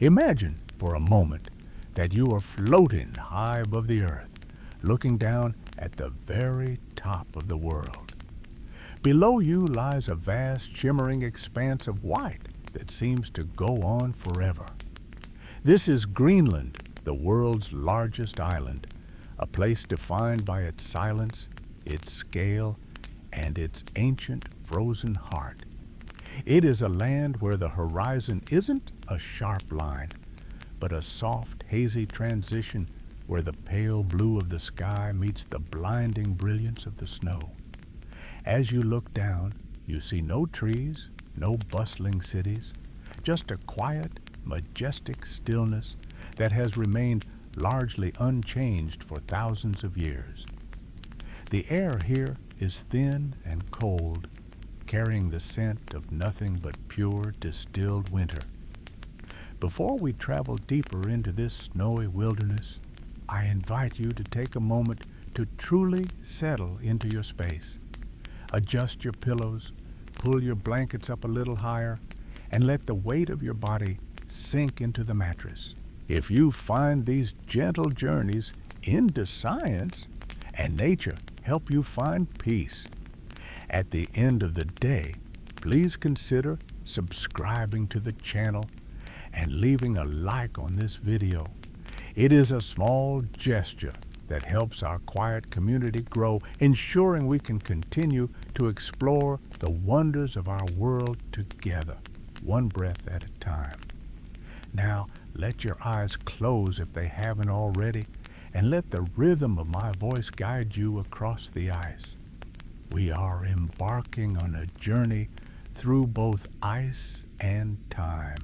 Imagine for a moment that you are floating high above the earth, looking down at the very top of the world. Below you lies a vast, shimmering expanse of white that seems to go on forever. This is Greenland, the world's largest island, a place defined by its silence, its scale, and its ancient frozen heart. It is a land where the horizon isn't a sharp line, but a soft, hazy transition where the pale blue of the sky meets the blinding brilliance of the snow. As you look down, you see no trees, no bustling cities, just a quiet, majestic stillness that has remained largely unchanged for thousands of years. The air here is thin and cold, carrying the scent of nothing but pure distilled winter. Before we travel deeper into this snowy wilderness, I invite you to take a moment to truly settle into your space. Adjust your pillows, pull your blankets up a little higher, and let the weight of your body sink into the mattress. If you find these gentle journeys into science and nature help you find peace, at the end of the day, please consider subscribing to the channel and leaving a like on this video. It is a small gesture that helps our quiet community grow, ensuring we can continue to explore the wonders of our world together, one breath at a time. Now, let your eyes close if they haven't already, and let the rhythm of my voice guide you across the ice. We are embarking on a journey through both ice and time.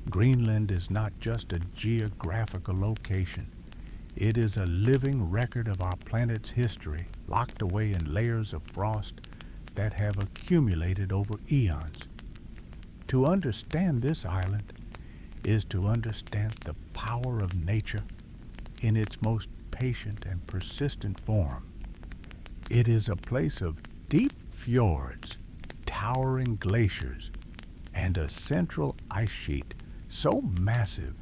Greenland is not just a geographical location. It is a living record of our planet's history, locked away in layers of frost that have accumulated over eons. To understand this island is to understand the power of nature in its most patient and persistent form. It is a place of deep fjords, towering glaciers, and a central ice sheet so massive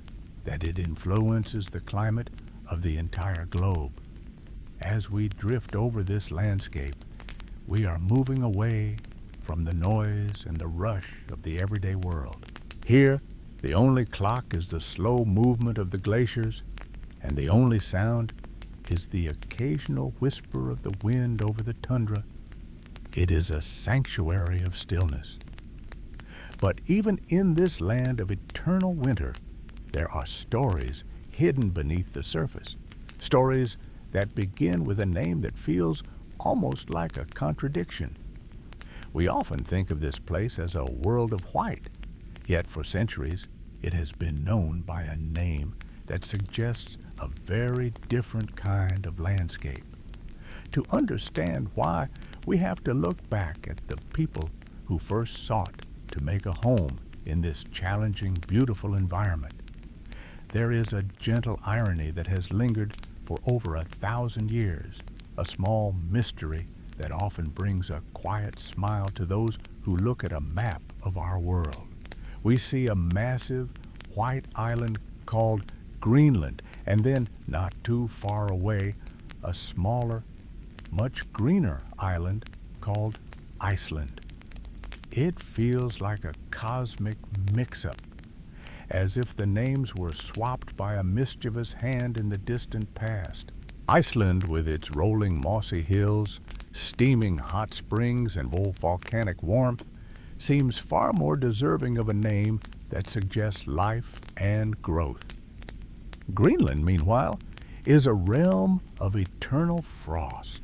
that it influences the climate of the entire globe. As we drift over this landscape, we are moving away from the noise and the rush of the everyday world. Here, the only clock is the slow movement of the glaciers, and the only sound is the occasional whisper of the wind over the tundra. It is a sanctuary of stillness. But even in this land of eternal winter, there are stories hidden beneath the surface. Stories that begin with a name that feels almost like a contradiction. We often think of this place as a world of white, yet for centuries it has been known by a name that suggests a very different kind of landscape. To understand why, we have to look back at the people who first sought to make a home in this challenging, beautiful environment. There is a gentle irony that has lingered for over 1,000 years, a small mystery that often brings a quiet smile to those who look at a map of our world. We see a massive white island called Greenland, and then, not too far away, a smaller, much greener island called Iceland. It feels like a cosmic mix-up, as if the names were swapped by a mischievous hand in the distant past. Iceland, with its rolling mossy hills, steaming hot springs, and volcanic warmth, seems far more deserving of a name that suggests life and growth. Greenland, meanwhile, is a realm of eternal frost,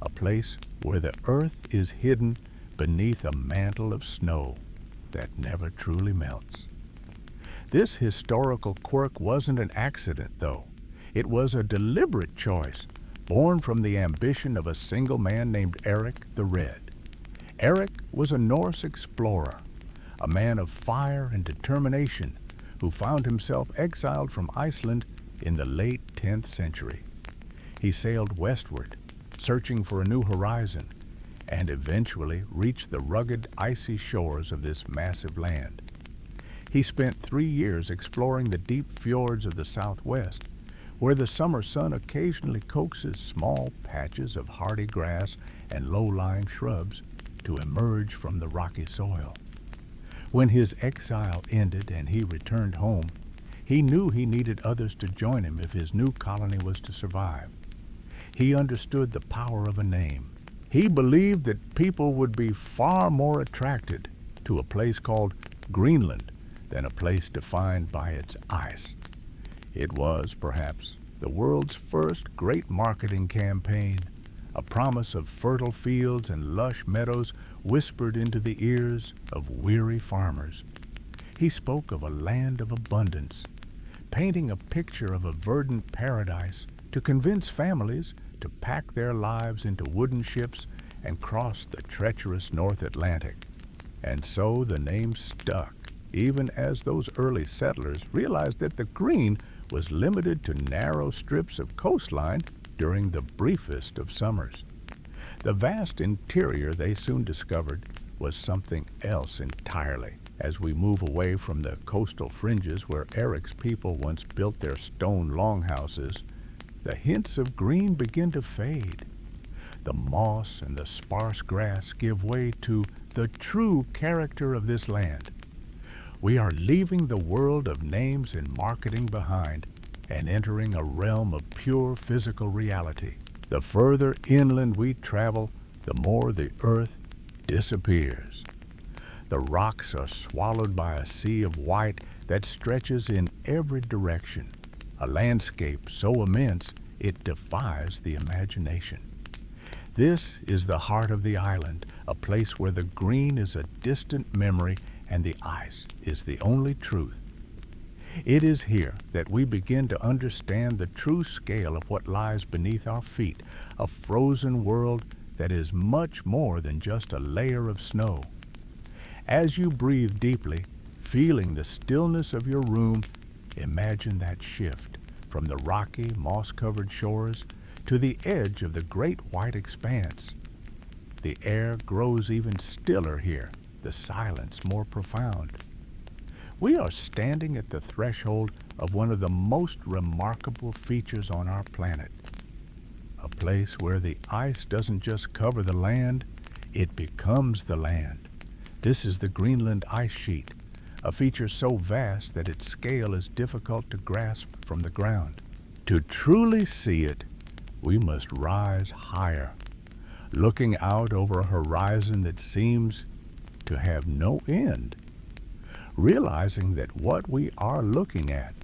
a place where the earth is hidden beneath a mantle of snow that never truly melts. This historical quirk wasn't an accident, though. It was a deliberate choice, born from the ambition of a single man named Eric the Red. Eric was a Norse explorer, a man of fire and determination, who found himself exiled from Iceland in the late 10th century. He sailed westward, searching for a new horizon, and eventually reached the rugged, icy shores of this massive land. He spent 3 years exploring the deep fjords of the southwest, where the summer sun occasionally coaxes small patches of hardy grass and low-lying shrubs to emerge from the rocky soil. When his exile ended and he returned home, he knew he needed others to join him if his new colony was to survive. He understood the power of a name. He believed that people would be far more attracted to a place called Greenland than a place defined by its ice. It was, perhaps, the world's first great marketing campaign, a promise of fertile fields and lush meadows whispered into the ears of weary farmers. He spoke of a land of abundance, painting a picture of a verdant paradise to convince families to pack their lives into wooden ships and cross the treacherous North Atlantic. And so the name stuck, even as those early settlers realized that the green was limited to narrow strips of coastline during the briefest of summers. The vast interior, they soon discovered, was something else entirely. As we move away from the coastal fringes where Eric's people once built their stone longhouses, the hints of green begin to fade. The moss and the sparse grass give way to the true character of this land. We are leaving the world of names and marketing behind and entering a realm of pure physical reality. The further inland we travel, the more the earth disappears. The rocks are swallowed by a sea of white that stretches in every direction, a landscape so immense it defies the imagination. This is the heart of the island, a place where the green is a distant memory and the ice is the only truth. It is here that we begin to understand the true scale of what lies beneath our feet, a frozen world that is much more than just a layer of snow. As you breathe deeply, feeling the stillness of your room, imagine that shift from the rocky, moss-covered shores to the edge of the great white expanse. The air grows even stiller here, the silence more profound. We are standing at the threshold of one of the most remarkable features on our planet. A place where the ice doesn't just cover the land, it becomes the land. This is the Greenland ice sheet, a feature so vast that its scale is difficult to grasp from the ground. To truly see it, we must rise higher, looking out over a horizon that seems to have no end, realizing that what we are looking at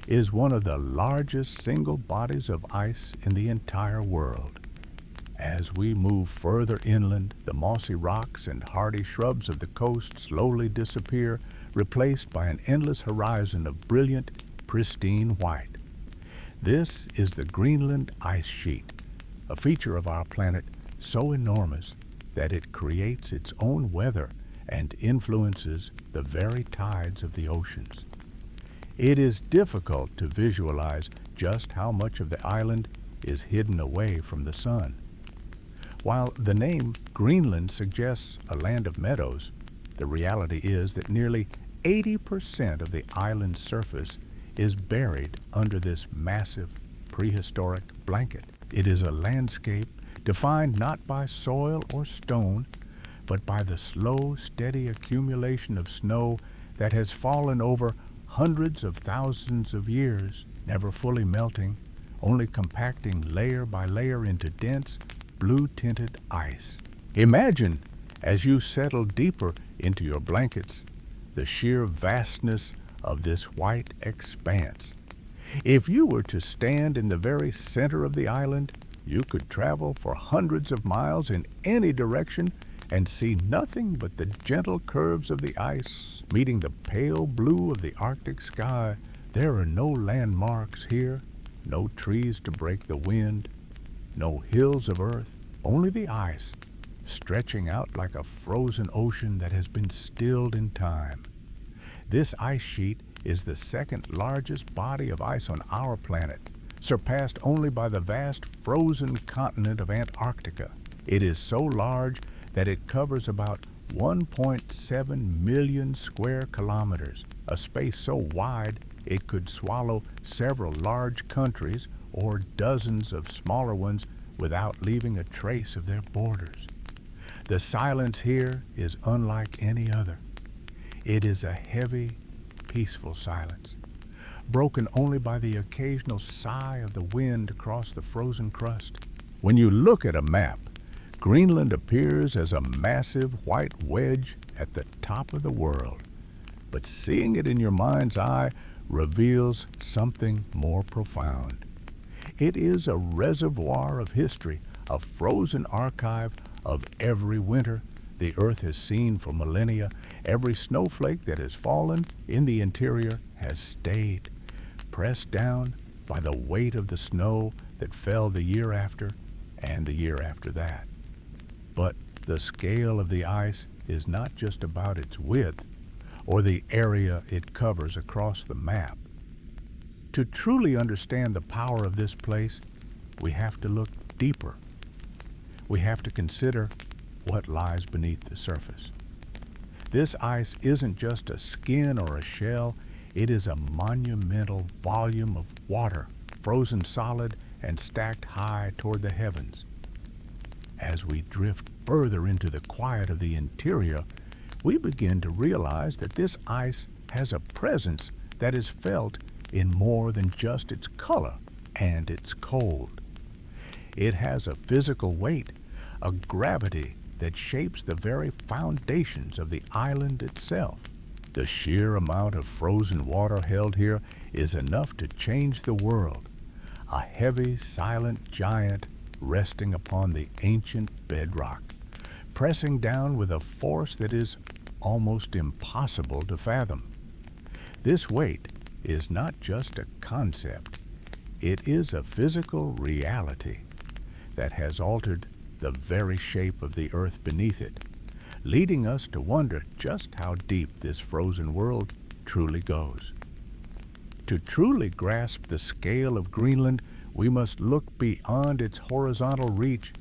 is one of the largest single bodies of ice in the entire world. As we move further inland, the mossy rocks and hardy shrubs of the coast slowly disappear, replaced by an endless horizon of brilliant, pristine white. This is the Greenland ice sheet, a feature of our planet so enormous that it creates its own weather and influences the very tides of the oceans. It is difficult to visualize just how much of the island is hidden away from the sun. While the name Greenland suggests a land of meadows, the reality is that nearly 80% of the island's surface is buried under this massive prehistoric blanket. It is a landscape defined not by soil or stone, but by the slow, steady accumulation of snow that has fallen over hundreds of thousands of years, never fully melting, only compacting layer by layer into dense, blue-tinted ice. Imagine, as you settle deeper into your blankets, the sheer vastness of this white expanse. If you were to stand in the very center of the island, you could travel for hundreds of miles in any direction and see nothing but the gentle curves of the ice meeting the pale blue of the Arctic sky. There are no landmarks here, no trees to break the wind, no hills of earth, only the ice, stretching out like a frozen ocean that has been stilled in time. This ice sheet is the second largest body of ice on our planet, surpassed only by the vast frozen continent of Antarctica. It is so large that it covers about 1.7 million square kilometers, a space so wide it could swallow several large countries or dozens of smaller ones without leaving a trace of their borders. The silence here is unlike any other. It is a heavy, peaceful silence, broken only by the occasional sigh of the wind across the frozen crust. When you look at a map, Greenland appears as a massive white wedge at the top of the world. But seeing it in your mind's eye reveals something more profound. It is a reservoir of history, a frozen archive of every winter the Earth has seen for millennia. Every snowflake that has fallen in the interior has stayed, pressed down by the weight of the snow that fell the year after and the year after that. But the scale of the ice is not just about its width or the area it covers across the map. To truly understand the power of this place, we have to look deeper. We have to consider what lies beneath the surface. This ice isn't just a skin or a shell, it is a monumental volume of water, frozen solid and stacked high toward the heavens. As we drift further into the quiet of the interior, we begin to realize that this ice has a presence that is felt in more than just its color and its cold. It has a physical weight, a gravity that shapes the very foundations of the island itself. The sheer amount of frozen water held here is enough to change the world. A heavy, silent giant resting upon the ancient bedrock, pressing down with a force that is almost impossible to fathom. This weight is not just a concept, it is a physical reality that has altered the very shape of the earth beneath it, leading us to wonder just how deep this frozen world truly goes. To truly grasp the scale of Greenland, we must look beyond its horizontal reach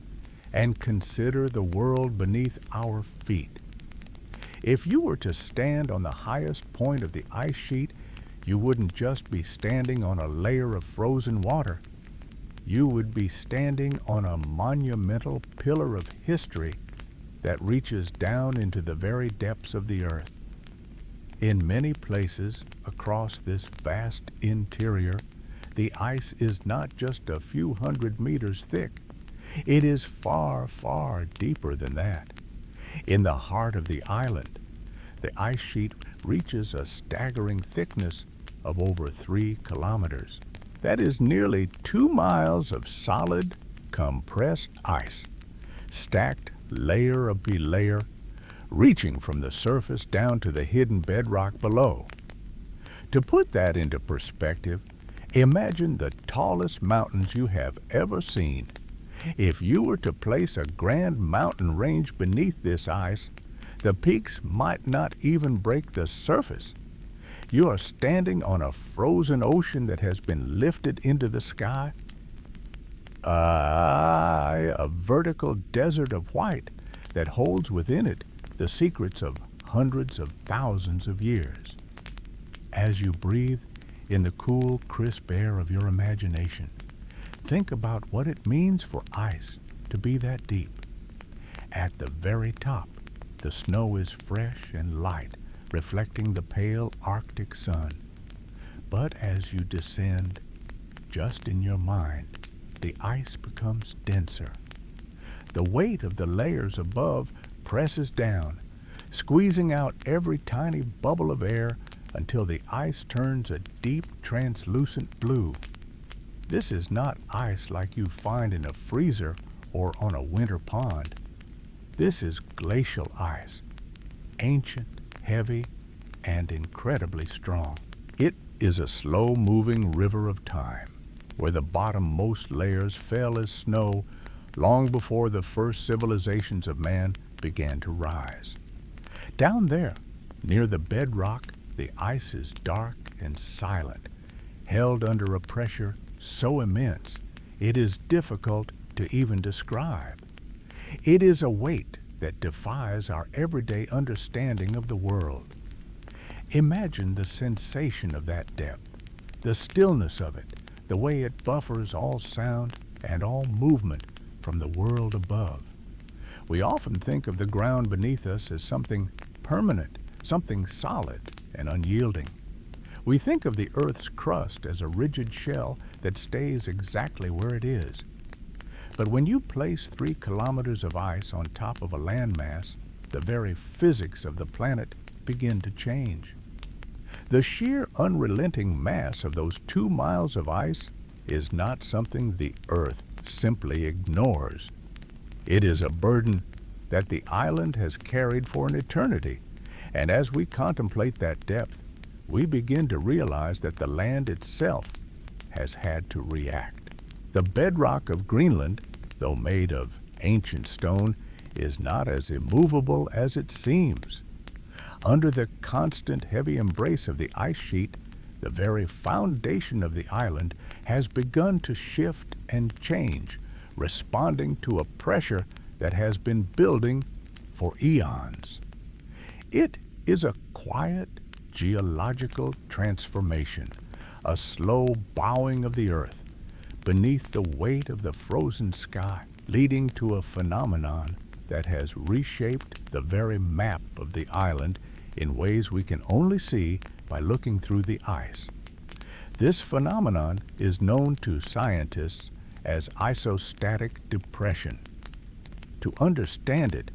and consider the world beneath our feet. If you were to stand on the highest point of the ice sheet, you wouldn't just be standing on a layer of frozen water. You would be standing on a monumental pillar of history that reaches down into the very depths of the earth. In many places across this vast interior, the ice is not just a few hundred meters thick. It is far, far deeper than that. In the heart of the island, the ice sheet reaches a staggering thickness of over 3 kilometers. That is nearly 2 miles of solid, compressed ice, stacked layer upon layer, reaching from the surface down to the hidden bedrock below. To put that into perspective, imagine the tallest mountains you have ever seen. If you were to place a grand mountain range beneath this ice, the peaks might not even break the surface. You are standing on a frozen ocean that has been lifted into the sky. A vertical desert of white that holds within it the secrets of hundreds of thousands of years. As you breathe in the cool, crisp air of your imagination, think about what it means for ice to be that deep. At the very top, the snow is fresh and light, reflecting the pale Arctic sun. But as you descend, just in your mind, the ice becomes denser. The weight of the layers above presses down, squeezing out every tiny bubble of air until the ice turns a deep, translucent blue. This is not ice like you find in a freezer or on a winter pond. This is glacial ice, ancient, heavy, and incredibly strong. It is a slow-moving river of time, where the bottommost layers fell as snow long before the first civilizations of man began to rise. Down there, near the bedrock, the ice is dark and silent, held under a pressure so immense it is difficult to even describe. It is a weight that defies our everyday understanding of the world. Imagine the sensation of that depth, the stillness of it, the way it buffers all sound and all movement from the world above. We often think of the ground beneath us as something permanent, something solid and unyielding. We think of the Earth's crust as a rigid shell that stays exactly where it is. But when you place 3 kilometers of ice on top of a landmass, the very physics of the planet begin to change. The sheer unrelenting mass of those 2 miles of ice is not something the Earth simply ignores. It is a burden that the island has carried for an eternity, and as we contemplate that depth, we begin to realize that the land itself has had to react. The bedrock of Greenland, though made of ancient stone, is not as immovable as it seems. Under the constant heavy embrace of the ice sheet, the very foundation of the island has begun to shift and change, responding to a pressure that has been building for eons. It is a quiet geological transformation, a slow bowing of the earth beneath the weight of the frozen sky, leading to a phenomenon that has reshaped the very map of the island in ways we can only see by looking through the ice. This phenomenon is known to scientists as isostatic depression. To understand it,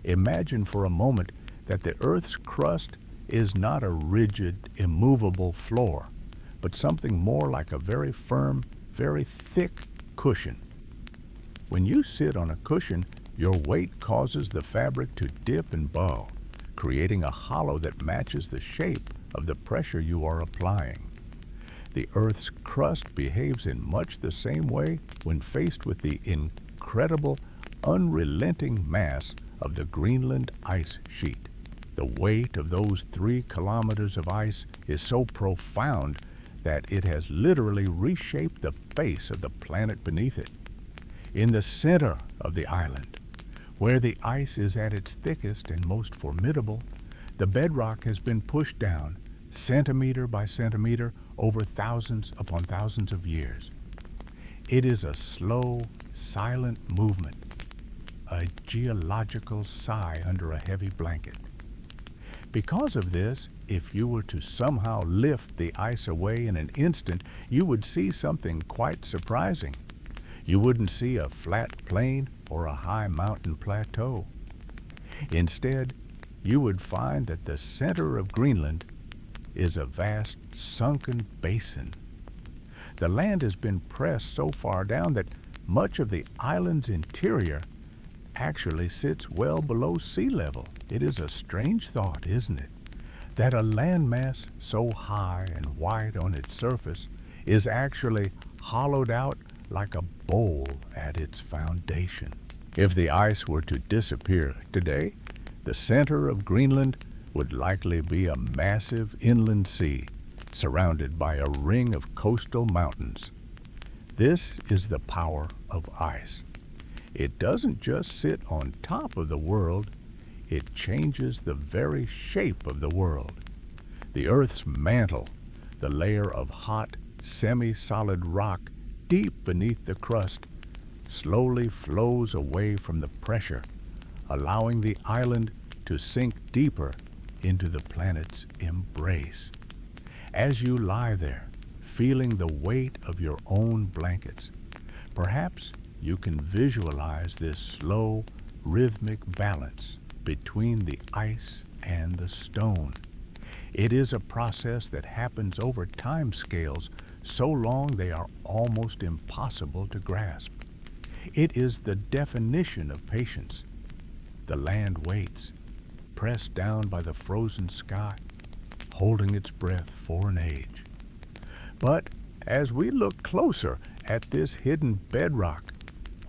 imagine for a moment that the Earth's crust is not a rigid, immovable floor, but something more like a very firm, very thick cushion. When you sit on a cushion, your weight causes the fabric to dip and bow, creating a hollow that matches the shape of the pressure you are applying. The Earth's crust behaves in much the same way when faced with the incredible, unrelenting mass of the Greenland ice sheet. The weight of those 3 kilometers of ice is so profound that it has literally reshaped the face of the planet beneath it. In the center of the island, where the ice is at its thickest and most formidable, the bedrock has been pushed down, centimeter by centimeter, over thousands upon thousands of years. It is a slow, silent movement, a geological sigh under a heavy blanket. Because of this, if you were to somehow lift the ice away in an instant, you would see something quite surprising. You wouldn't see a flat plain or a high mountain plateau. Instead, you would find that the center of Greenland is a vast sunken basin. The land has been pressed so far down that much of the island's interior actually sits well below sea level. It is a strange thought, isn't it, that a landmass so high and wide on its surface is actually hollowed out like a bowl at its foundation. If the ice were to disappear today, the center of Greenland would likely be a massive inland sea surrounded by a ring of coastal mountains. This is the power of ice. It doesn't just sit on top of the world, it changes the very shape of the world. The Earth's mantle, the layer of hot, semi-solid rock deep beneath the crust, slowly flows away from the pressure, allowing the island to sink deeper into the planet's embrace. As you lie there, feeling the weight of your own blankets, perhaps you can visualize this slow, rhythmic balance between the ice and the stone. It is a process that happens over time scales so long they are almost impossible to grasp. It is the definition of patience. The land waits, pressed down by the frozen sky, holding its breath for an age. But as we look closer at this hidden bedrock,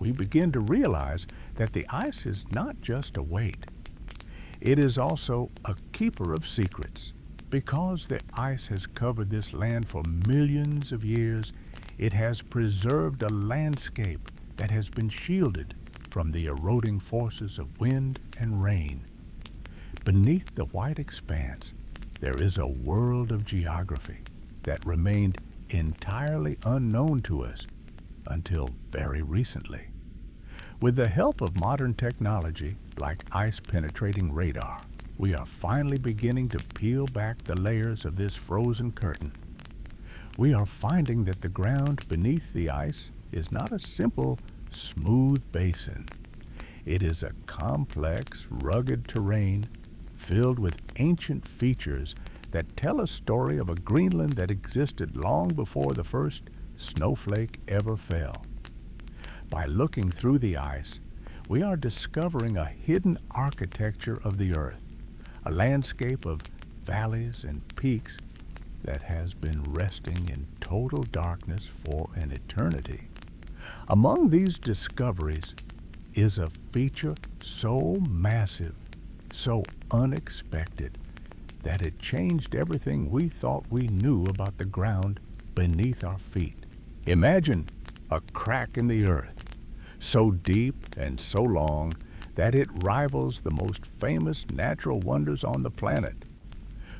we begin to realize that the ice is not just a weight. It is also a keeper of secrets. Because the ice has covered this land for millions of years, it has preserved a landscape that has been shielded from the eroding forces of wind and rain. Beneath the white expanse, there is a world of geography that remained entirely unknown to us until very recently. With the help of modern technology like ice-penetrating radar, we are finally beginning to peel back the layers of this frozen curtain. We are finding that the ground beneath the ice is not a simple, smooth basin. It is a complex, rugged terrain filled with ancient features that tell a story of a Greenland that existed long before the first snowflake ever fell. By looking through the ice, we are discovering a hidden architecture of the earth, a landscape of valleys and peaks that has been resting in total darkness for an eternity. Among these discoveries is a feature so massive, so unexpected, that it changed everything we thought we knew about the ground beneath our feet. Imagine a crack in the earth, so deep and so long that it rivals the most famous natural wonders on the planet.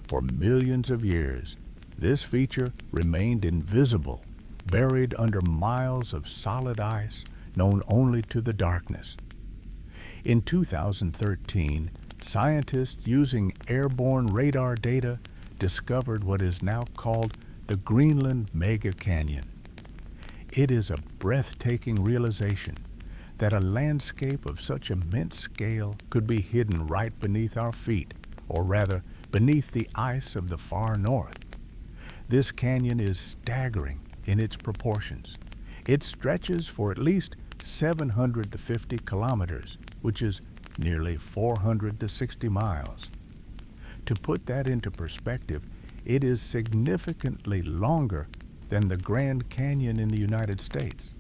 For millions of years, this feature remained invisible, buried under miles of solid ice known only to the darkness. In 2013, scientists using airborne radar data discovered what is now called the Greenland Mega Canyon. It is a breathtaking realization that a landscape of such immense scale could be hidden right beneath our feet, or rather, beneath the ice of the far north. This canyon is staggering in its proportions. It stretches for at least 750 kilometers, which is nearly 460 miles. To put that into perspective, it is significantly longer than the Grand Canyon in the United States.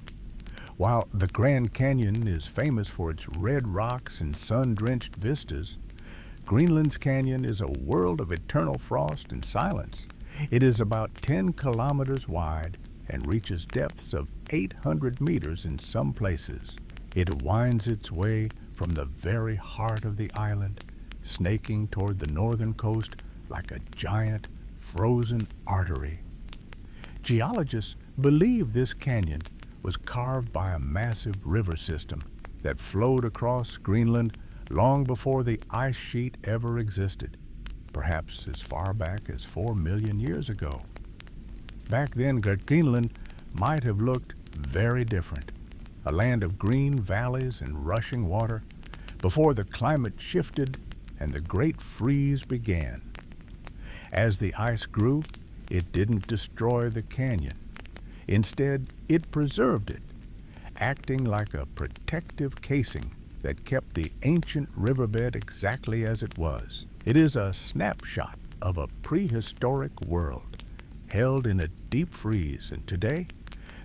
While the Grand Canyon is famous for its red rocks and sun-drenched vistas, Greenland's canyon is a world of eternal frost and silence. It is about 10 kilometers wide and reaches depths of 800 meters in some places. It winds its way from the very heart of the island, snaking toward the northern coast like a giant frozen artery. Geologists believe this canyon was carved by a massive river system that flowed across Greenland long before the ice sheet ever existed, perhaps as far back as 4 million years ago. Back then, Greenland might have looked very different, a land of green valleys and rushing water, before the climate shifted and the Great Freeze began. As the ice grew, it didn't destroy the canyon. Instead, it preserved it, acting like a protective casing that kept the ancient riverbed exactly as it was. It is a snapshot of a prehistoric world held in a deep freeze, and today,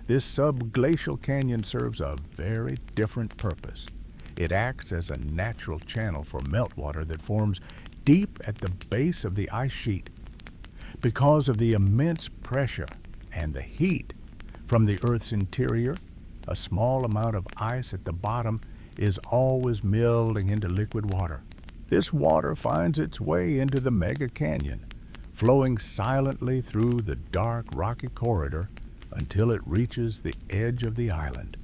this subglacial canyon serves a very different purpose. It acts as a natural channel for meltwater that forms deep at the base of the ice sheet. Because of the immense pressure and the heat from the Earth's interior, a small amount of ice at the bottom is always melting into liquid water. This water finds its way into the Mega Canyon, flowing silently through the dark, rocky corridor until it reaches the edge of the island.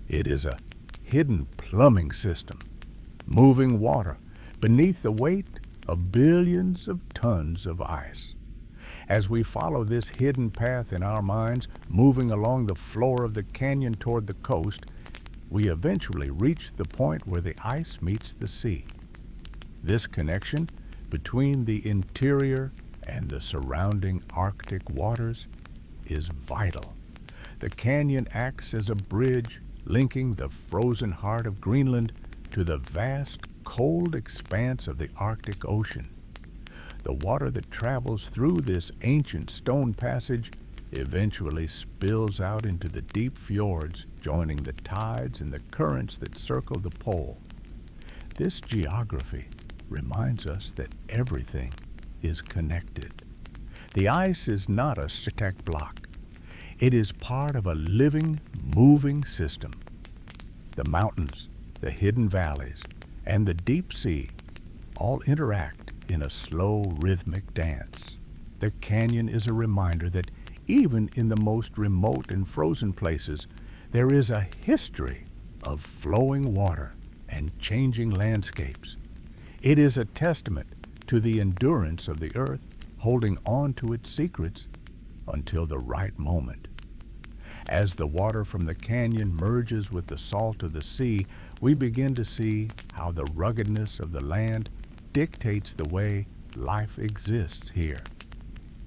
It is a hidden plumbing system, moving water beneath the weight of billions of tons of ice. As we follow this hidden path in our minds, moving along the floor of the canyon toward the coast, we eventually reach the point where the ice meets the sea. This connection between the interior and the surrounding Arctic waters is vital. The canyon acts as a bridge linking the frozen heart of Greenland to the vast, cold expanse of the Arctic Ocean. The water that travels through this ancient stone passage eventually spills out into the deep fjords, joining the tides and the currents that circle the pole. This geography reminds us that everything is connected. The ice is not a static block. It is part of a living, moving system. The mountains, the hidden valleys, and the deep sea all interact, in a slow, rhythmic dance. The canyon is a reminder that even in the most remote and frozen places, there is a history of flowing water and changing landscapes. It is a testament to the endurance of the earth holding on to its secrets until the right moment. As the water from the canyon merges with the salt of the sea, we begin to see how the ruggedness of the land dictates the way life exists here.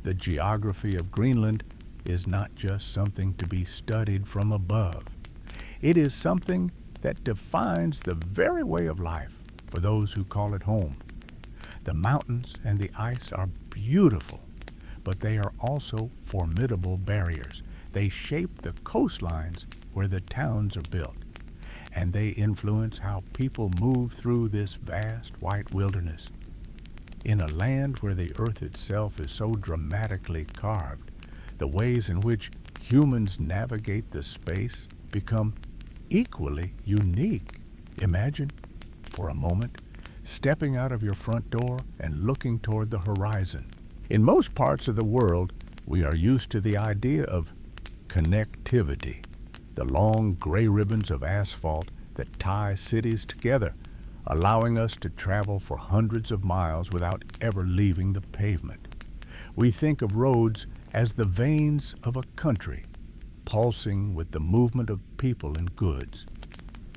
The geography of Greenland is not just something to be studied from above. It is something that defines the very way of life for those who call it home. The mountains and the ice are beautiful, but they are also formidable barriers. They shape the coastlines where the towns are built, and they influence how people move through this vast white wilderness. In a land where the earth itself is so dramatically carved, the ways in which humans navigate the space become equally unique. Imagine, for a moment, stepping out of your front door and looking toward the horizon. In most parts of the world, we are used to the idea of connectivity, the long gray ribbons of asphalt that tie cities together, allowing us to travel for hundreds of miles without ever leaving the pavement. We think of roads as the veins of a country, pulsing with the movement of people and goods.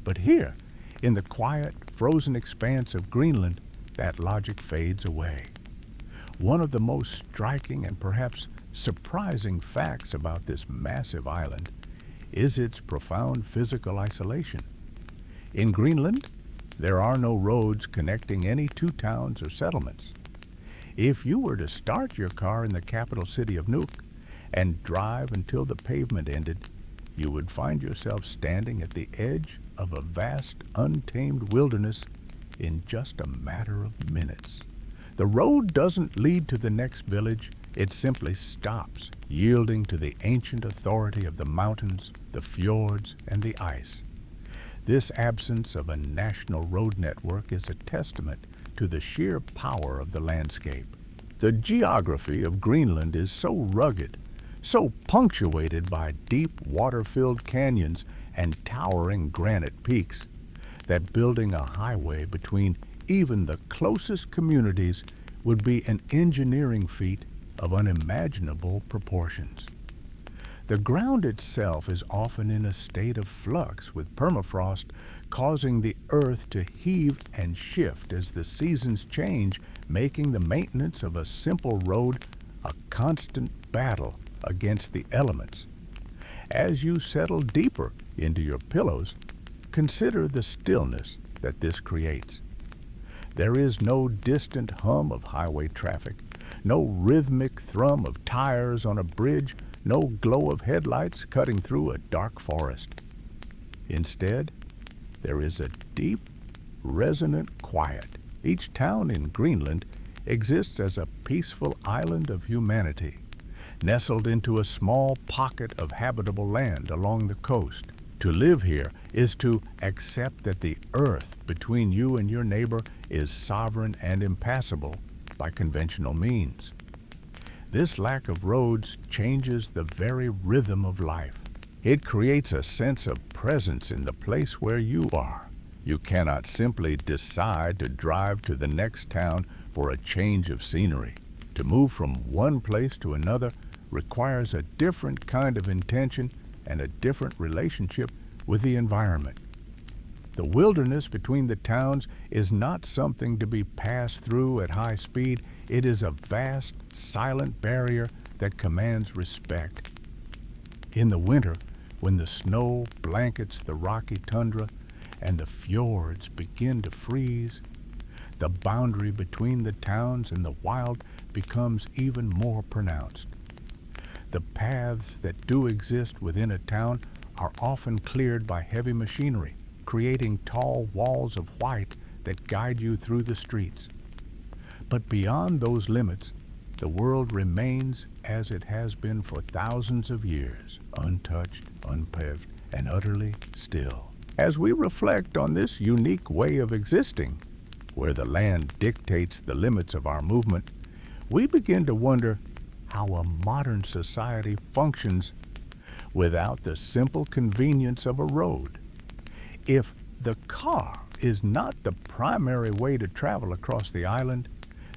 But here, in the quiet, frozen expanse of Greenland, that logic fades away. One of the most striking and perhaps surprising facts about this massive island is its profound physical isolation. In Greenland, there are no roads connecting any two towns or settlements. If you were to start your car in the capital city of Nuuk and drive until the pavement ended, you would find yourself standing at the edge of a vast, untamed wilderness in just a matter of minutes. The road doesn't lead to the next village, it simply stops, yielding to the ancient authority of the mountains, the fjords, and the ice. This absence of a national road network is a testament to the sheer power of the landscape. The geography of Greenland is so rugged, so punctuated by deep water-filled canyons and towering granite peaks, that building a highway between even the closest communities would be an engineering feat of unimaginable proportions. The ground itself is often in a state of flux, with permafrost causing the earth to heave and shift as the seasons change, making the maintenance of a simple road a constant battle against the elements. As you settle deeper into your pillows, consider the stillness that this creates. There is no distant hum of highway traffic, no rhythmic thrum of tires on a bridge, no glow of headlights cutting through a dark forest. Instead, there is a deep, resonant quiet. Each town in Greenland exists as a peaceful island of humanity, nestled into a small pocket of habitable land along the coast. To live here is to accept that the earth between you and your neighbor is sovereign and impassable by conventional means. This lack of roads changes the very rhythm of life. It creates a sense of presence in the place where you are. You cannot simply decide to drive to the next town for a change of scenery. To move from one place to another requires a different kind of intention and a different relationship with the environment. The wilderness between the towns is not something to be passed through at high speed. It is a vast, silent barrier that commands respect. In the winter, when the snow blankets the rocky tundra and the fjords begin to freeze, the boundary between the towns and the wild becomes even more pronounced. The paths that do exist within a town are often cleared by heavy machinery, creating tall walls of white that guide you through the streets. But beyond those limits, the world remains as it has been for thousands of years, untouched, unpaved, and utterly still. As we reflect on this unique way of existing, where the land dictates the limits of our movement, we begin to wonder how a modern society functions without the simple convenience of a road. If the car is not the primary way to travel across the island,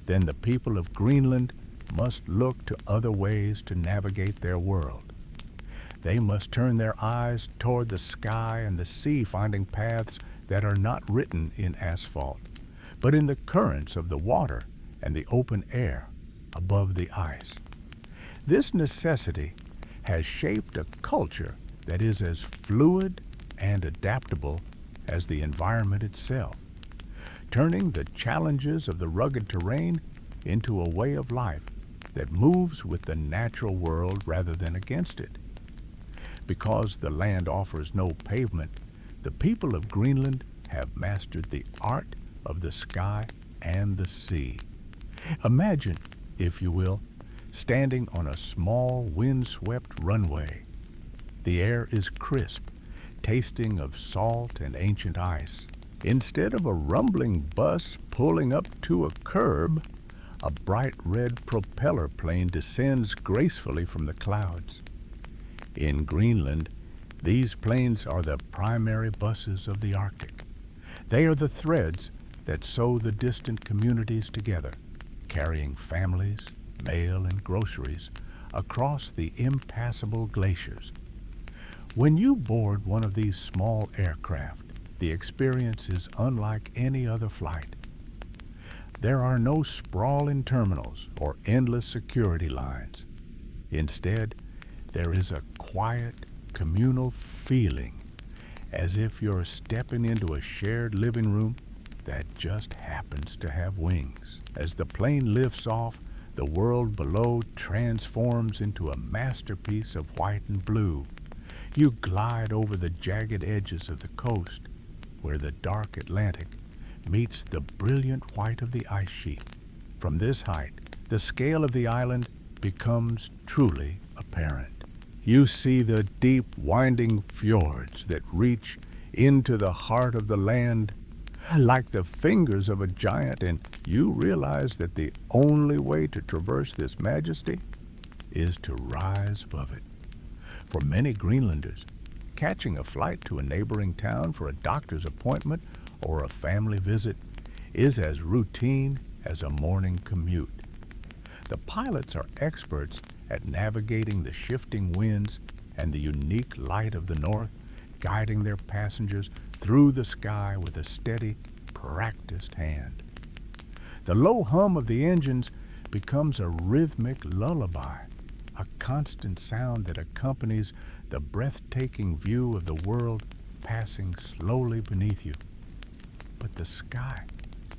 then the people of Greenland must look to other ways to navigate their world. They must turn their eyes toward the sky and the sea, finding paths that are not written in asphalt, but in the currents of the water and the open air above the ice. This necessity has shaped a culture that is as fluid and adaptable as the environment itself, turning the challenges of the rugged terrain into a way of life that moves with the natural world rather than against it. Because the land offers no pavement, the people of Greenland have mastered the art of the sky and the sea. Imagine, if you will, standing on a small wind-swept runway. The air is crisp, tasting of salt and ancient ice. Instead of a rumbling bus pulling up to a curb, a bright red propeller plane descends gracefully from the clouds. In Greenland, these planes are the primary buses of the Arctic. They are the threads that sew the distant communities together, carrying families, mail, and groceries across the impassable glaciers. When you board one of these small aircraft, the experience is unlike any other flight. There are no sprawling terminals or endless security lines. Instead, there is a quiet, communal feeling, as if you're stepping into a shared living room that just happens to have wings. As the plane lifts off, the world below transforms into a masterpiece of white and blue. You glide over the jagged edges of the coast, where the dark Atlantic meets the brilliant white of the ice sheet. From this height, the scale of the island becomes truly apparent. You see the deep, winding fjords that reach into the heart of the land like the fingers of a giant, and you realize that the only way to traverse this majesty is to rise above it. For many Greenlanders, catching a flight to a neighboring town for a doctor's appointment or a family visit is as routine as a morning commute. The pilots are experts at navigating the shifting winds and the unique light of the north, guiding their passengers through the sky with a steady, practiced hand. The low hum of the engines becomes a rhythmic lullaby, a constant sound that accompanies the breathtaking view of the world passing slowly beneath you. But the sky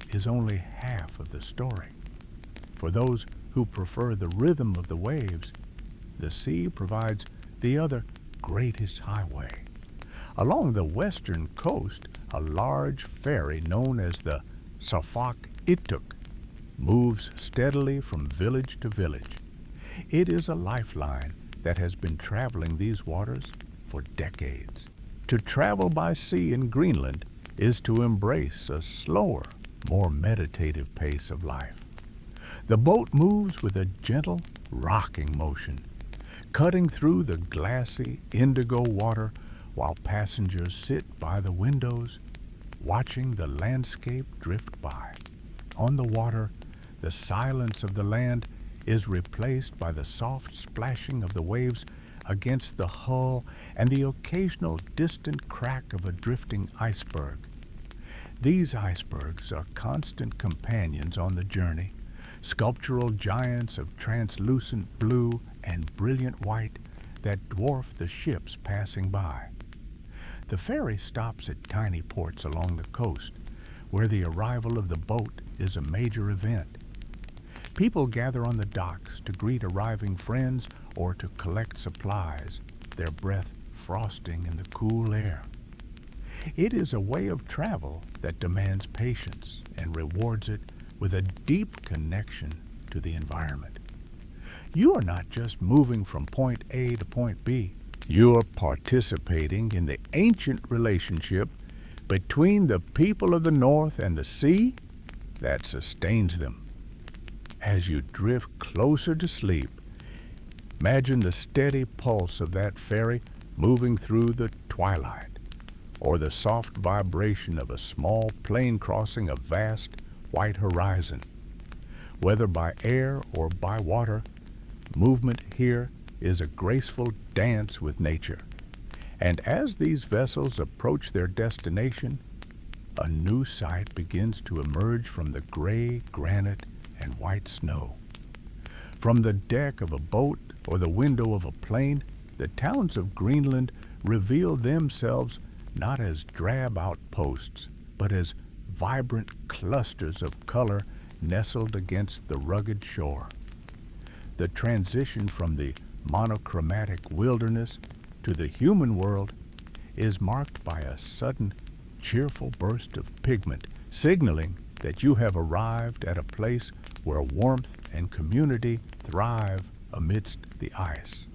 is only half of the story. For those who prefer the rhythm of the waves, the sea provides the other greatest highway. Along the western coast, a large ferry known as the Ituk moves steadily from village to village. It is a lifeline that has been traveling these waters for decades. To travel by sea in Greenland is to embrace a slower, more meditative pace of life. The boat moves with a gentle, rocking motion, cutting through the glassy, indigo water while passengers sit by the windows, watching the landscape drift by. On the water, the silence of the land is replaced by the soft splashing of the waves against the hull and the occasional distant crack of a drifting iceberg. These icebergs are constant companions on the journey, sculptural giants of translucent blue and brilliant white that dwarf the ships passing by. The ferry stops at tiny ports along the coast, where the arrival of the boat is a major event. People gather on the docks to greet arriving friends or to collect supplies, their breath frosting in the cool air. It is a way of travel that demands patience and rewards it with a deep connection to the environment. You are not just moving from point A to point B. You are participating in the ancient relationship between the people of the North and the sea that sustains them. As you drift closer to sleep, imagine the steady pulse of that ferry moving through the twilight, or the soft vibration of a small plane crossing a vast white horizon. Whether by air or by water, movement here is a graceful dance with nature. And as these vessels approach their destination, a new sight begins to emerge from the gray granite and white snow. From the deck of a boat or the window of a plane, the towns of Greenland reveal themselves not as drab outposts, but as vibrant clusters of color nestled against the rugged shore. The transition from the monochromatic wilderness to the human world is marked by a sudden, cheerful burst of pigment, signaling that you have arrived at a place where warmth and community thrive amidst the ice.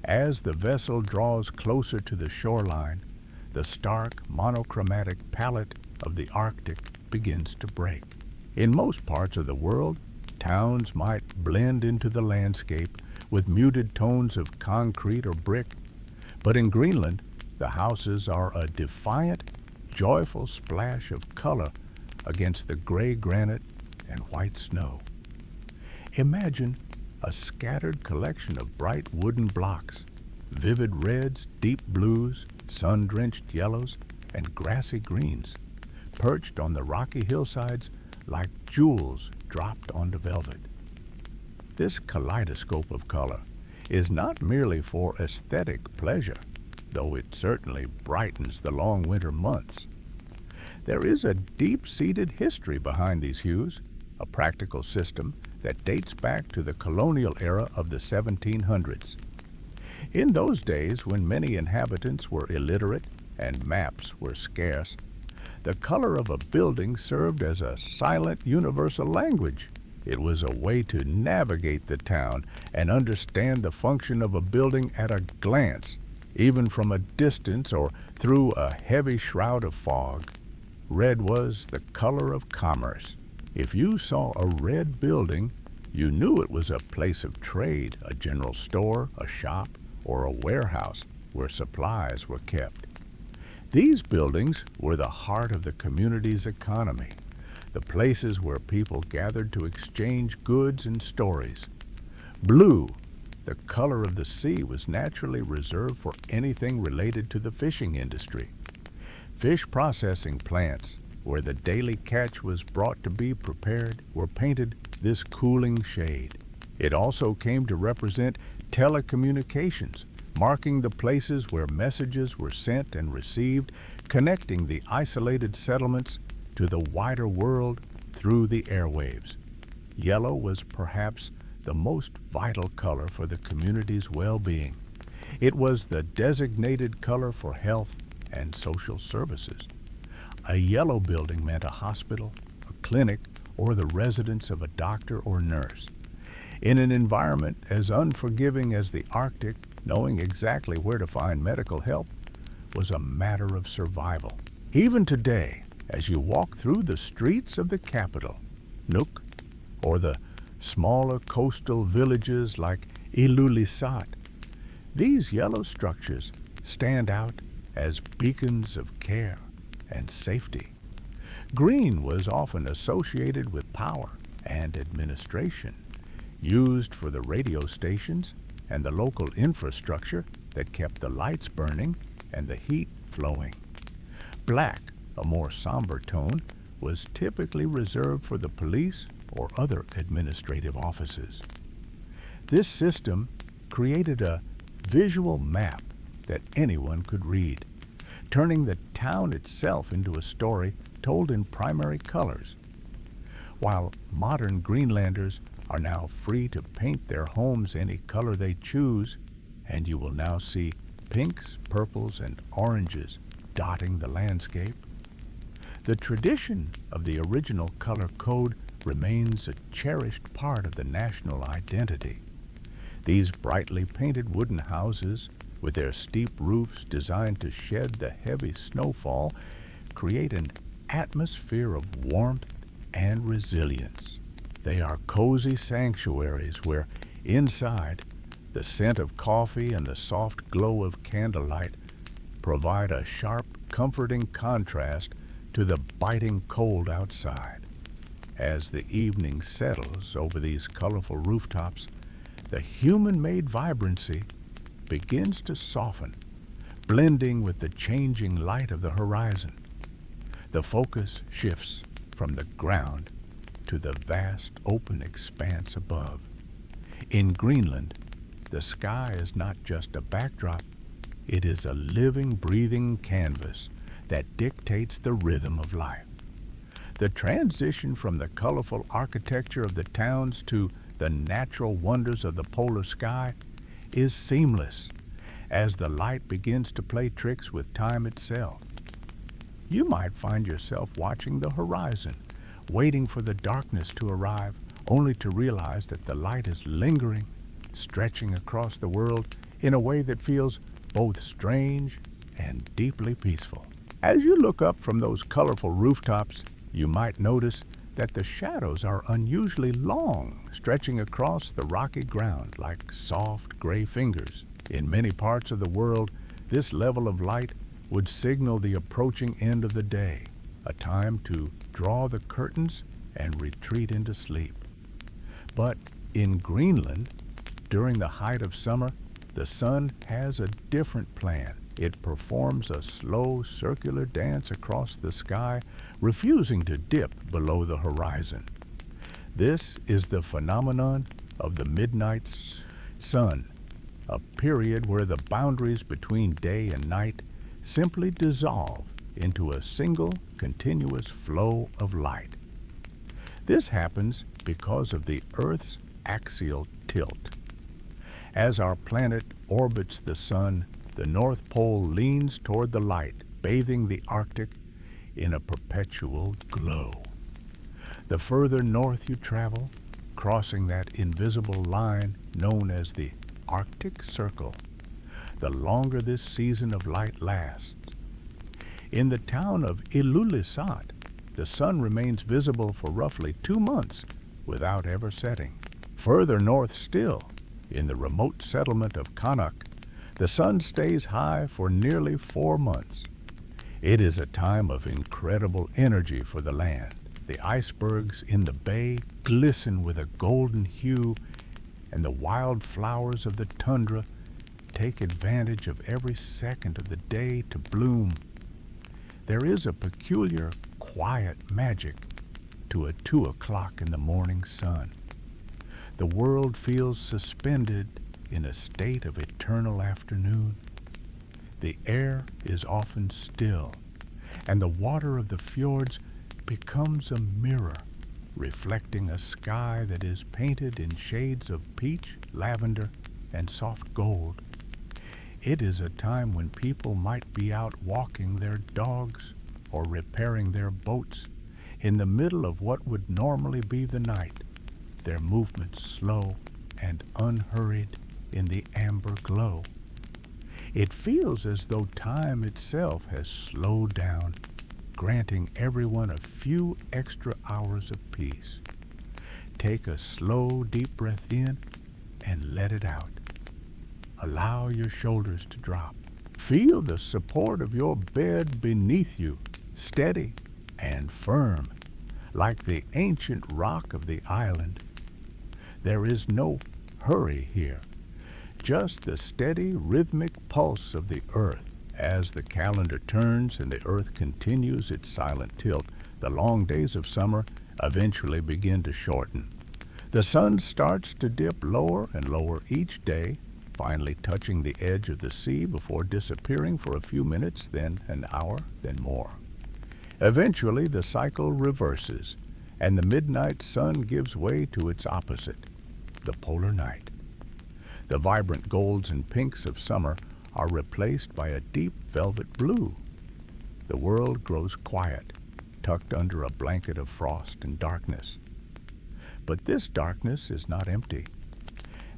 As the vessel draws closer to the shoreline, the stark, monochromatic palette of the Arctic begins to break. In most parts of the world, towns might blend into the landscape with muted tones of concrete or brick, but in Greenland, the houses are a defiant, joyful splash of color against the gray granite and white snow. Imagine a scattered collection of bright wooden blocks, vivid reds, deep blues, sun-drenched yellows, and grassy greens, perched on the rocky hillsides like jewels dropped onto velvet. This kaleidoscope of color is not merely for aesthetic pleasure, though it certainly brightens the long winter months. There is a deep-seated history behind these hues, a practical system that dates back to the colonial era of the 1700s. In those days, when many inhabitants were illiterate and maps were scarce, the color of a building served as a silent universal language. It was a way to navigate the town and understand the function of a building at a glance, even from a distance or through a heavy shroud of fog. Red was the color of commerce. If you saw a red building, you knew it was a place of trade, a general store, a shop, or a warehouse where supplies were kept. These buildings were the heart of the community's economy, the places where people gathered to exchange goods and stories. Blue, the color of the sea, was naturally reserved for anything related to the fishing industry. Fish processing plants, where the daily catch was brought to be prepared, were painted this cooling shade. It also came to represent telecommunications, marking the places where messages were sent and received, connecting the isolated settlements to the wider world through the airwaves. Yellow was perhaps the most vital color for the community's well-being. It was the designated color for health and social services. A yellow building meant a hospital, a clinic, or the residence of a doctor or nurse. In an environment as unforgiving as the Arctic, knowing exactly where to find medical help was a matter of survival. Even today, as you walk through the streets of the capital, Nuuk, or the smaller coastal villages like Ilulissat, these yellow structures stand out as beacons of care and safety. Green was often associated with power and administration, used for the radio stations and the local infrastructure that kept the lights burning and the heat flowing. Black, a more somber tone, was typically reserved for the police or other administrative offices. This system created a visual map that anyone could read, turning the town itself into a story told in primary colors. While modern Greenlanders are now free to paint their homes any color they choose, and you will now see pinks, purples, and oranges dotting the landscape, the tradition of the original color code remains a cherished part of the national identity. These brightly painted wooden houses, with their steep roofs designed to shed the heavy snowfall, create an atmosphere of warmth and resilience. They are cozy sanctuaries where, inside, the scent of coffee and the soft glow of candlelight provide a sharp, comforting contrast to the biting cold outside. As the evening settles over these colorful rooftops, the human-made vibrancy begins to soften, blending with the changing light of the horizon. The focus shifts from the ground to the vast open expanse above. In Greenland, the sky is not just a backdrop, it is a living, breathing canvas that dictates the rhythm of life. The transition from the colorful architecture of the towns to the natural wonders of the polar sky is seamless as the light begins to play tricks with time itself. You might find yourself watching the horizon, waiting for the darkness to arrive, only to realize that the light is lingering, stretching across the world in a way that feels both strange and deeply peaceful. As you look up from those colorful rooftops, you might notice that the shadows are unusually long, stretching across the rocky ground like soft gray fingers. In many parts of the world, this level of light would signal the approaching end of the day, a time to draw the curtains and retreat into sleep. But in Greenland, during the height of summer, the sun has a different plan. It performs a slow circular dance across the sky, refusing to dip below the horizon. This is the phenomenon of the midnight sun, a period where the boundaries between day and night simply dissolve into a single continuous flow of light. This happens because of the Earth's axial tilt. As our planet orbits the sun, the North Pole leans toward the light, bathing the Arctic in a perpetual glow. The further north you travel, crossing that invisible line known as the Arctic Circle, the longer this season of light lasts. In the town of Ilulissat, the sun remains visible for roughly 2 months without ever setting. Further north still, in the remote settlement of Nuuk, the sun stays high for nearly 4 months. It is a time of incredible energy for the land. The icebergs in the bay glisten with a golden hue, and the wild flowers of the tundra take advantage of every second of the day to bloom. There is a peculiar, quiet magic to a 2 o'clock in the morning sun. The world feels suspended in a state of eternal afternoon. The air is often still, and the water of the fjords becomes a mirror, reflecting a sky that is painted in shades of peach, lavender, and soft gold. It is a time when people might be out walking their dogs or repairing their boats in the middle of what would normally be the night, their movements slow and unhurried in the amber glow. It feels as though time itself has slowed down, granting everyone a few extra hours of peace. Take a slow, deep breath in and let it out. Allow your shoulders to drop. Feel the support of your bed beneath you, steady and firm, like the ancient rock of the island. There is no hurry here, just the steady, rhythmic pulse of the earth. As the calendar turns and the earth continues its silent tilt, the long days of summer eventually begin to shorten. The sun starts to dip lower and lower each day, finally touching the edge of the sea before disappearing for a few minutes, then an hour, then more. Eventually, the cycle reverses, and the midnight sun gives way to its opposite, the polar night. The vibrant golds and pinks of summer are replaced by a deep velvet blue. The world grows quiet, tucked under a blanket of frost and darkness. But this darkness is not empty.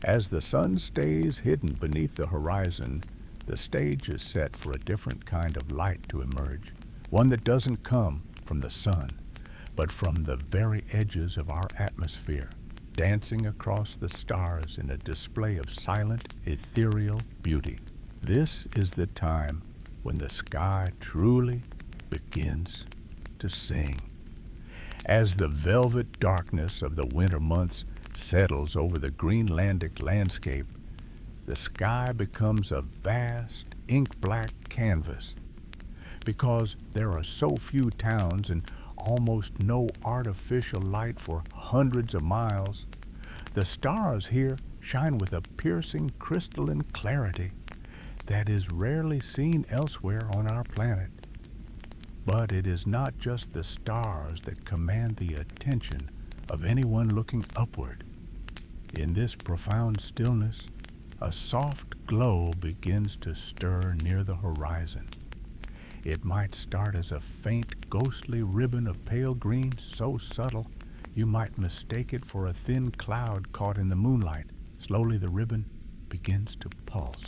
As the sun stays hidden beneath the horizon, the stage is set for a different kind of light to emerge, one that doesn't come from the sun, but from the very edges of our atmosphere, dancing across the stars in a display of silent, ethereal beauty. This is the time when the sky truly begins to sing. As the velvet darkness of the winter months settles over the Greenlandic landscape, the sky becomes a vast ink-black canvas. Because there are so few towns and almost no artificial light for hundreds of miles, the stars here shine with a piercing crystalline clarity that is rarely seen elsewhere on our planet. But it is not just the stars that command the attention of anyone looking upward. In this profound stillness, a soft glow begins to stir near the horizon. It might start as a faint, ghostly ribbon of pale green, so subtle you might mistake it for a thin cloud caught in the moonlight. Slowly the ribbon begins to pulse.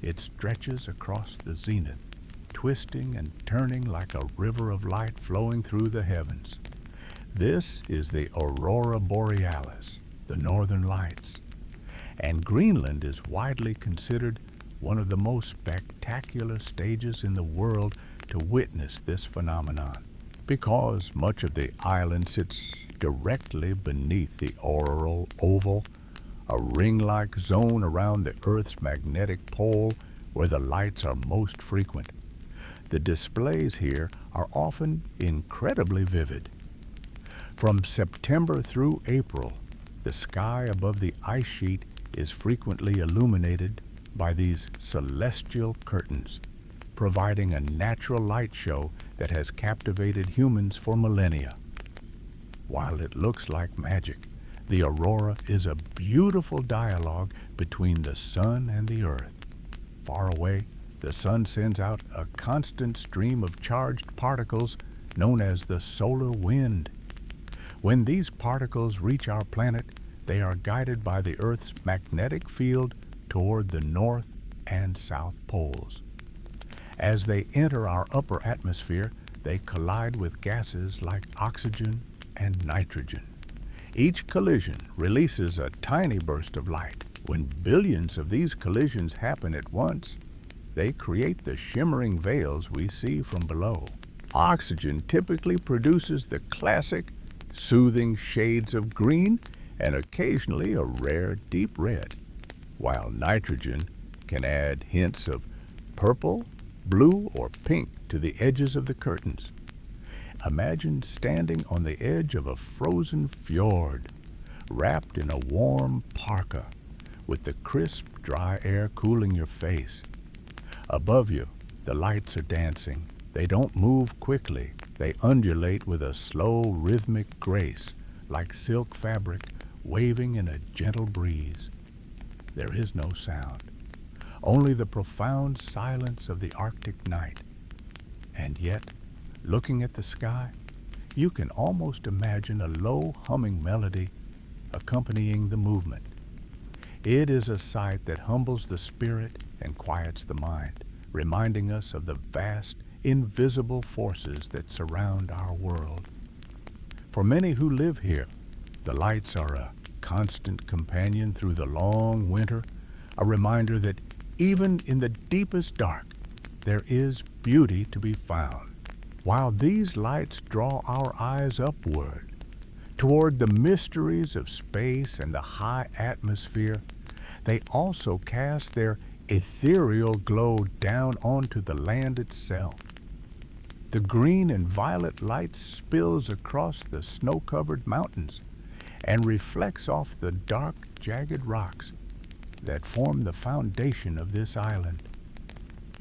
It stretches across the zenith, twisting and turning like a river of light flowing through the heavens. This is the aurora borealis, the northern lights. And Greenland is widely considered one of the most spectacular stages in the world to witness this phenomenon, because much of the island sits directly beneath the auroral oval, a ring-like zone around the Earth's magnetic pole where the lights are most frequent. The displays here are often incredibly vivid. From September through April, the sky above the ice sheet is frequently illuminated by these celestial curtains, providing a natural light show that has captivated humans for millennia. While it looks like magic, the aurora is a beautiful dialogue between the sun and the earth. Far away, the sun sends out a constant stream of charged particles known as the solar wind. When these particles reach our planet, they are guided by the Earth's magnetic field toward the north and south poles. As they enter our upper atmosphere, they collide with gases like oxygen and nitrogen. Each collision releases a tiny burst of light. When billions of these collisions happen at once, they create the shimmering veils we see from below. Oxygen typically produces the classic, soothing shades of green and occasionally a rare deep red, while nitrogen can add hints of purple, blue, or pink to the edges of the curtains. Imagine standing on the edge of a frozen fjord, wrapped in a warm parka, with the crisp, dry air cooling your face. Above you, the lights are dancing. They don't move quickly. They undulate with a slow, rhythmic grace, like silk fabric waving in a gentle breeze. There is no sound, only the profound silence of the Arctic night. And yet, looking at the sky, you can almost imagine a low humming melody accompanying the movement. It is a sight that humbles the spirit and quiets the mind, reminding us of the vast, invisible forces that surround our world. For many who live here, the lights are a constant companion through the long winter, a reminder that even in the deepest dark, there is beauty to be found. While these lights draw our eyes upward, toward the mysteries of space and the high atmosphere, they also cast their ethereal glow down onto the land itself. The green and violet light spills across the snow-covered mountains and reflects off the dark, jagged rocks that form the foundation of this island.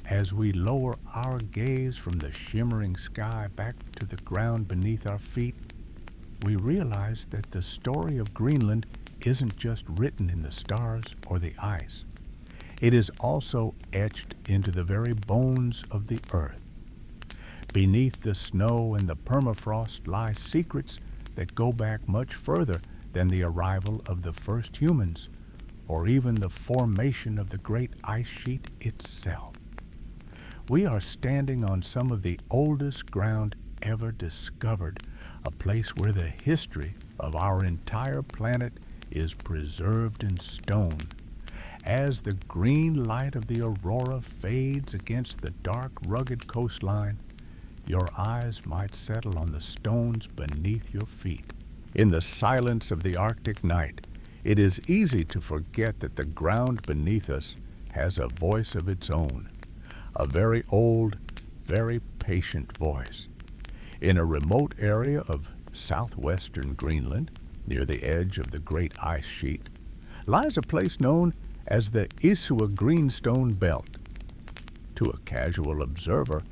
As we lower our gaze from the shimmering sky back to the ground beneath our feet, we realize that the story of Greenland isn't just written in the stars or the ice. It is also etched into the very bones of the earth. Beneath the snow and the permafrost lie secrets that go back much further than the arrival of the first humans, or even the formation of the great ice sheet itself. We are standing on some of the oldest ground ever discovered, a place where the history of our entire planet is preserved in stone. As the green light of the aurora fades against the dark, rugged coastline, your eyes might settle on the stones beneath your feet. In the silence of the Arctic night, it is easy to forget that the ground beneath us has a voice of its own, a very old, very patient voice. In a remote area of southwestern Greenland, near the edge of the great ice sheet, lies a place known as the Isua Greenstone Belt. To a casual observer,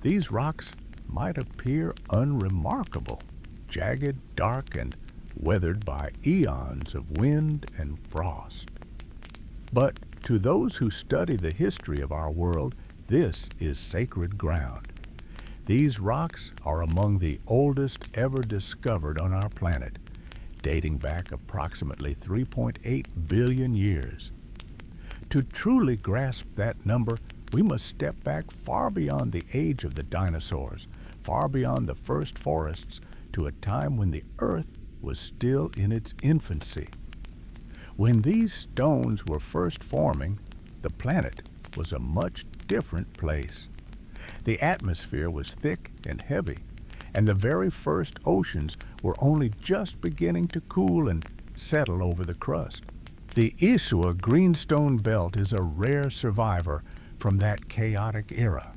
these rocks might appear unremarkable, jagged, dark, and weathered by eons of wind and frost. But to those who study the history of our world, this is sacred ground. These rocks are among the oldest ever discovered on our planet, dating back approximately 3.8 billion years. To truly grasp that number, we must step back far beyond the age of the dinosaurs, far beyond the first forests, to a time when the Earth was still in its infancy. When these stones were first forming, the planet was a much different place. The atmosphere was thick and heavy, and the very first oceans were only just beginning to cool and settle over the crust. The Isua Greenstone Belt is a rare survivor from that chaotic era,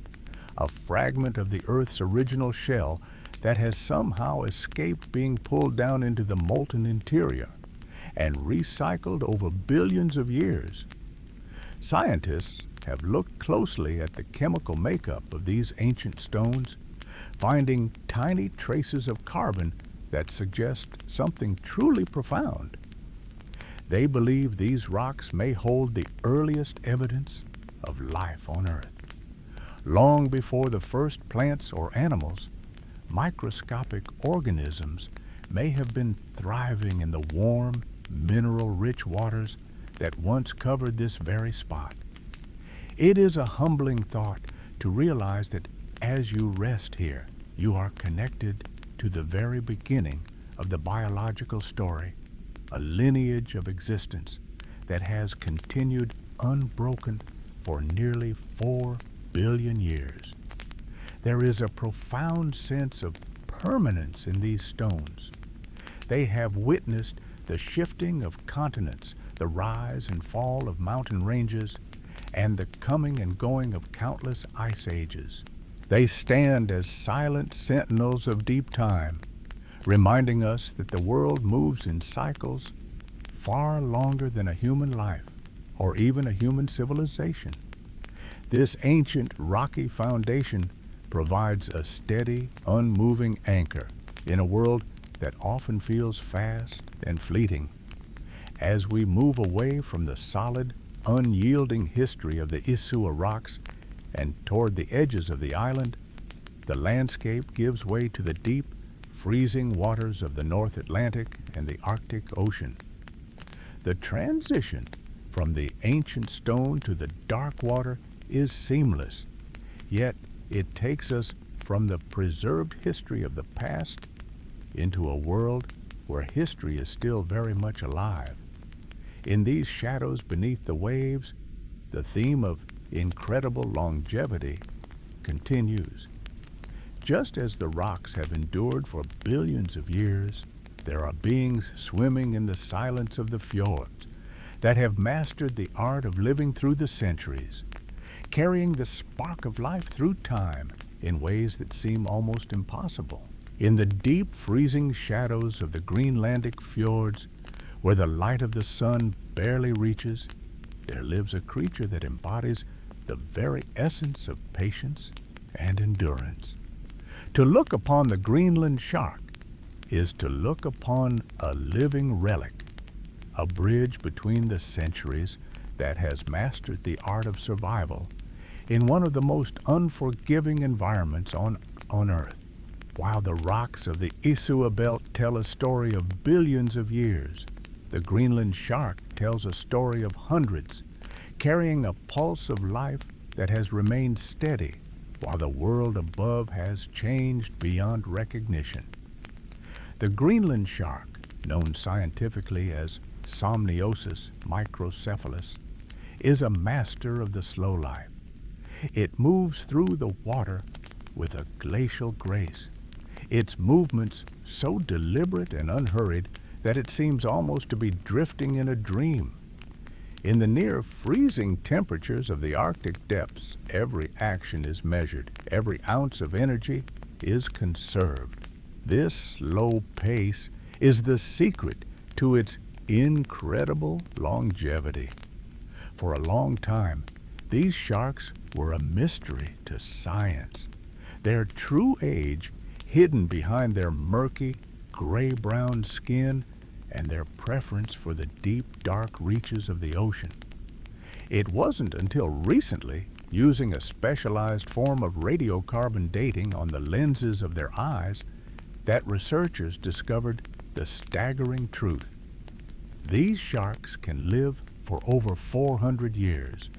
a fragment of the Earth's original shell that has somehow escaped being pulled down into the molten interior and recycled over billions of years. Scientists have looked closely at the chemical makeup of these ancient stones, finding tiny traces of carbon that suggest something truly profound. They believe these rocks may hold the earliest evidence of life on Earth. Long before the first plants or animals, microscopic organisms may have been thriving in the warm, mineral-rich waters that once covered this very spot. It is a humbling thought to realize that as you rest here, you are connected to the very beginning of the biological story, a lineage of existence that has continued unbroken for nearly 4 billion years. There is a profound sense of permanence in these stones. They have witnessed the shifting of continents, the rise and fall of mountain ranges, and the coming and going of countless ice ages. They stand as silent sentinels of deep time, reminding us that the world moves in cycles far longer than a human life or even a human civilization. This ancient rocky foundation provides a steady, unmoving anchor in a world that often feels fast and fleeting. As we move away from the solid, unyielding history of the Isua rocks and toward the edges of the island, the landscape gives way to the deep, freezing waters of the North Atlantic and the Arctic Ocean. The transition from the ancient stone to the dark water is seamless, yet it takes us from the preserved history of the past into a world where history is still very much alive. In these shadows beneath the waves, the theme of incredible longevity continues. Just as the rocks have endured for billions of years, there are beings swimming in the silence of the fjords that have mastered the art of living through the centuries, carrying the spark of life through time in ways that seem almost impossible. In the deep, freezing shadows of the Greenlandic fjords, where the light of the sun barely reaches, there lives a creature that embodies the very essence of patience and endurance. To look upon the Greenland shark is to look upon a living relic, a bridge between the centuries that has mastered the art of survival in one of the most unforgiving environments on Earth. While the rocks of the Isua Belt tell a story of billions of years, the Greenland shark tells a story of hundreds, carrying a pulse of life that has remained steady while the world above has changed beyond recognition. The Greenland shark, known scientifically as Somniosus microcephalus, is a master of the slow life. It moves through the water with a glacial grace, its movements so deliberate and unhurried that it seems almost to be drifting in a dream. In the near freezing temperatures of the Arctic depths, every action is measured, every ounce of energy is conserved. This slow pace is the secret to its incredible longevity. For a long time, these sharks were a mystery to science, their true age hidden behind their murky, gray-brown skin and their preference for the deep, dark reaches of the ocean. It wasn't until recently, using a specialized form of radiocarbon dating on the lenses of their eyes, that researchers discovered the staggering truth. These sharks can live for over 400 years.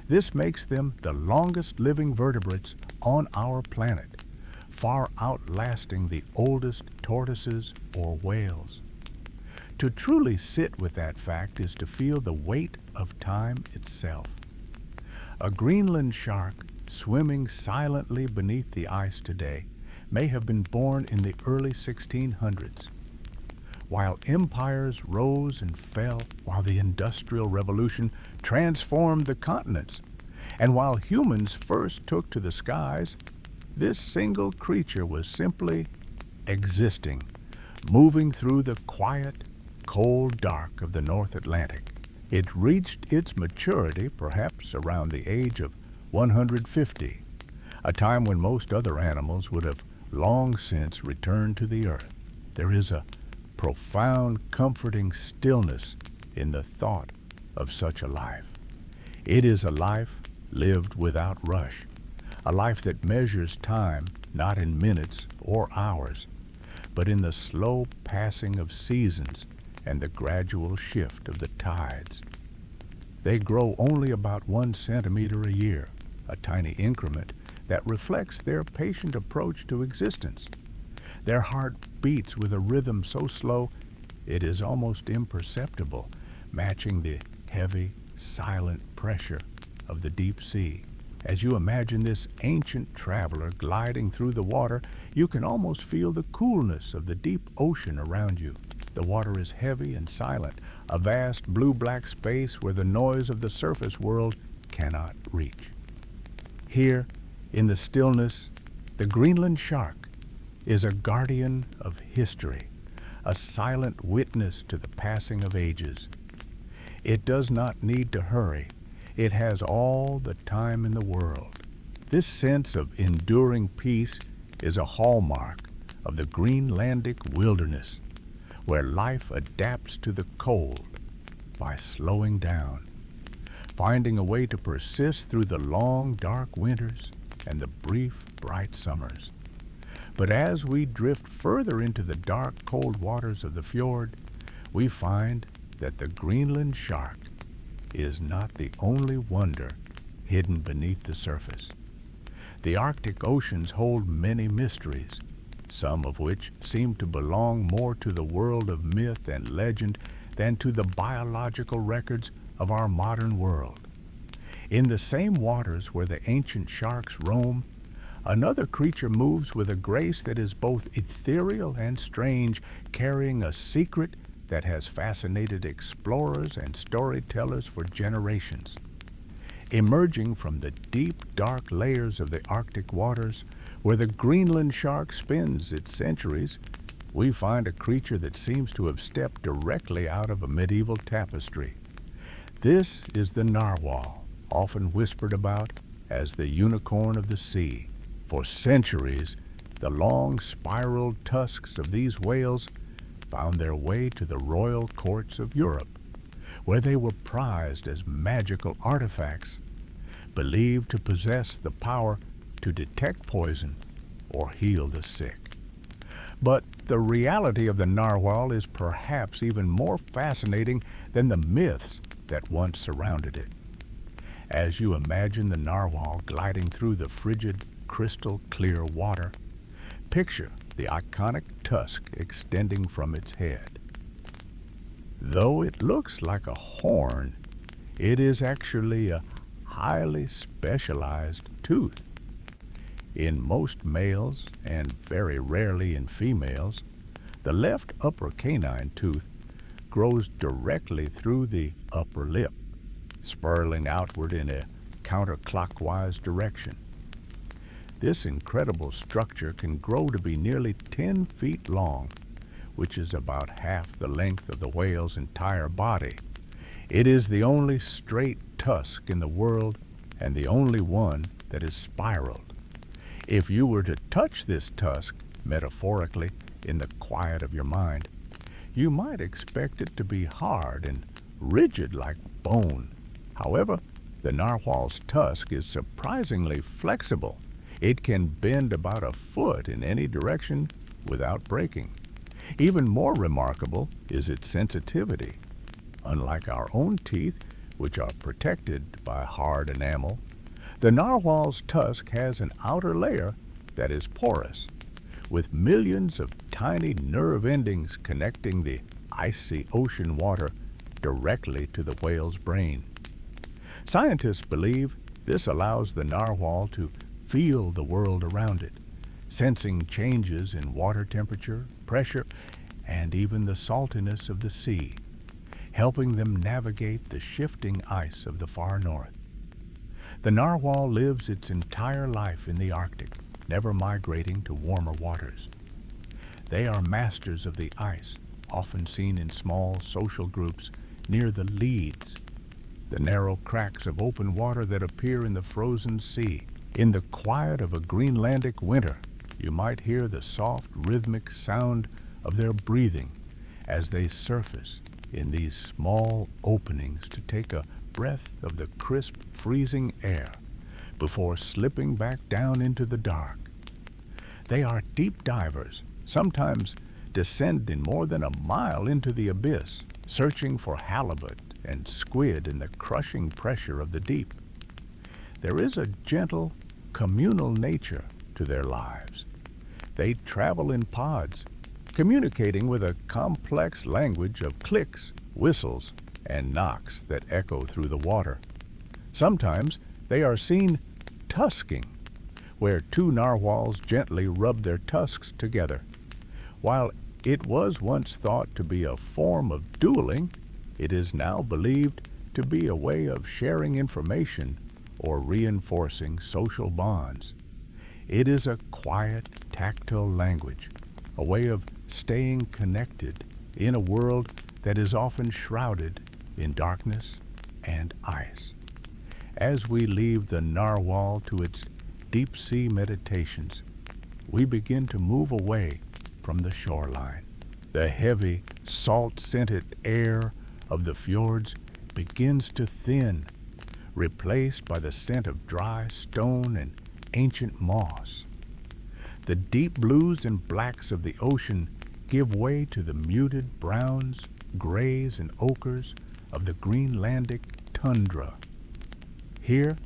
This makes them the longest living vertebrates on our planet, far outlasting the oldest tortoises or whales. To truly sit with that fact is to feel the weight of time itself. A Greenland shark swimming silently beneath the ice today may have been born in the early 1600s. While empires rose and fell, while the Industrial Revolution transformed the continents, and while humans first took to the skies, this single creature was simply existing, moving through the quiet, cold dark of the North Atlantic. It reached its maturity perhaps around the age of 150, a time when most other animals would have long since returned to the earth. There is a profound, comforting stillness in the thought of such a life. It is a life lived without rush, a life that measures time not in minutes or hours, but in the slow passing of seasons and the gradual shift of the tides. They grow only about 1 centimeter a year, a tiny increment that reflects their patient approach to existence. Their heart beats with a rhythm so slow it is almost imperceptible, matching the heavy, silent pressure of the deep sea. As you imagine this ancient traveler gliding through the water, you can almost feel the coolness of the deep ocean around you. The water is heavy and silent, a vast blue-black space where the noise of the surface world cannot reach. Here, in the stillness, the Greenland shark is a guardian of history, a silent witness to the passing of ages. It does not need to hurry. It has all the time in the world. This sense of enduring peace is a hallmark of the Greenlandic wilderness, where life adapts to the cold by slowing down, finding a way to persist through the long, dark winters and the brief, bright summers. But as we drift further into the dark, cold waters of the fjord, we find that the Greenland shark is not the only wonder hidden beneath the surface. The Arctic oceans hold many mysteries, some of which seem to belong more to the world of myth and legend than to the biological records of our modern world. In the same waters where the ancient sharks roam, another creature moves with a grace that is both ethereal and strange, carrying a secret that has fascinated explorers and storytellers for generations. Emerging from the deep, dark layers of the Arctic waters, where the Greenland shark spends its centuries, we find a creature that seems to have stepped directly out of a medieval tapestry. This is the narwhal, often whispered about as the unicorn of the sea. For centuries, the long spiraled tusks of these whales found their way to the royal courts of Europe, where they were prized as magical artifacts, believed to possess the power to detect poison or heal the sick. But the reality of the narwhal is perhaps even more fascinating than the myths that once surrounded it. As you imagine the narwhal gliding through the frigid, crystal clear water, picture the iconic tusk extending from its head. Though it looks like a horn, it is actually a highly specialized tooth. In most males, and very rarely in females, the left upper canine tooth grows directly through the upper lip, spiraling outward in a counterclockwise direction. This incredible structure can grow to be nearly 10 feet long, which is about half the length of the whale's entire body. It is the only straight tusk in the world and the only one that is spiraled. If you were to touch this tusk, metaphorically, in the quiet of your mind, you might expect it to be hard and rigid like bone. However, the narwhal's tusk is surprisingly flexible. It can bend about a foot in any direction without breaking. Even more remarkable is its sensitivity. Unlike our own teeth, which are protected by hard enamel, the narwhal's tusk has an outer layer that is porous, with millions of tiny nerve endings connecting the icy ocean water directly to the whale's brain. Scientists believe this allows the narwhal to feel the world around it, sensing changes in water temperature, pressure, and even the saltiness of the sea, helping them navigate the shifting ice of the far north. The narwhal lives its entire life in the Arctic, never migrating to warmer waters. They are masters of the ice, often seen in small social groups near the leads, the narrow cracks of open water that appear in the frozen sea. In the quiet of a Greenlandic winter, you might hear the soft, rhythmic sound of their breathing as they surface in these small openings to take a breath of the crisp, freezing air before slipping back down into the dark. They are deep divers, sometimes descending more than a mile into the abyss, searching for halibut and squid in the crushing pressure of the deep. There is a gentle, communal nature to their lives. They travel in pods, communicating with a complex language of clicks, whistles, and knocks that echo through the water. Sometimes they are seen tusking, where two narwhals gently rub their tusks together. While it was once thought to be a form of dueling, it is now believed to be a way of sharing information or reinforcing social bonds. It is a quiet, tactile language, a way of staying connected in a world that is often shrouded in darkness and ice. As we leave the narwhal to its deep-sea meditations, we begin to move away from the shoreline. The heavy, salt-scented air of the fjords begins to thin, replaced by the scent of dry stone and ancient moss. The deep blues and blacks of the ocean give way to the muted browns, grays, and ochres of the Greenlandic tundra. Here,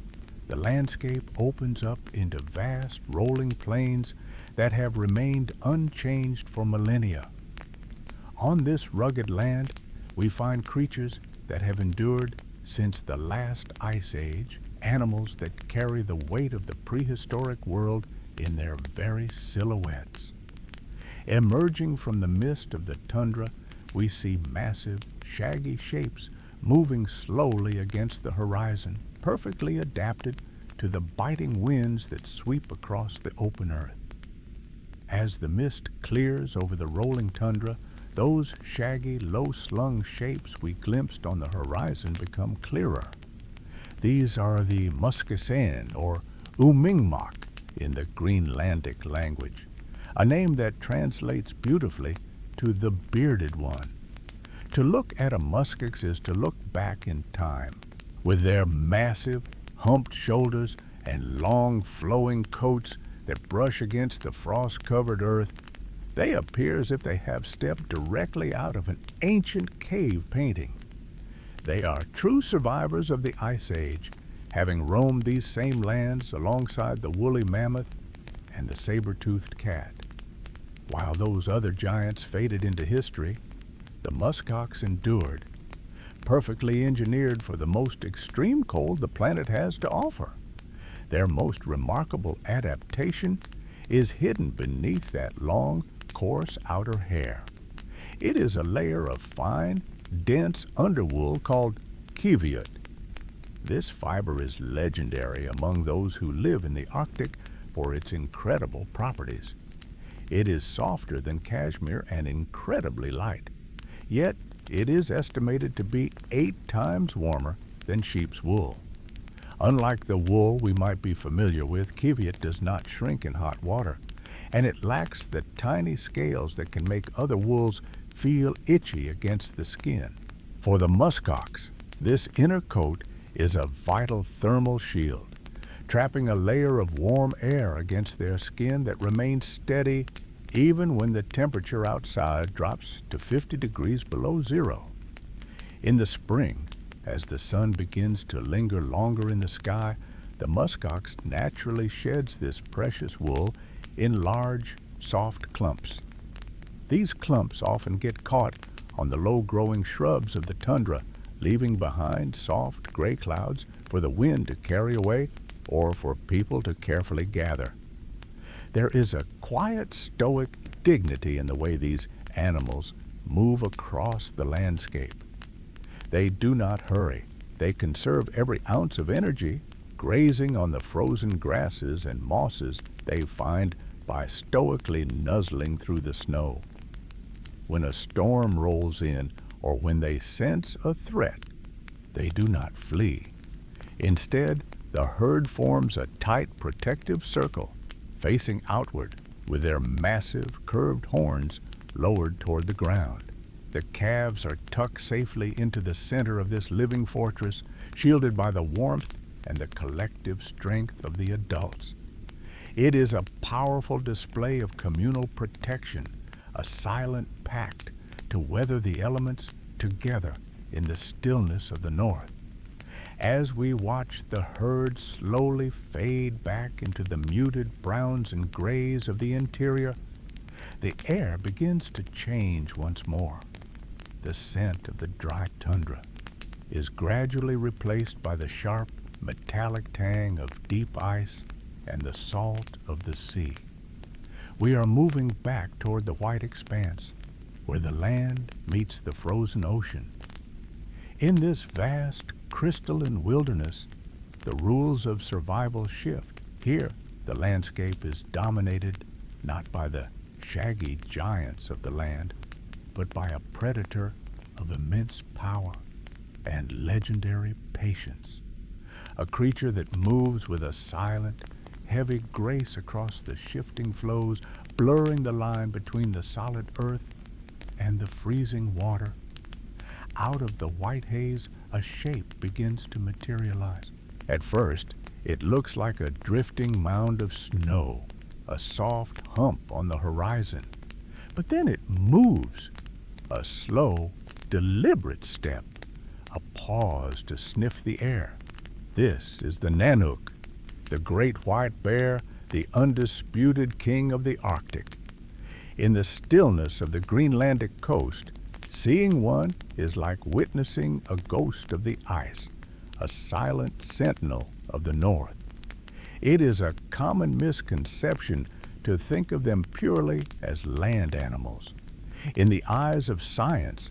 the landscape opens up into vast rolling plains that have remained unchanged for millennia. On this rugged land, we find creatures that have endured since the last ice age, animals that carry the weight of the prehistoric world in their very silhouettes. Emerging from the mist of the tundra, we see massive, shaggy shapes moving slowly against the horizon, perfectly adapted to the biting winds that sweep across the open earth. As the mist clears over the rolling tundra, those shaggy, low-slung shapes we glimpsed on the horizon become clearer. These are the Muskessan, or Umingmak in the Greenlandic language, a name that translates beautifully to the bearded one. To look at a muskix is to look back in time. With their massive, humped shoulders and long, flowing coats that brush against the frost-covered earth, they appear as if they have stepped directly out of an ancient cave painting. They are true survivors of the Ice Age, having roamed these same lands alongside the woolly mammoth and the saber-toothed cat. While those other giants faded into history, the muskox endured, perfectly engineered for the most extreme cold the planet has to offer. Their most remarkable adaptation is hidden beneath that long, coarse outer hair. It is a layer of fine, dense underwool called keviot. This fiber is legendary among those who live in the Arctic for its incredible properties. It is softer than cashmere and incredibly light, yet it is estimated to be 8 times warmer than sheep's wool. Unlike the wool we might be familiar with, keviot does not shrink in hot water, and it lacks the tiny scales that can make other wools feel itchy against the skin. For the muskox, this inner coat is a vital thermal shield, trapping a layer of warm air against their skin that remains steady even when the temperature outside drops to 50 degrees below zero. In the spring, as the sun begins to linger longer in the sky, the muskox naturally sheds this precious wool in large, soft clumps. These clumps often get caught on the low-growing shrubs of the tundra, leaving behind soft gray clouds for the wind to carry away or for people to carefully gather. There is a quiet, stoic dignity in the way these animals move across the landscape. They do not hurry. They conserve every ounce of energy, grazing on the frozen grasses and mosses they find by stoically nuzzling through the snow. When a storm rolls in or when they sense a threat, they do not flee. Instead, the herd forms a tight protective circle, facing outward with their massive curved horns lowered toward the ground. The calves are tucked safely into the center of this living fortress, shielded by the warmth and the collective strength of the adults. It is a powerful display of communal protection, a silent pact to weather the elements together in the stillness of the north. As we watch the herd slowly fade back into the muted browns and grays of the interior, the air begins to change once more. The scent of the dry tundra is gradually replaced by the sharp, metallic tang of deep ice and the salt of the sea. We are moving back toward the white expanse, where the land meets the frozen ocean. In this vast, crystalline wilderness, the rules of survival shift. Here, the landscape is dominated not by the shaggy giants of the land, but by a predator of immense power and legendary patience. A creature that moves with a silent, heavy grace across the shifting flows, blurring the line between the solid earth and the freezing water. Out of the white haze, a shape begins to materialize. At first, it looks like a drifting mound of snow, a soft hump on the horizon. But then it moves, a slow, deliberate step, a pause to sniff the air. This is the Nuuk, the great white bear, the undisputed king of the Arctic. In the stillness of the Greenlandic coast, seeing one is like witnessing a ghost of the ice, a silent sentinel of the north. It is a common misconception to think of them purely as land animals. In the eyes of science,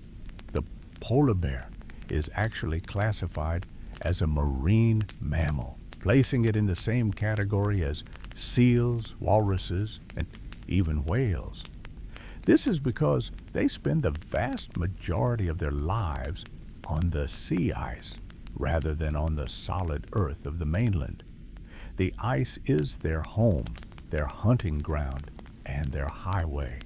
the polar bear is actually classified as a marine mammal, placing it in the same category as seals, walruses, and even whales. This is because they spend the vast majority of their lives on the sea ice rather than on the solid earth of the mainland. The ice is their home, their hunting ground, and their highway.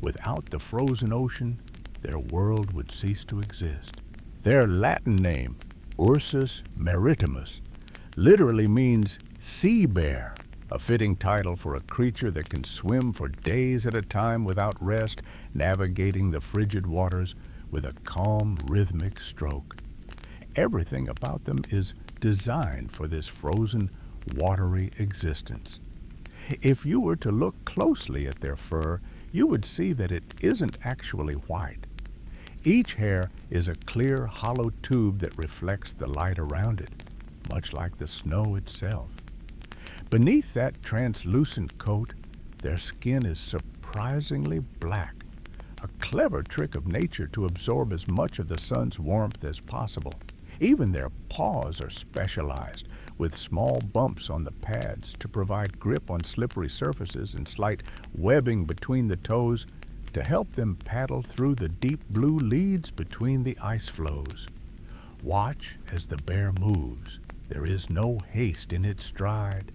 Without the frozen ocean, their world would cease to exist. Their Latin name, Ursus maritimus, literally means sea bear, a fitting title for a creature that can swim for days at a time without rest, navigating the frigid waters with a calm, rhythmic stroke. Everything about them is designed for this frozen, watery existence. If you were to look closely at their fur, you would see that it isn't actually white. Each hair is a clear, hollow tube that reflects the light around it, much like the snow itself. Beneath that translucent coat, their skin is surprisingly black, a clever trick of nature to absorb as much of the sun's warmth as possible. Even their paws are specialized, with small bumps on the pads to provide grip on slippery surfaces and slight webbing between the toes to help them paddle through the deep blue leads between the ice floes. Watch as the bear moves. There is no haste in its stride.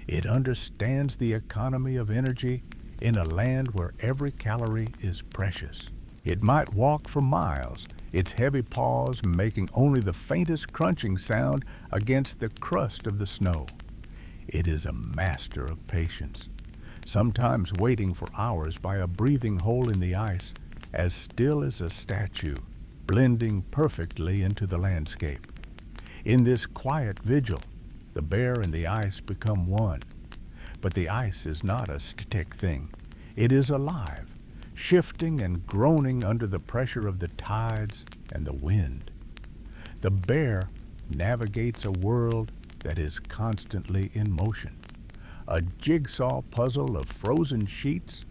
It understands the economy of energy in a land where every calorie is precious. It might walk for miles, its heavy paws making only the faintest crunching sound against the crust of the snow. It is a master of patience, sometimes waiting for hours by a breathing hole in the ice, as still as a statue, blending perfectly into the landscape. In this quiet vigil, the bear and the ice become one. But the ice is not a static thing. It is alive, shifting and groaning under the pressure of the tides and the wind. The bear navigates a world that is constantly in motion, a jigsaw puzzle of frozen sheets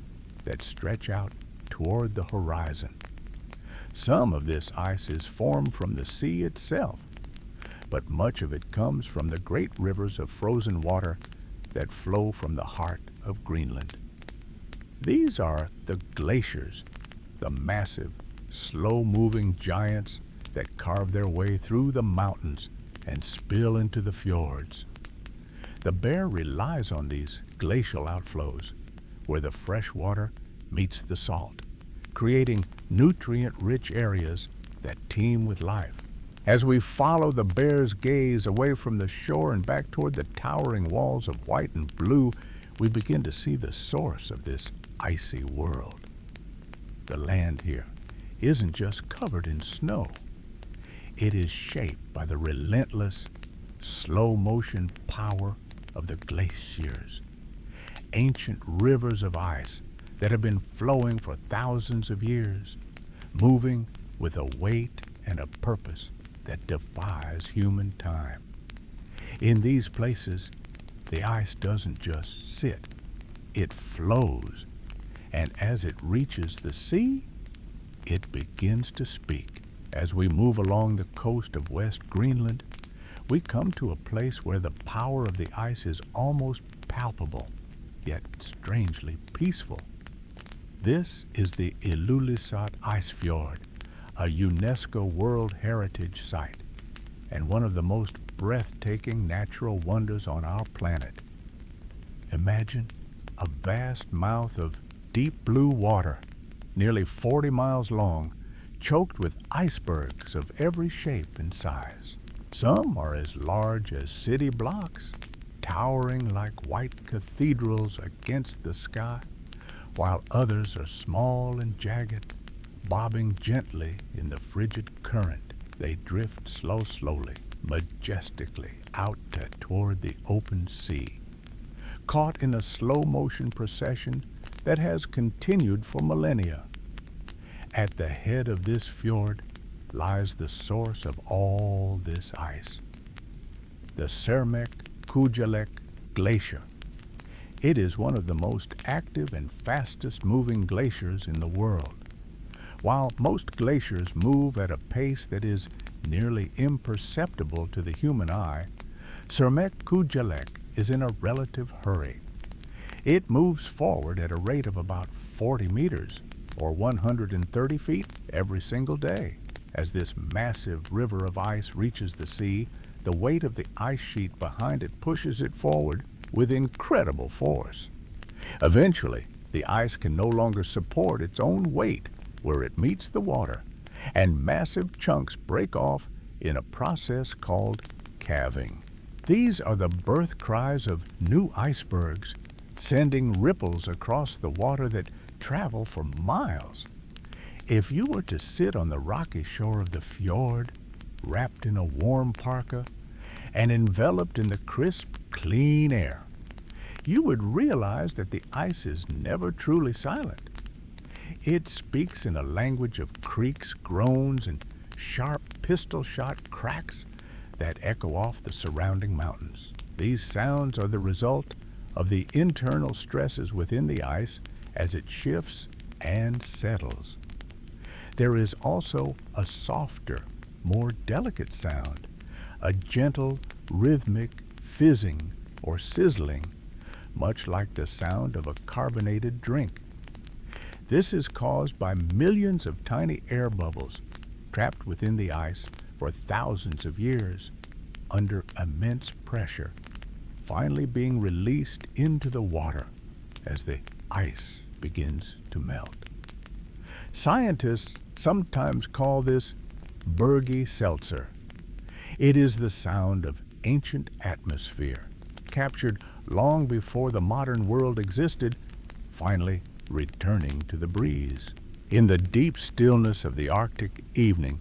that stretch out toward the horizon. Some of this ice is formed from the sea itself, but much of it comes from the great rivers of frozen water that flow from the heart of Greenland. These are the glaciers, the massive, slow-moving giants that carve their way through the mountains and spill into the fjords. The bear relies on these glacial outflows, where the fresh water meets the salt, creating nutrient-rich areas that teem with life. As we follow the bear's gaze away from the shore and back toward the towering walls of white and blue, we begin to see the source of this icy world. The land here isn't just covered in snow. It is shaped by the relentless, slow-motion power of the glaciers, ancient rivers of ice that have been flowing for thousands of years, moving with a weight and a purpose that defies human time. In these places, the ice doesn't just sit, it flows, and as it reaches the sea, it begins to speak. As we move along the coast of West Greenland, we come to a place where the power of the ice is almost palpable, yet strangely peaceful. This is the Ilulissat Ice Fjord, a UNESCO World Heritage Site, and one of the most breathtaking natural wonders on our planet. Imagine a vast mouth of deep blue water, nearly 40 miles long, choked with icebergs of every shape and size. Some are as large as city blocks, towering like white cathedrals against the sky, while others are small and jagged, bobbing gently in the frigid current. They drift slowly, majestically out toward the open sea, caught in a slow-motion procession that has continued for millennia. At the head of this fjord lies the source of all this ice, the Sermek Glacier. It is one of the most active and fastest-moving glaciers in the world. While most glaciers move at a pace that is nearly imperceptible to the human eye, Sermek is in a relative hurry. It moves forward at a rate of about 40 meters, or 130 feet, every single day. As this massive river of ice reaches the sea, the weight of the ice sheet behind it pushes it forward with incredible force. Eventually, the ice can no longer support its own weight where it meets the water, and massive chunks break off in a process called calving. These are the birth cries of new icebergs, sending ripples across the water that travel for miles. If you were to sit on the rocky shore of the fjord, wrapped in a warm parka, and enveloped in the crisp, clean air, you would realize that the ice is never truly silent. It speaks in a language of creaks, groans, and sharp pistol-shot cracks that echo off the surrounding mountains. These sounds are the result of the internal stresses within the ice as it shifts and settles. There is also a softer, more delicate sound, a gentle, rhythmic fizzing or sizzling, much like the sound of a carbonated drink. This is caused by millions of tiny air bubbles trapped within the ice for thousands of years under immense pressure, finally being released into the water as the ice begins to melt. Scientists sometimes call this Bergy Seltzer. It is the sound of ancient atmosphere, captured long before the modern world existed, finally returning to the breeze. In the deep stillness of the Arctic evening,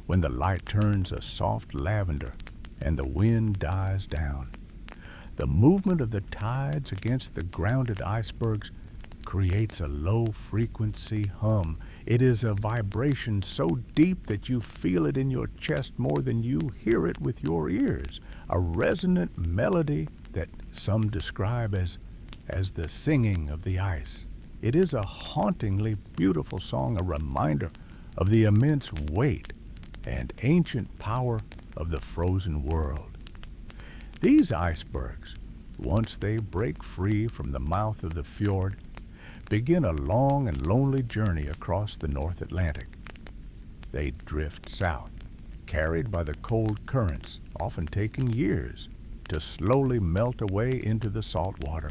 when the light turns a soft lavender and the wind dies down, the movement of the tides against the grounded icebergs creates a low-frequency hum. It is a vibration so deep that you feel it in your chest more than you hear it with your ears, a resonant melody that some describe as the singing of the ice. It is a hauntingly beautiful song, a reminder of the immense weight and ancient power of the frozen world. These icebergs, once they break free from the mouth of the fjord, begin a long and lonely journey across the North Atlantic. They drift south, carried by the cold currents, often taking years, to slowly melt away into the salt water.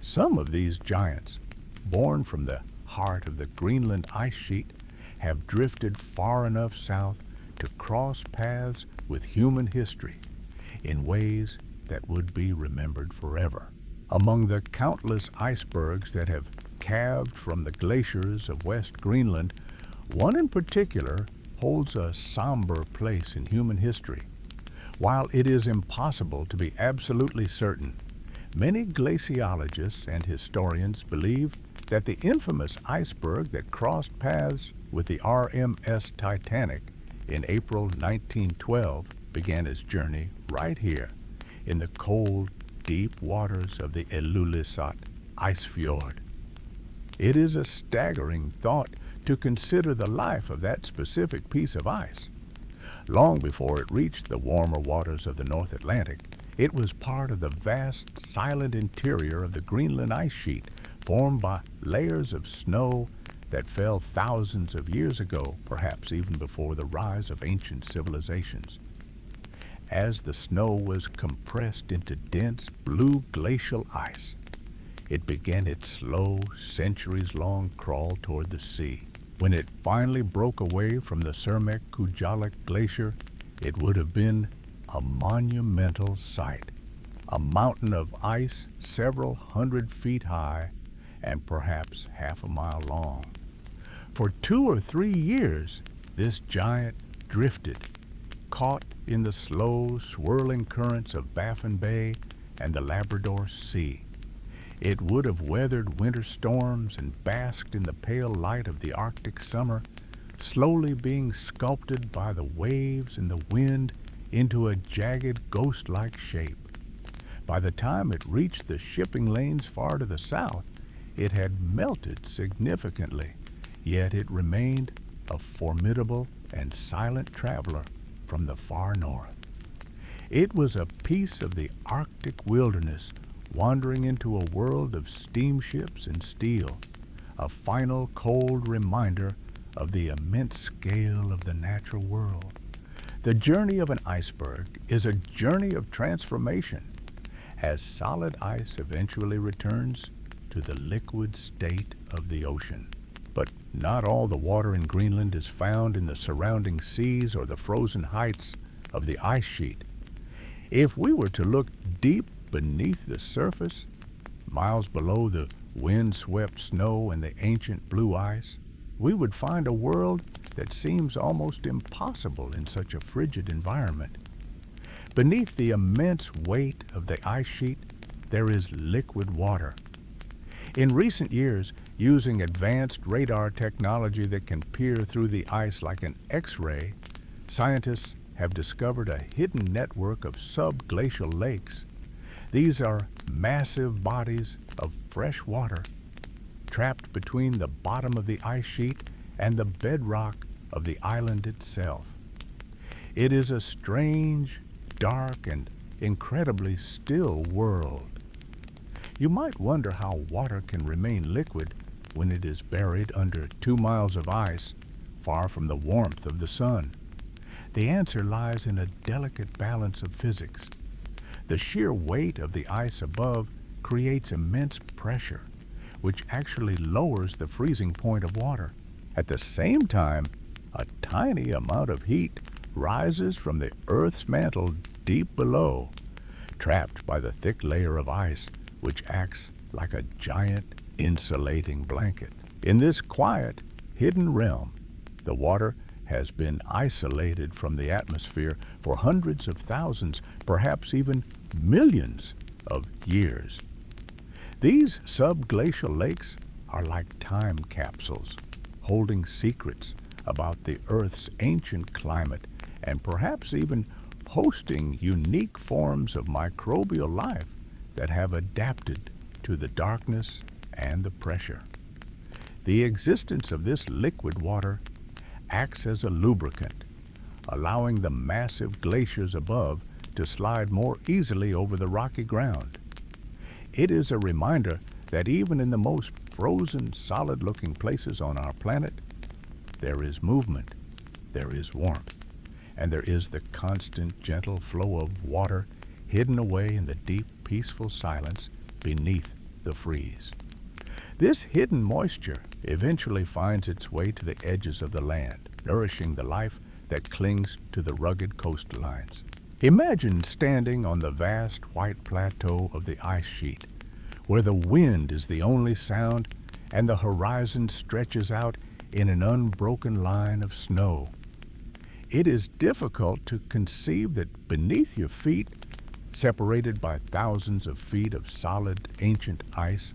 Some of these giants, born from the heart of the Greenland ice sheet, have drifted far enough south to cross paths with human history in ways that would be remembered forever. Among the countless icebergs that have calved from the glaciers of West Greenland, one in particular holds a somber place in human history. While it is impossible to be absolutely certain, many glaciologists and historians believe that the infamous iceberg that crossed paths with the RMS Titanic in April 1912 began its journey right here in the cold, deep waters of the Ilulissat ice fjord. It is a staggering thought to consider the life of that specific piece of ice. Long before it reached the warmer waters of the North Atlantic, it was part of the vast, silent interior of the Greenland ice sheet, formed by layers of snow that fell thousands of years ago, perhaps even before the rise of ancient civilizations. As the snow was compressed into dense blue glacial ice, it began its slow, centuries-long crawl toward the sea. When it finally broke away from the Surmek-Kujalik Glacier, it would have been a monumental sight, a mountain of ice several hundred feet high and perhaps half a mile long. For 2 or 3 years, this giant drifted, caught in the slow, swirling currents of Baffin Bay and the Labrador Sea. It would have weathered winter storms and basked in the pale light of the Arctic summer, slowly being sculpted by the waves and the wind into a jagged, ghost-like shape. By the time it reached the shipping lanes far to the south, it had melted significantly, yet it remained a formidable and silent traveler from the far north. It was a piece of the Arctic wilderness wandering into a world of steamships and steel, a final cold reminder of the immense scale of the natural world. The journey of an iceberg is a journey of transformation, as solid ice eventually returns to the liquid state of the ocean. But not all the water in Greenland is found in the surrounding seas or the frozen heights of the ice sheet. If we were to look deep beneath the surface, miles below the wind-swept snow and the ancient blue ice, we would find a world that seems almost impossible in such a frigid environment. Beneath the immense weight of the ice sheet, there is liquid water. In recent years, using advanced radar technology that can peer through the ice like an X-ray, scientists have discovered a hidden network of subglacial lakes. These are massive bodies of fresh water trapped between the bottom of the ice sheet and the bedrock of the island itself. It is a strange, dark, and incredibly still world. You might wonder how water can remain liquid when it is buried under 2 miles of ice, far from the warmth of the sun. The answer lies in a delicate balance of physics. The sheer weight of the ice above creates immense pressure, which actually lowers the freezing point of water. At the same time, a tiny amount of heat rises from the Earth's mantle deep below, trapped by the thick layer of ice, which acts like a giant insulating blanket. In this quiet, hidden realm, the water has been isolated from the atmosphere for hundreds of thousands, perhaps even millions of years. These subglacial lakes are like time capsules, holding secrets about the Earth's ancient climate and perhaps even hosting unique forms of microbial life that have adapted to the darkness and the pressure. The existence of this liquid water acts as a lubricant, allowing the massive glaciers above to slide more easily over the rocky ground. It is a reminder that even in the most frozen, solid-looking places on our planet, there is movement, there is warmth, and there is the constant, gentle flow of water hidden away in the deep, peaceful silence beneath the freeze. This hidden moisture eventually finds its way to the edges of the land, nourishing the life that clings to the rugged coastlines. Imagine standing on the vast white plateau of the ice sheet, where the wind is the only sound and the horizon stretches out in an unbroken line of snow. It is difficult to conceive that beneath your feet, separated by thousands of feet of solid ancient ice,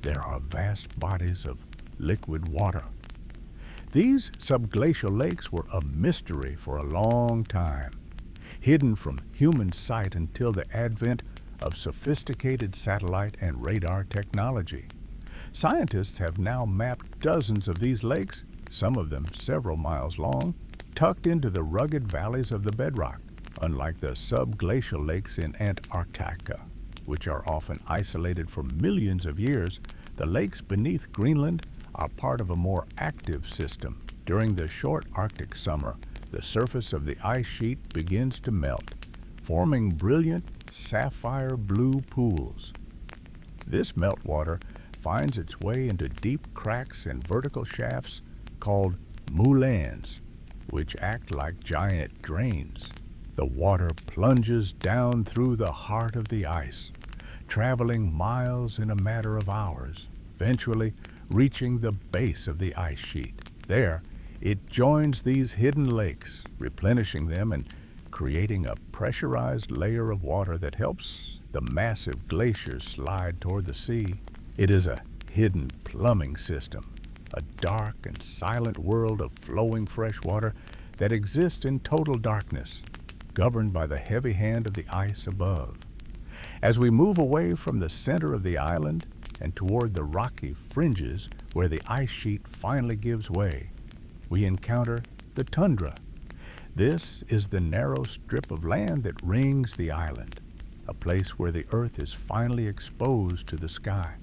there are vast bodies of liquid water. These subglacial lakes were a mystery for a long time, hidden from human sight until the advent of sophisticated satellite and radar technology. Scientists have now mapped dozens of these lakes, some of them several miles long, tucked into the rugged valleys of the bedrock, unlike the subglacial lakes in Antarctica, which are often isolated for millions of years. The lakes beneath Greenland are part of a more active system. During the short Arctic summer, the surface of the ice sheet begins to melt, forming brilliant sapphire blue pools. This meltwater finds its way into deep cracks and vertical shafts called moulins, which act like giant drains. The water plunges down through the heart of the ice, traveling miles in a matter of hours, eventually reaching the base of the ice sheet. There, it joins these hidden lakes, replenishing them and creating a pressurized layer of water that helps the massive glaciers slide toward the sea. It is a hidden plumbing system, a dark and silent world of flowing fresh water that exists in total darkness, governed by the heavy hand of the ice above. As we move away from the center of the island and toward the rocky fringes where the ice sheet finally gives way, we encounter the tundra. This is the narrow strip of land that rings the island, a place where the earth is finally exposed to the sky.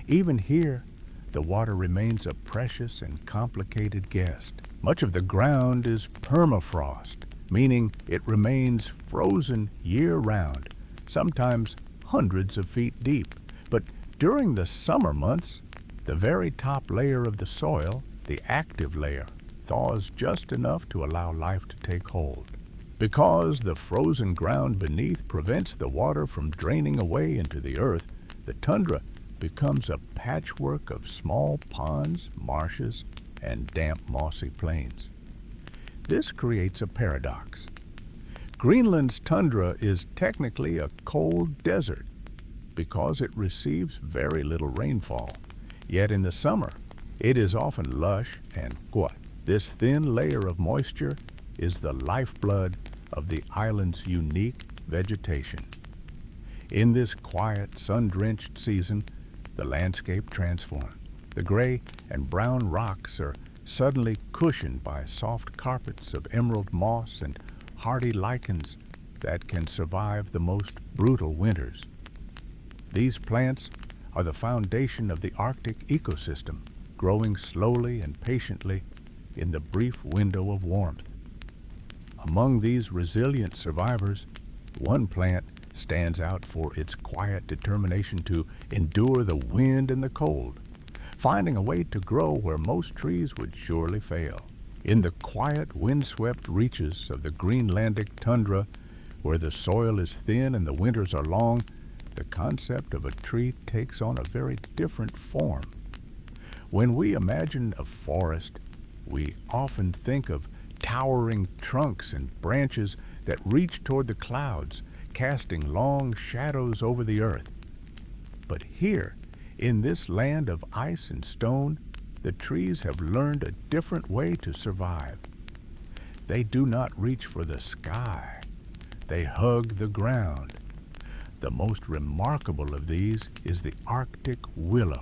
Even here, the water remains a precious and complicated guest. Much of the ground is permafrost, meaning it remains frozen year-round, sometimes hundreds of feet deep. But during the summer months, the very top layer of the soil, the active layer, thaws just enough to allow life to take hold. Because the frozen ground beneath prevents the water from draining away into the earth, the tundra becomes a patchwork of small ponds, marshes, and damp, mossy plains. This creates a paradox. Greenland's tundra is technically a cold desert because it receives very little rainfall. Yet in the summer, it is often lush and what? This thin layer of moisture is the lifeblood of the island's unique vegetation. In this quiet, sun-drenched season, the landscape transforms. The gray and brown rocks are suddenly cushioned by soft carpets of emerald moss and hardy lichens that can survive the most brutal winters. These plants are the foundation of the Arctic ecosystem, growing slowly and patiently in the brief window of warmth. Among these resilient survivors, one plant stands out for its quiet determination to endure the wind and the cold, finding a way to grow where most trees would surely fail. In the quiet, windswept reaches of the Greenlandic tundra, where the soil is thin and the winters are long, the concept of a tree takes on a very different form. When we imagine a forest, we often think of towering trunks and branches that reach toward the clouds, casting long shadows over the earth. But here, in this land of ice and stone, the trees have learned a different way to survive. They do not reach for the sky. They hug the ground. The most remarkable of these is the Arctic willow.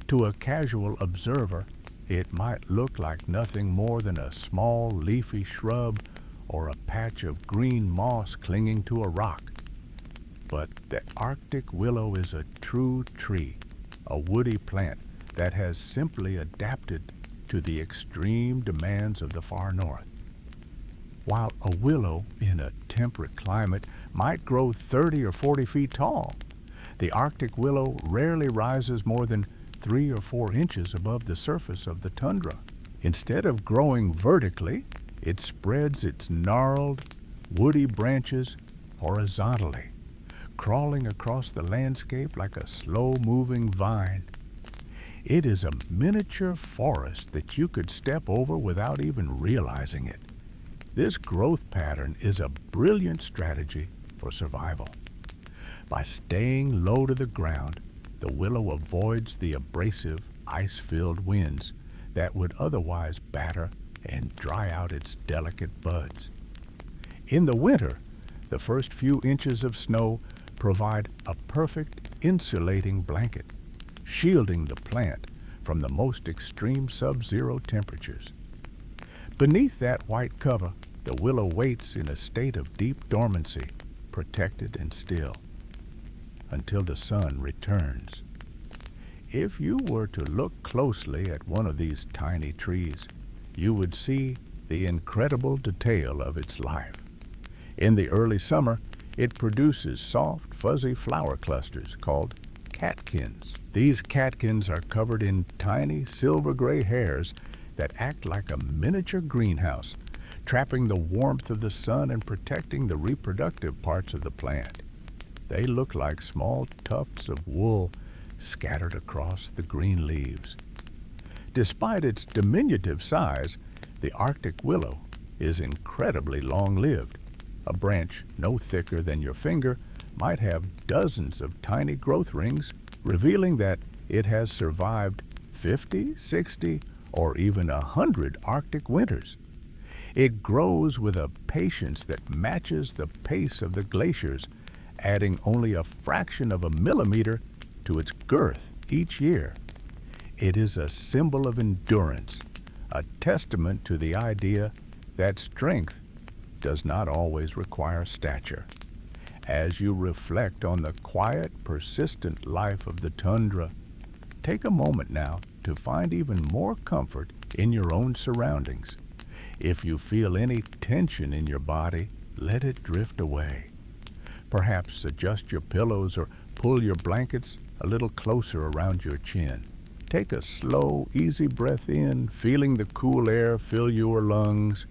To a casual observer, it might look like nothing more than a small leafy shrub or a patch of green moss clinging to a rock. But the Arctic willow is a true tree, a woody plant that has simply adapted to the extreme demands of the far north. While a willow in a temperate climate might grow 30 or 40 feet tall, the Arctic willow rarely rises more than 3 or 4 inches above the surface of the tundra. Instead of growing vertically, it spreads its gnarled, woody branches horizontally, crawling across the landscape like a slow-moving vine. It is a miniature forest that you could step over without even realizing it. This growth pattern is a brilliant strategy for survival. By staying low to the ground, the willow avoids the abrasive, ice-filled winds that would otherwise batter and dry out its delicate buds. In the winter, the first few inches of snow provide a perfect insulating blanket, shielding the plant from the most extreme sub-zero temperatures. Beneath that white cover, the willow waits in a state of deep dormancy, protected and still, until the sun returns. If you were to look closely at one of these tiny trees, you would see the incredible detail of its life. In the early summer, it produces soft, fuzzy flower clusters called catkins. These catkins are covered in tiny silver-gray hairs that act like a miniature greenhouse, trapping the warmth of the sun and protecting the reproductive parts of the plant. They look like small tufts of wool scattered across the green leaves. Despite its diminutive size, the Arctic willow is incredibly long-lived. A branch no thicker than your finger might have dozens of tiny growth rings, revealing that it has survived 50, 60, or even 100 Arctic winters. It grows with a patience that matches the pace of the glaciers, adding only a fraction of a millimeter to its girth each year. It is a symbol of endurance, a testament to the idea that strength does not always require stature. As you reflect on the quiet, persistent life of the tundra, take a moment now to find even more comfort in your own surroundings. If you feel any tension in your body, let it drift away. Perhaps adjust your pillows or pull your blankets a little closer around your chin. Take a slow, easy breath in, feeling the cool air fill your lungs,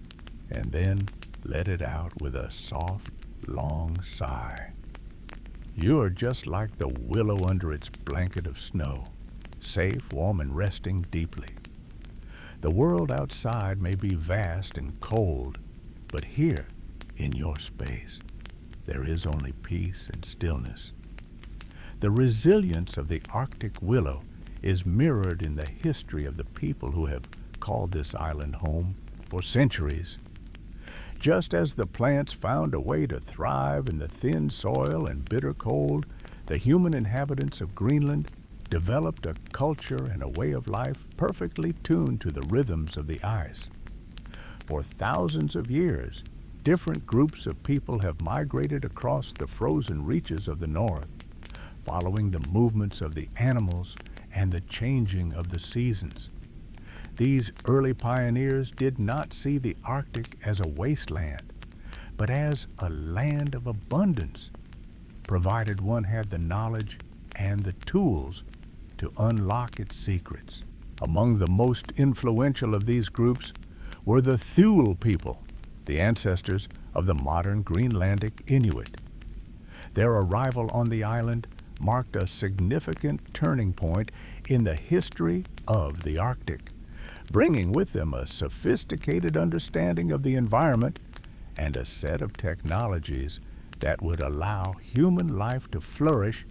and then let it out with a soft, long sigh. You are just like the willow under its blanket of snow, safe, warm, and resting deeply. The world outside may be vast and cold, but here, In your space, there is only peace and stillness. The resilience of the Arctic willow is mirrored in the history of the people who have called this island home for centuries. Just as the plants found a way to thrive in the thin soil and bitter cold, the human inhabitants of Greenland developed a culture and a way of life perfectly tuned to the rhythms of the ice. For thousands of years, different groups of people have migrated across the frozen reaches of the north, following the movements of the animals and the changing of the seasons. These early pioneers did not see the Arctic as a wasteland, but as a land of abundance, provided one had the knowledge and the tools to unlock its secrets. Among the most influential of these groups were the Thule people, the ancestors of the modern Greenlandic Inuit. Their arrival on the island marked a significant turning point in the history of the Arctic, bringing with them a sophisticated understanding of the environment and a set of technologies that would allow human life to flourish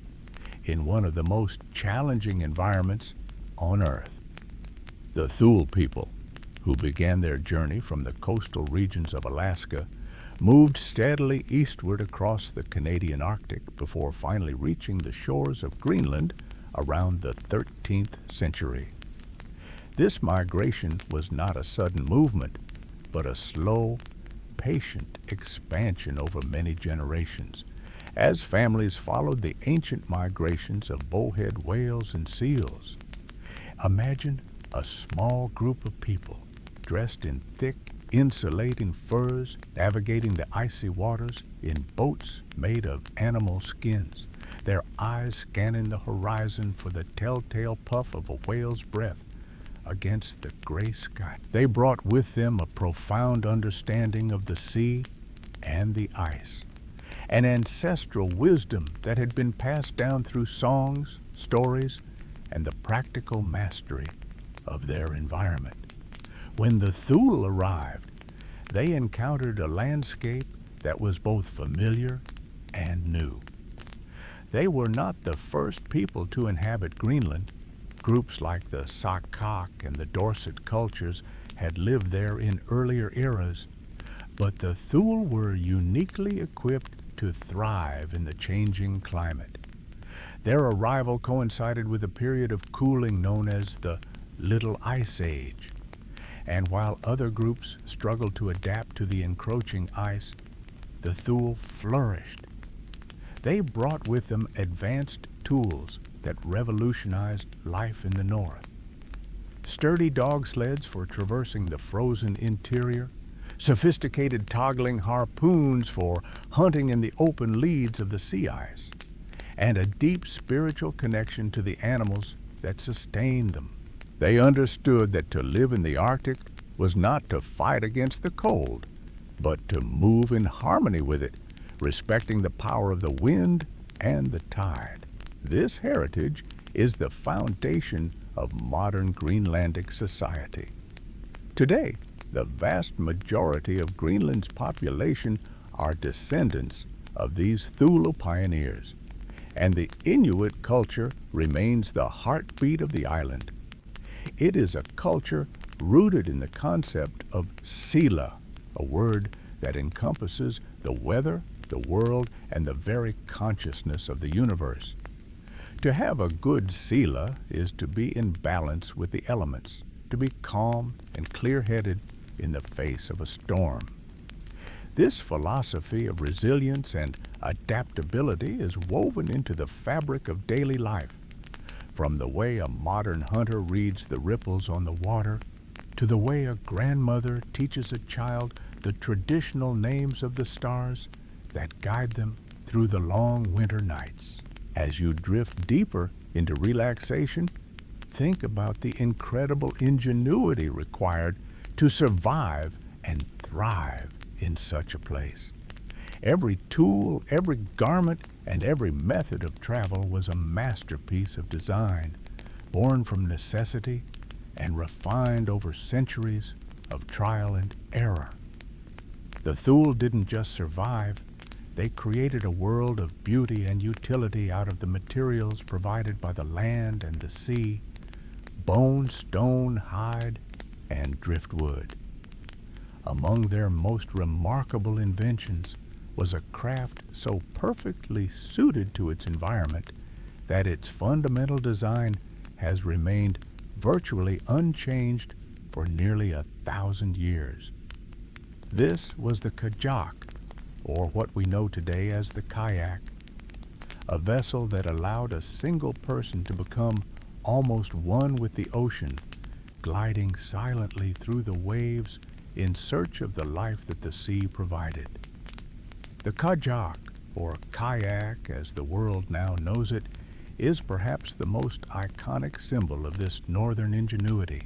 in one of the most challenging environments on Earth. The Thule people, who began their journey from the coastal regions of Alaska, moved steadily eastward across the Canadian Arctic before finally reaching the shores of Greenland around the 13th century. This migration was not a sudden movement, but a slow, patient expansion over many generations, as families followed the ancient migrations of bowhead whales and seals. Imagine a small group of people dressed in thick, insulating furs, navigating the icy waters in boats made of animal skins, their eyes scanning the horizon for the telltale puff of a whale's breath against the gray sky. They brought with them a profound understanding of the sea and the ice, an ancestral wisdom that had been passed down through songs, stories, and the practical mastery of their environment. When the Thule arrived, they encountered a landscape that was both familiar and new. They were not the first people to inhabit Greenland. Groups like the Sakak and the Dorset cultures had lived there in earlier eras, but the Thule were uniquely equipped to thrive in the changing climate. Their arrival coincided with a period of cooling known as the Little Ice Age, and while other groups struggled to adapt to the encroaching ice, the Thule flourished. They brought with them advanced tools that revolutionized life in the north. Sturdy dog sleds for traversing the frozen interior, sophisticated toggling harpoons for hunting in the open leads of the sea ice, and a deep spiritual connection to the animals that sustained them. They understood that to live in the Arctic was not to fight against the cold, but to move in harmony with it, respecting the power of the wind and the tide. This heritage is the foundation of modern Greenlandic society. Today, the vast majority of Greenland's population are descendants of these Thule pioneers, and the Inuit culture remains the heartbeat of the island. It is a culture rooted in the concept of sila, a word that encompasses the weather, the world, and the very consciousness of the universe. To have a good sila is to be in balance with the elements, to be calm and clear-headed in the face of a storm. This philosophy of resilience and adaptability is woven into the fabric of daily life, from the way a modern hunter reads the ripples on the water, to the way a grandmother teaches a child the traditional names of the stars that guide them through the long winter nights. As you drift deeper into relaxation, think about the incredible ingenuity required to survive and thrive in such a place. Every tool, every garment, and every method of travel was a masterpiece of design, born from necessity and refined over centuries of trial and error. The Thule didn't just survive, they created a world of beauty and utility out of the materials provided by the land and the sea: bone, stone, hide, and driftwood. Among their most remarkable inventions was a craft so perfectly suited to its environment that its fundamental design has remained virtually unchanged for nearly 1,000 years. This was the kajak, or what we know today as the kayak, a vessel that allowed a single person to become almost one with the ocean, gliding silently through the waves in search of the life that the sea provided. The kajak, or kayak as the world now knows it, is perhaps the most iconic symbol of this northern ingenuity.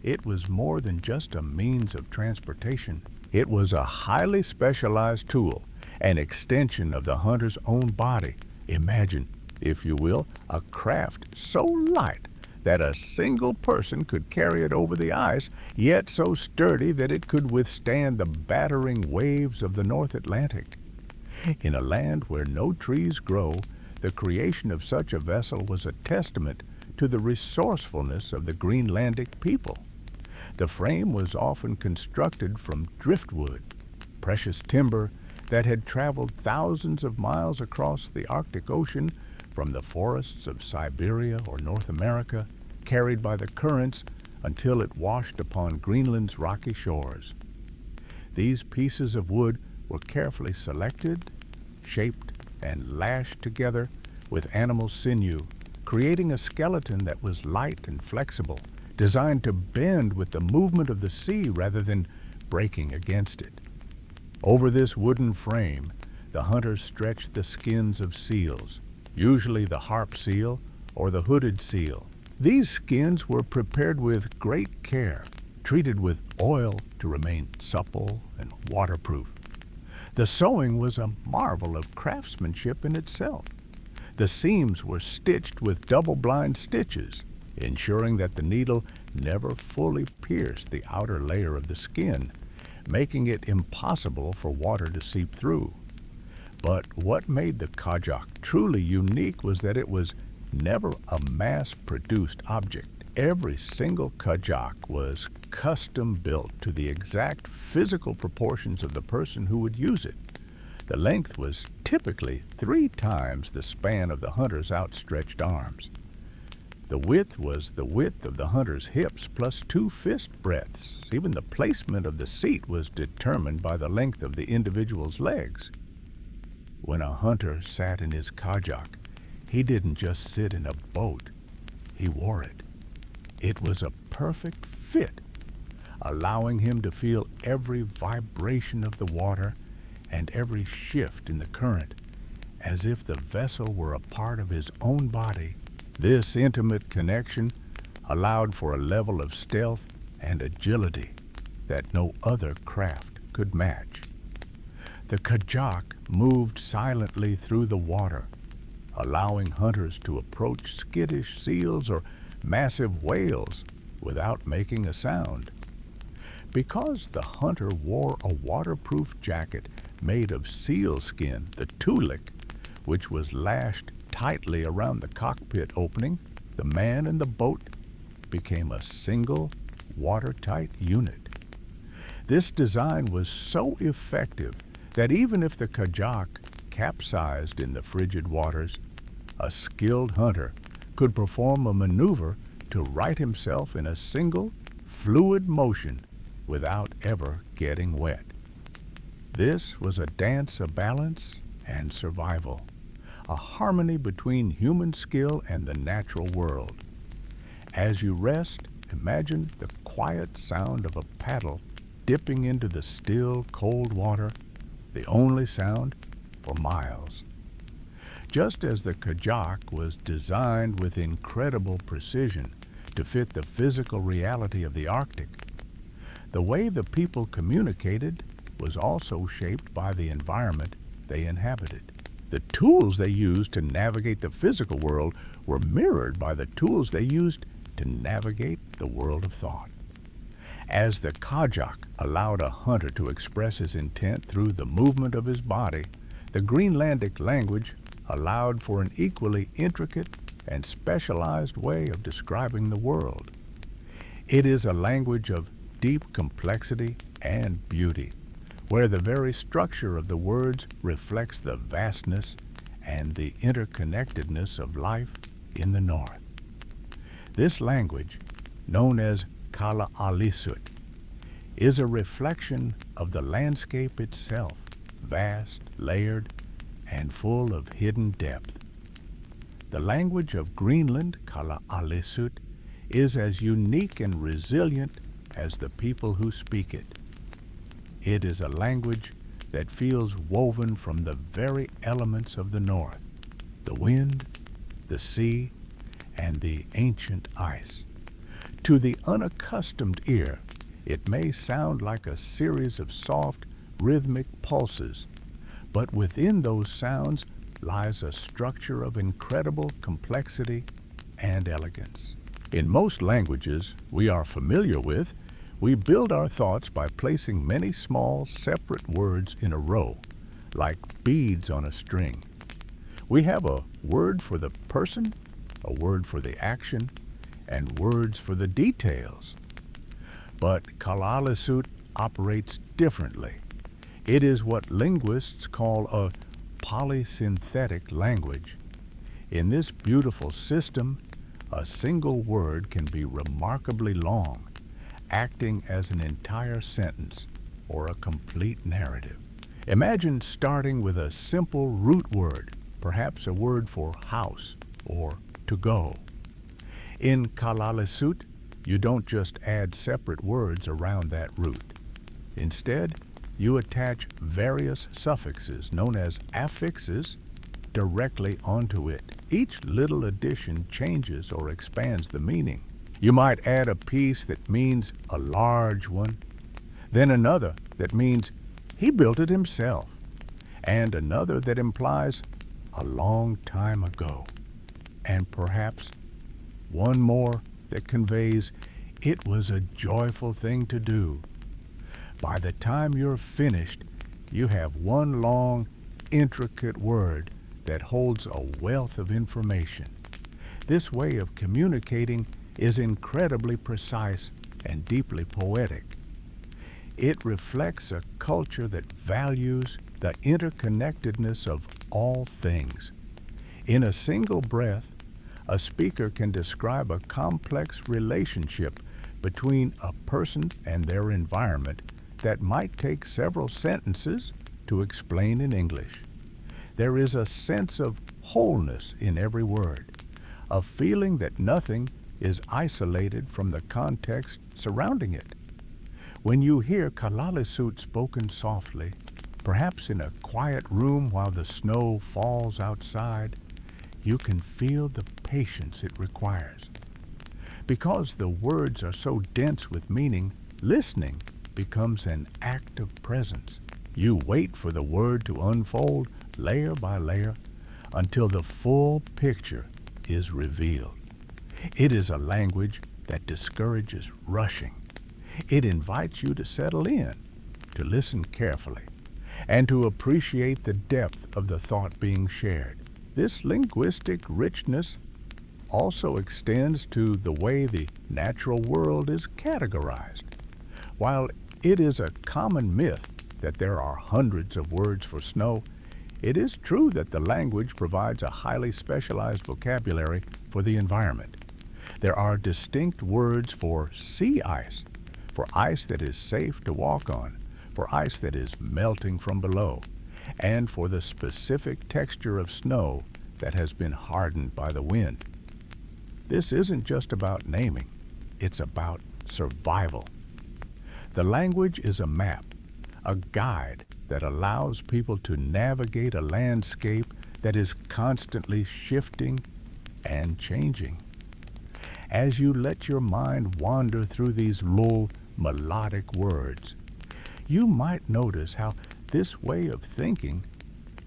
It was more than just a means of transportation. It was a highly specialized tool, an extension of the hunter's own body. Imagine, if you will, a craft so light that a single person could carry it over the ice, yet so sturdy that it could withstand the battering waves of the North Atlantic. In a land where no trees grow, the creation of such a vessel was a testament to the resourcefulness of the Greenlandic people. The frame was often constructed from driftwood, precious timber that had traveled thousands of miles across the Arctic Ocean from the forests of Siberia or North America, carried by the currents until it washed upon Greenland's rocky shores. These pieces of wood were carefully selected, shaped, and lashed together with animal sinew, creating a skeleton that was light and flexible, designed to bend with the movement of the sea rather than breaking against it. Over this wooden frame, the hunters stretched the skins of seals, usually the harp seal or the hooded seal. These skins were prepared with great care, treated with oil to remain supple and waterproof. The sewing was a marvel of craftsmanship in itself. The seams were stitched with double-blind stitches, ensuring that the needle never fully pierced the outer layer of the skin, making it impossible for water to seep through. But what made the kajak truly unique was that it was never a mass-produced object. Every single kajak was custom built to the exact physical proportions of the person who would use it. The length was typically 3 times the span of the hunter's outstretched arms. The width was the width of the hunter's hips plus 2 fist breadths. Even the placement of the seat was determined by the length of the individual's legs. When a hunter sat in his kajak, he didn't just sit in a boat, he wore it. It was a perfect fit, allowing him to feel every vibration of the water and every shift in the current, as if the vessel were a part of his own body. This intimate connection allowed for a level of stealth and agility that no other craft could match. The kajak moved silently through the water, allowing hunters to approach skittish seals or massive whales without making a sound. Because the hunter wore a waterproof jacket made of seal skin, the tunic, which was lashed tightly around the cockpit opening, the man in the boat became a single, watertight unit. This design was so effective that even if the kajak capsized in the frigid waters, a skilled hunter could perform a maneuver to right himself in a single, fluid motion without ever getting wet. This was a dance of balance and survival, a harmony between human skill and the natural world. As you rest, imagine the quiet sound of a paddle dipping into the still, cold water, the only sound for miles. Just as the kajak was designed with incredible precision to fit the physical reality of the Arctic, the way the people communicated was also shaped by the environment they inhabited. The tools they used to navigate the physical world were mirrored by the tools they used to navigate the world of thought. As the kajak allowed a hunter to express his intent through the movement of his body, the Greenlandic language allowed for an equally intricate and specialized way of describing the world. It is a language of deep complexity and beauty, where the very structure of the words reflects the vastness and the interconnectedness of life in the North. This language, known as Kalaallisut, is a reflection of the landscape itself, vast, layered, and full of hidden depth. The language of Greenland, Kalaallisut, is as unique and resilient as the people who speak it. It is a language that feels woven from the very elements of the North, the wind, the sea, and the ancient ice. To the unaccustomed ear, it may sound like a series of soft, rhythmic pulses, but within those sounds lies a structure of incredible complexity and elegance. In most languages we are familiar with, we build our thoughts by placing many small, separate words in a row, like beads on a string. We have a word for the person, a word for the action, and words for the details. But Kalaallisut operates differently. It is what linguists call a polysynthetic language. In this beautiful system, a single word can be remarkably long, acting as an entire sentence or a complete narrative. Imagine starting with a simple root word, perhaps a word for house or to go. In Kalaallisut, you don't just add separate words around that root. Instead, you attach various suffixes known as affixes directly onto it. Each little addition changes or expands the meaning. You might add a piece that means a large one, then another that means he built it himself, and another that implies a long time ago, and perhaps one more that conveys it was a joyful thing to do. By the time you're finished, you have one long, intricate word that holds a wealth of information. This way of communicating is incredibly precise and deeply poetic. It reflects a culture that values the interconnectedness of all things. In a single breath, a speaker can describe a complex relationship between a person and their environment that might take several sentences to explain in English. There is a sense of wholeness in every word, a feeling that nothing is isolated from the context surrounding it. When you hear Kalaallisut spoken softly, perhaps in a quiet room while the snow falls outside, you can feel the patience it requires. Because the words are so dense with meaning, listening becomes an act of presence. You wait for the word to unfold layer by layer until the full picture is revealed. It is a language that discourages rushing. It invites you to settle in, to listen carefully, and to appreciate the depth of the thought being shared. This linguistic richness also extends to the way the natural world is categorized. While it is a common myth that there are hundreds of words for snow, it is true that the language provides a highly specialized vocabulary for the environment. There are distinct words for sea ice, for ice that is safe to walk on, for ice that is melting from below, and for the specific texture of snow that has been hardened by the wind. This isn't just about naming, it's about survival. The language is a map, a guide that allows people to navigate a landscape that is constantly shifting and changing. As you let your mind wander through these low, melodic words, you might notice how this way of thinking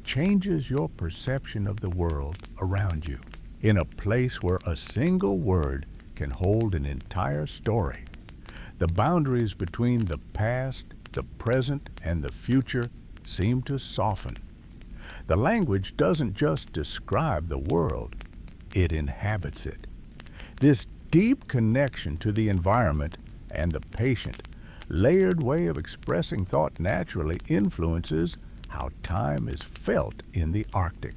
changes your perception of the world around you. In a place where a single word can hold an entire story, The boundaries between the past, the present, and the future seem to soften. The language doesn't just describe the world, it inhabits it. This deep connection to the environment and the patient, layered way of expressing thought naturally influences how time is felt in the Arctic.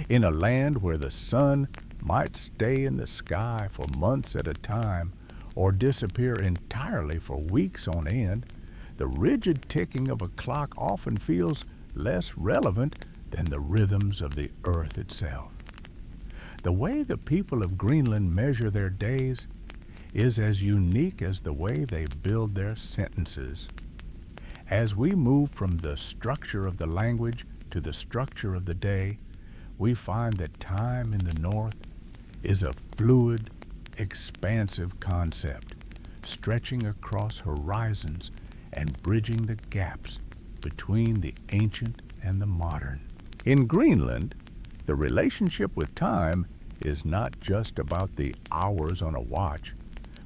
In a land where the sun might stay in the sky for months at a time or disappear entirely for weeks on end, the rigid ticking of a clock often feels less relevant than the rhythms of the earth itself. The way the people of Greenland measure their days is as unique as the way they build their sentences. As we move from the structure of the language to the structure of the day, we find that time in the North is a fluid, expansive concept, stretching across horizons and bridging the gaps between the ancient and the modern. In Greenland, the relationship with time is not just about the hours on a watch,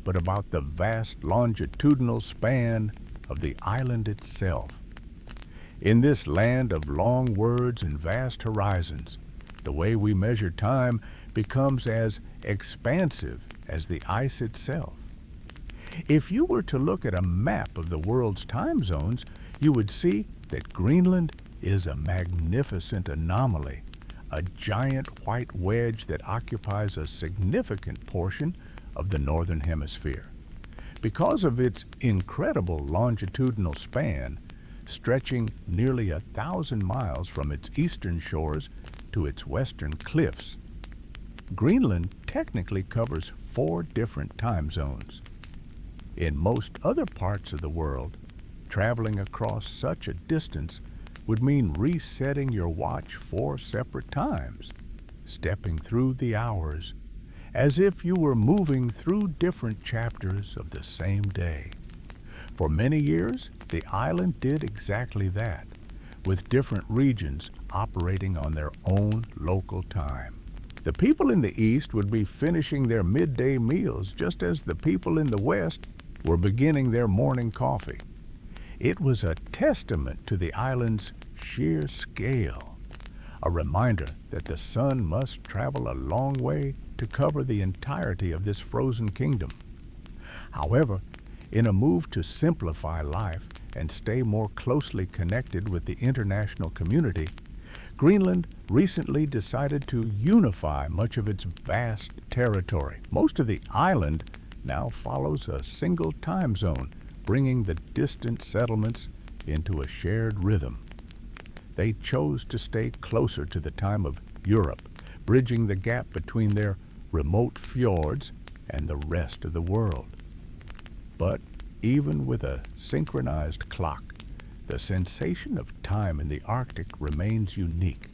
but about the vast longitudinal span of the island itself. In this land of long words and vast horizons, the way we measure time becomes as expansive as the ice itself. If you were to look at a map of the world's time zones, you would see that Greenland is a magnificent anomaly, a giant white wedge that occupies a significant portion of the northern hemisphere. Because of its incredible longitudinal span, stretching nearly 1,000 miles from its eastern shores to its western cliffs, Greenland technically covers 4 different time zones. In most other parts of the world, traveling across such a distance would mean resetting your watch 4 separate times, stepping through the hours as if you were moving through different chapters of the same day. For many years, the island did exactly that, with different regions operating on their own local time. The people in the East would be finishing their midday meals just as the people in the West were beginning their morning coffee. It was a testament to the island's sheer scale, a reminder that the sun must travel a long way to cover the entirety of this frozen kingdom. However, in a move to simplify life and stay more closely connected with the international community, Greenland recently decided to unify much of its vast territory. Most of the island now follows a single time zone, bringing the distant settlements into a shared rhythm. They chose to stay closer to the time of Europe, bridging the gap between their remote fjords and the rest of the world. But even with a synchronized clock, the sensation of time in the Arctic remains unique.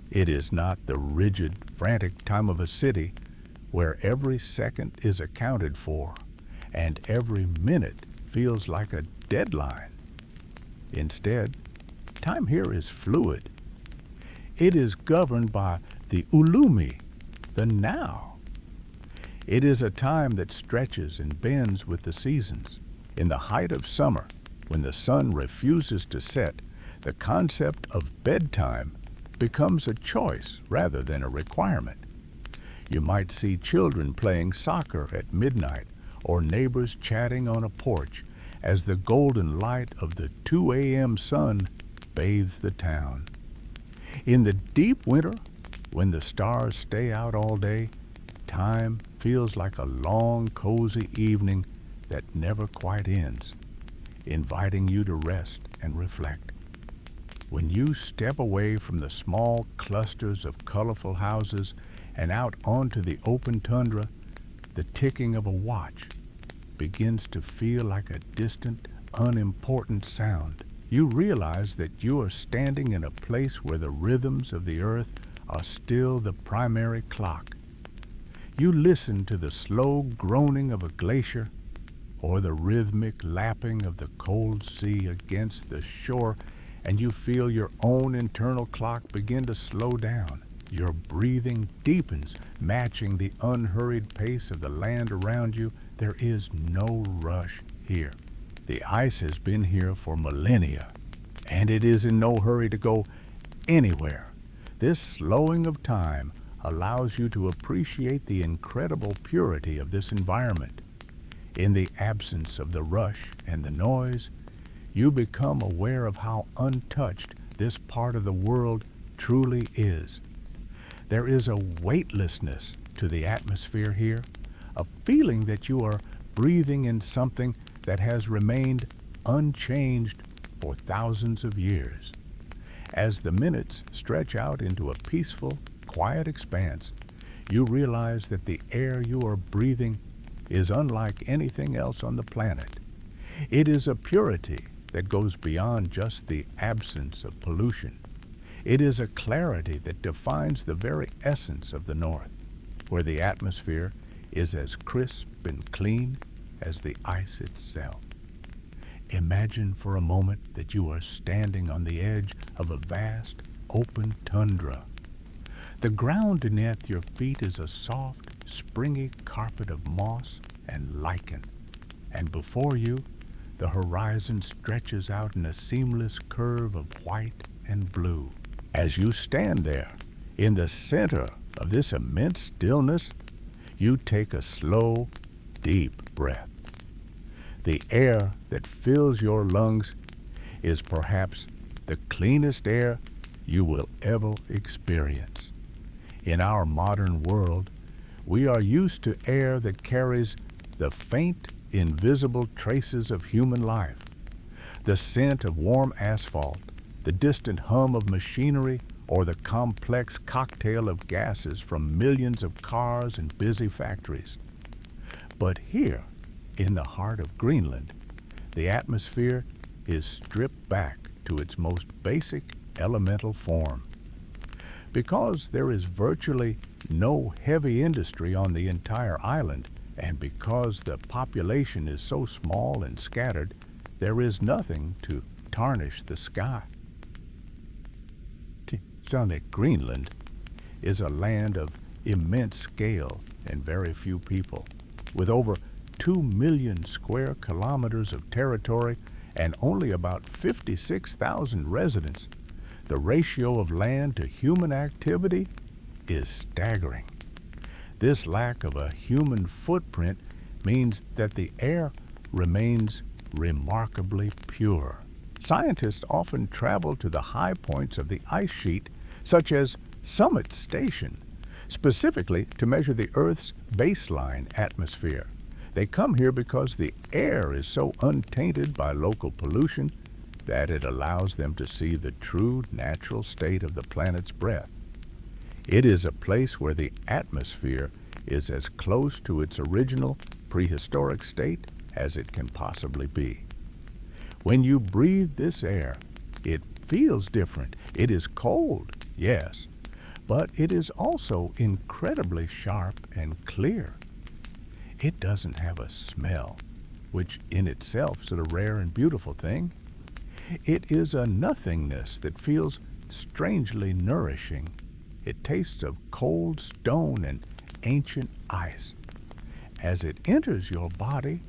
It is not the rigid, frantic time of a city where every second is accounted for and every minute feels like a deadline. Instead, time here is fluid. It is governed by the ulumi, the now. It is a time that stretches and bends with the seasons. In the height of summer, when the sun refuses to set, the concept of bedtime becomes a choice rather than a requirement. You might see children playing soccer at midnight or neighbors chatting on a porch as the golden light of the 2 a.m. sun bathes the town. In the deep winter, when the stars stay out all day, time feels like a long, cozy evening that never quite ends, inviting you to rest and reflect. When you step away from the small clusters of colorful houses and out onto the open tundra, the ticking of a watch begins to feel like a distant, unimportant sound. You realize that you are standing in a place where the rhythms of the earth are still the primary clock. You listen to the slow groaning of a glacier or the rhythmic lapping of the cold sea against the shore, and you feel your own internal clock begin to slow down. Your breathing deepens, matching the unhurried pace of the land around you There is no rush here. The ice has been here for millennia, and it is in no hurry to go anywhere. This slowing of time allows you to appreciate the incredible purity of this environment. In the absence of the rush and the noise, you become aware of how untouched this part of the world truly is. There is a weightlessness to the atmosphere here, a feeling that you are breathing in something that has remained unchanged for thousands of years. As the minutes stretch out into a peaceful, quiet expanse, you realize that the air you are breathing is unlike anything else on the planet. It is a purity that goes beyond just the absence of pollution. It is a clarity that defines the very essence of the North, where the atmosphere is as crisp and clean as the ice itself. Imagine for a moment that you are standing on the edge of a vast, open tundra. The ground beneath your feet is a soft, springy carpet of moss and lichen, and before you, the horizon stretches out in a seamless curve of white and blue. As you stand there, in the center of this immense stillness, you take a slow, deep breath. The air that fills your lungs is perhaps the cleanest air you will ever experience. In our modern world, we are used to air that carries the faint, invisible traces of human life, the scent of warm asphalt, the distant hum of machinery, or the complex cocktail of gases from millions of cars and busy factories. But here, in the heart of Greenland, the atmosphere is stripped back to its most basic elemental form. Because there is virtually no heavy industry on the entire island, and because the population is so small and scattered, there is nothing to tarnish the sky. Greenland is a land of immense scale and very few people, with over 2 million square kilometers of territory and only about 56,000 residents. The ratio of land to human activity is staggering. This lack of a human footprint means that the air remains remarkably pure. Scientists often travel to the high points of the ice sheet, such as Summit Station, specifically to measure the Earth's baseline atmosphere. They come here because the air is so untainted by local pollution that it allows them to see the true natural state of the planet's breath. It is a place where the atmosphere is as close to its original prehistoric state as it can possibly be. When you breathe this air, it feels different. It is cold, yes, but it is also incredibly sharp and clear. It doesn't have a smell, which in itself is a rare and beautiful thing. It is a nothingness that feels strangely nourishing. It tastes of cold stone and ancient ice. As it enters your body,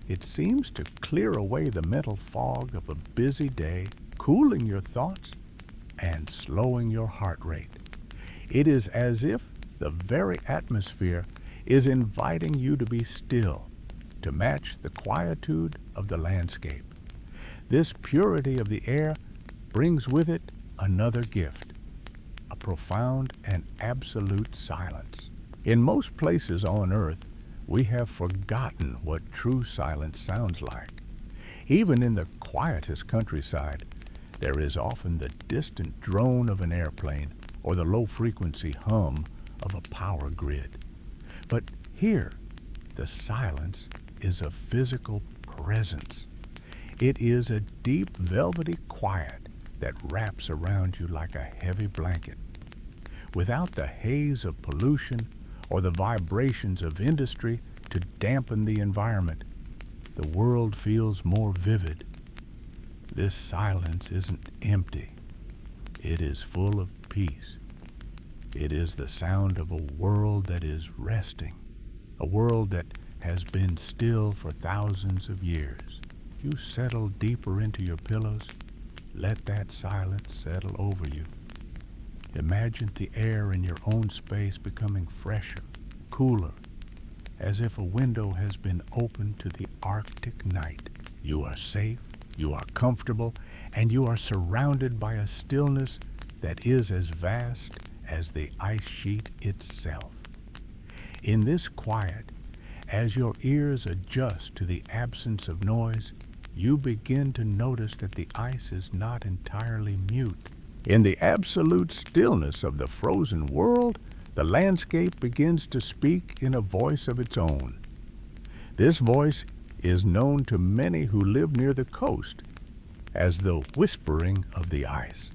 it seems to clear away the mental fog of a busy day, cooling your thoughts and slowing your heart rate. It is as if the very atmosphere is inviting you to be still, to match the quietude of the landscape. This purity of the air brings with it another gift, a profound and absolute silence. In most places on Earth, we have forgotten what true silence sounds like. Even in the quietest countryside, there is often the distant drone of an airplane or the low-frequency hum of a power grid. But here, the silence is a physical presence. It is a deep, velvety quiet that wraps around you like a heavy blanket. Without the haze of pollution or the vibrations of industry to dampen the environment, the world feels more vivid. This silence isn't empty. It is full of peace. It is the sound of a world that is resting, a world that has been still for thousands of years. You settle deeper into your pillows. Let that silence settle over you. Imagine the air in your own space becoming fresher, cooler, as if a window has been opened to the Arctic night. You are safe, you are comfortable, and you are surrounded by a stillness that is as vast as the ice sheet itself. In this quiet, as your ears adjust to the absence of noise, you begin to notice that the ice is not entirely mute. In the absolute stillness of the frozen world, the landscape begins to speak in a voice of its own. This voice is known to many who live near the coast as the whispering of the ice.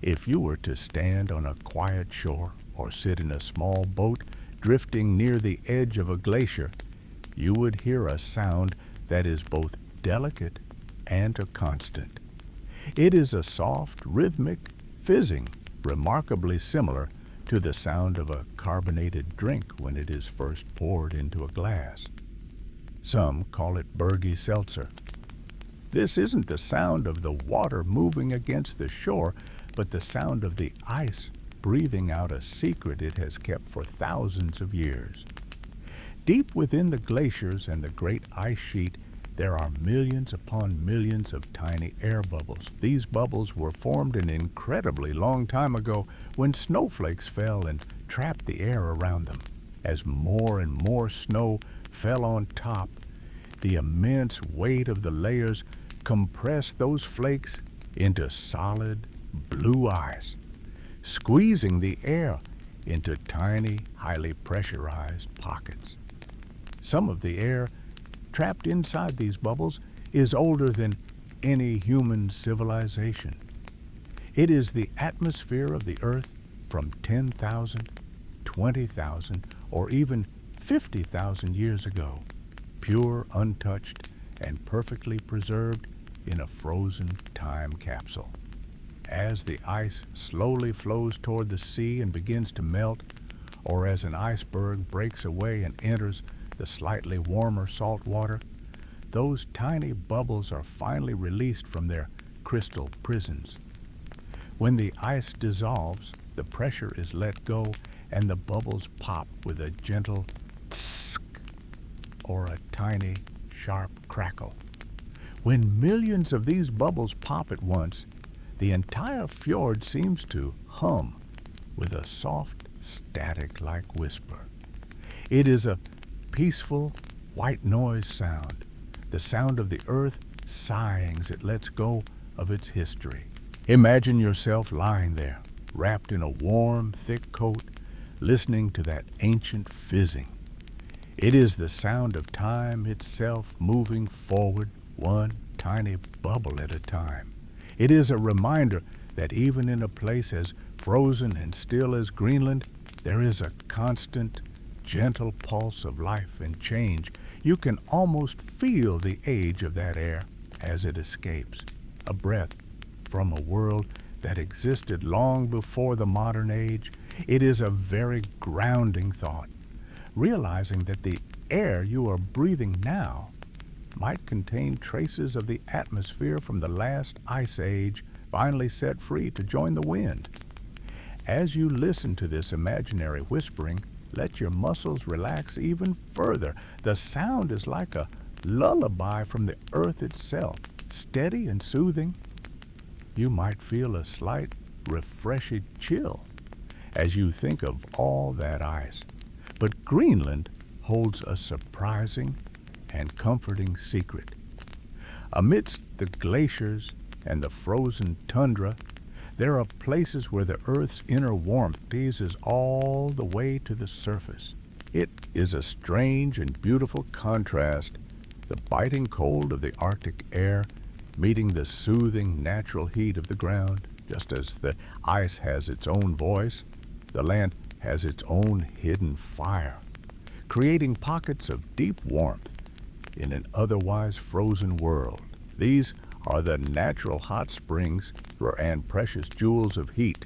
If you were to stand on a quiet shore or sit in a small boat drifting near the edge of a glacier, you would hear a sound that is both delicate and a constant. It is a soft, rhythmic fizzing, remarkably similar to the sound of a carbonated drink when it is first poured into a glass. Some call it Bergy seltzer. This isn't the sound of the water moving against the shore, but the sound of the ice breathing out a secret it has kept for thousands of years. Deep within the glaciers and the great ice sheet, there are millions upon millions of tiny air bubbles. These bubbles were formed an incredibly long time ago when snowflakes fell and trapped the air around them. As more and more snow fell on top, the immense weight of the layers compressed those flakes into solid blue ice, squeezing the air into tiny, highly pressurized pockets. Some of the air trapped inside these bubbles is older than any human civilization. It is the atmosphere of the Earth from 10,000, 20,000, or even 50,000 years ago, pure, untouched, and perfectly preserved in a frozen time capsule. As the ice slowly flows toward the sea and begins to melt, or as an iceberg breaks away and enters the slightly warmer salt water, those tiny bubbles are finally released from their crystal prisons. When the ice dissolves, the pressure is let go and the bubbles pop with a gentle tsk or a tiny, sharp crackle. When millions of these bubbles pop at once, the entire fjord seems to hum with a soft, static-like whisper. It is a peaceful, white noise sound, the sound of the earth sighing as it lets go of its history. Imagine yourself lying there, wrapped in a warm, thick coat, listening to that ancient fizzing. It is the sound of time itself moving forward, one tiny bubble at a time. It is a reminder that even in a place as frozen and still as Greenland, there is a constant, gentle pulse of life and change. You can almost feel the age of that air as it escapes, a breath from a world that existed long before the modern age. It is a very grounding thought, realizing that the air you are breathing now might contain traces of the atmosphere from the last ice age finally set free to join the wind. As you listen to this imaginary whispering, let your muscles relax even further. The sound is like a lullaby from the earth itself, steady and soothing. You might feel a slight, refreshing chill as you think of all that ice. But Greenland holds a surprising and comforting secret. Amidst the glaciers and the frozen tundra, there are places where the Earth's inner warmth rises all the way to the surface. It is a strange and beautiful contrast, the biting cold of the Arctic air meeting the soothing natural heat of the ground. Just as the ice has its own voice, the land has its own hidden fire, creating pockets of deep warmth in an otherwise frozen world. These are the natural hot springs and precious jewels of heat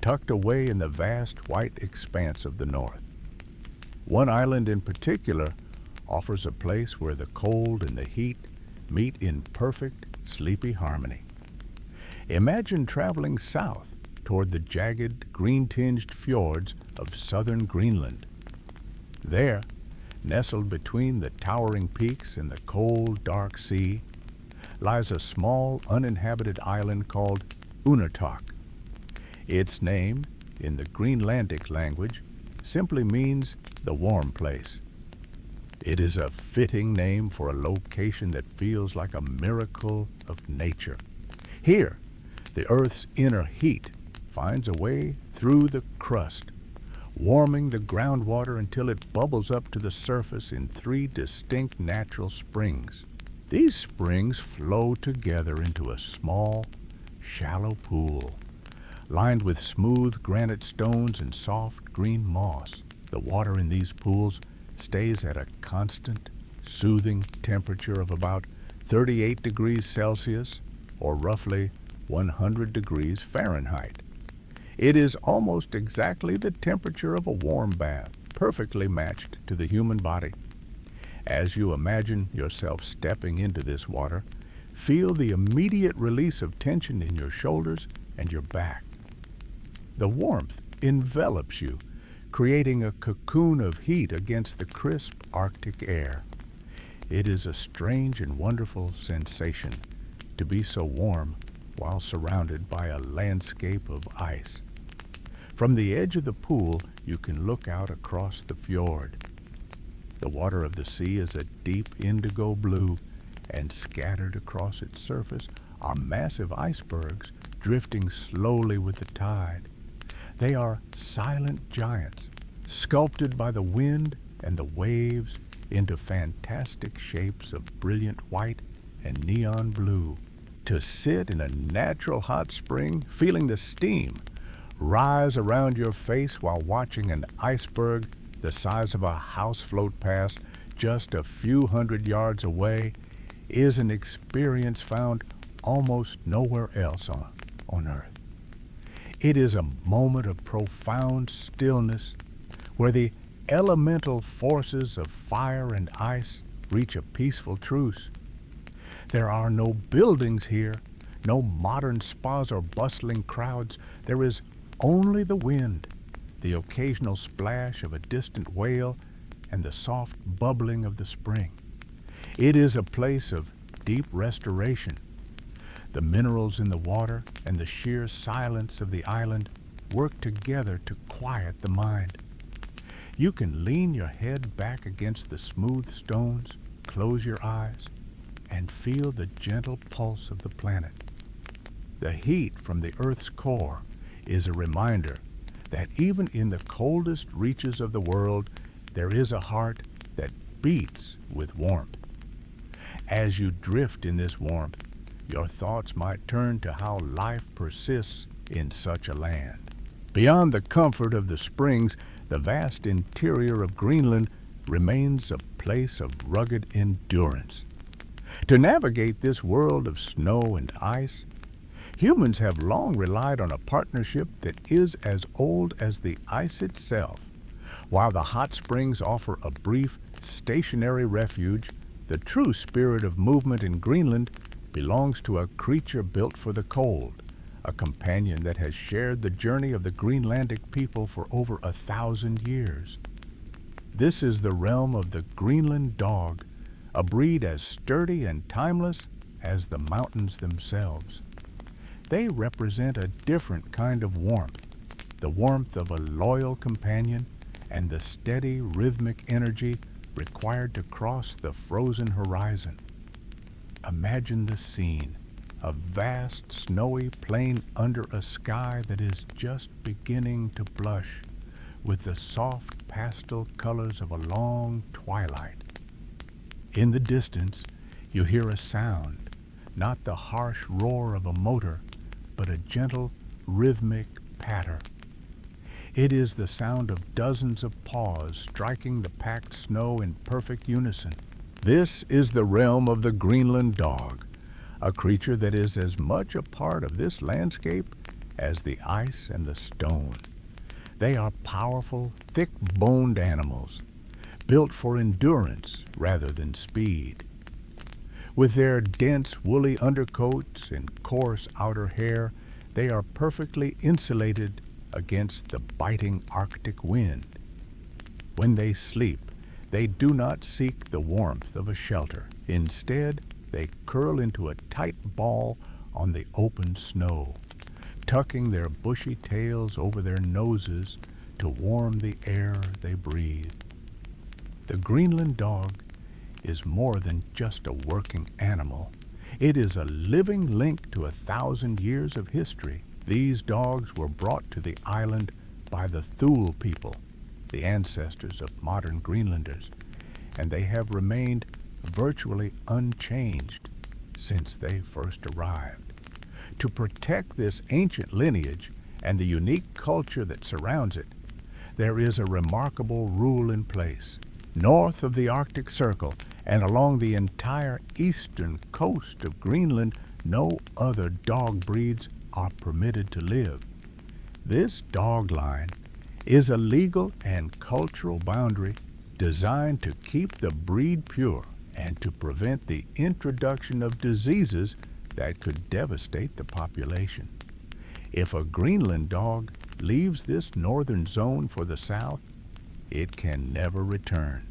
tucked away in the vast white expanse of the north. One island in particular offers a place where the cold and the heat meet in perfect, sleepy harmony. Imagine traveling south toward the jagged, green-tinged fjords of southern Greenland. There, nestled between the towering peaks and the cold, dark sea, lies a small, uninhabited island called Nuuk. Its name, in the Greenlandic language, simply means the warm place. It is a fitting name for a location that feels like a miracle of nature. Here, the Earth's inner heat finds a way through the crust, warming the groundwater until it bubbles up to the surface in 3 distinct natural springs. These springs flow together into a small, shallow pool, lined with smooth granite stones and soft green moss. The water in these pools stays at a constant, soothing temperature of about 38 degrees Celsius, or roughly 100 degrees Fahrenheit. It is almost exactly the temperature of a warm bath, perfectly matched to the human body. As you imagine yourself stepping into this water, feel the immediate release of tension in your shoulders and your back. The warmth envelops you, creating a cocoon of heat against the crisp Arctic air. It is a strange and wonderful sensation to be so warm while surrounded by a landscape of ice. From the edge of the pool, you can look out across the fjord. The water of the sea is a deep indigo blue, and scattered across its surface are massive icebergs drifting slowly with the tide. They are silent giants, sculpted by the wind and the waves into fantastic shapes of brilliant white and neon blue. To sit in a natural hot spring, feeling the steam rise around your face while watching an iceberg the size of a house float past just a few hundred yards away is an experience found almost nowhere else on Earth. It is a moment of profound stillness where the elemental forces of fire and ice reach a peaceful truce. There are no buildings here, no modern spas or bustling crowds. There is only the wind, the occasional splash of a distant whale, and the soft bubbling of the spring. It is a place of deep restoration. The minerals in the water and the sheer silence of the island work together to quiet the mind. You can lean your head back against the smooth stones, close your eyes, and feel the gentle pulse of the planet. The heat from the Earth's core is a reminder that even in the coldest reaches of the world, there is a heart that beats with warmth. As you drift in this warmth, your thoughts might turn to how life persists in such a land. Beyond the comfort of the springs, the vast interior of Greenland remains a place of rugged endurance. To navigate this world of snow and ice, humans have long relied on a partnership that is as old as the ice itself. While the hot springs offer a brief, stationary refuge, the true spirit of movement in Greenland belongs to a creature built for the cold, a companion that has shared the journey of the Greenlandic people for over 1,000 years. This is the realm of the Greenland dog, a breed as sturdy and timeless as the mountains themselves. They represent a different kind of warmth, the warmth of a loyal companion and the steady rhythmic energy required to cross the frozen horizon. Imagine the scene, a vast snowy plain under a sky that is just beginning to blush with the soft pastel colors of a long twilight. In the distance, you hear a sound, not the harsh roar of a motor, but a gentle, rhythmic patter. It is the sound of dozens of paws striking the packed snow in perfect unison. This is the realm of the Greenland dog, a creature that is as much a part of this landscape as the ice and the stone. They are powerful, thick-boned animals, built for endurance rather than speed. With their dense woolly undercoats and coarse outer hair, they are perfectly insulated against the biting Arctic wind. When they sleep, they do not seek the warmth of a shelter. Instead, they curl into a tight ball on the open snow, tucking their bushy tails over their noses to warm the air they breathe. The Greenland dog is more than just a working animal. It is a living link to 1,000 years of history. These dogs were brought to the island by the Thule people, the ancestors of modern Greenlanders, and they have remained virtually unchanged since they first arrived. To protect this ancient lineage and the unique culture that surrounds it, there is a remarkable rule in place. North of the Arctic Circle and along the entire eastern coast of Greenland, no other dog breeds are permitted to live. This dog line is a legal and cultural boundary designed to keep the breed pure and to prevent the introduction of diseases that could devastate the population. If a Greenland dog leaves this northern zone for the south, it can never return.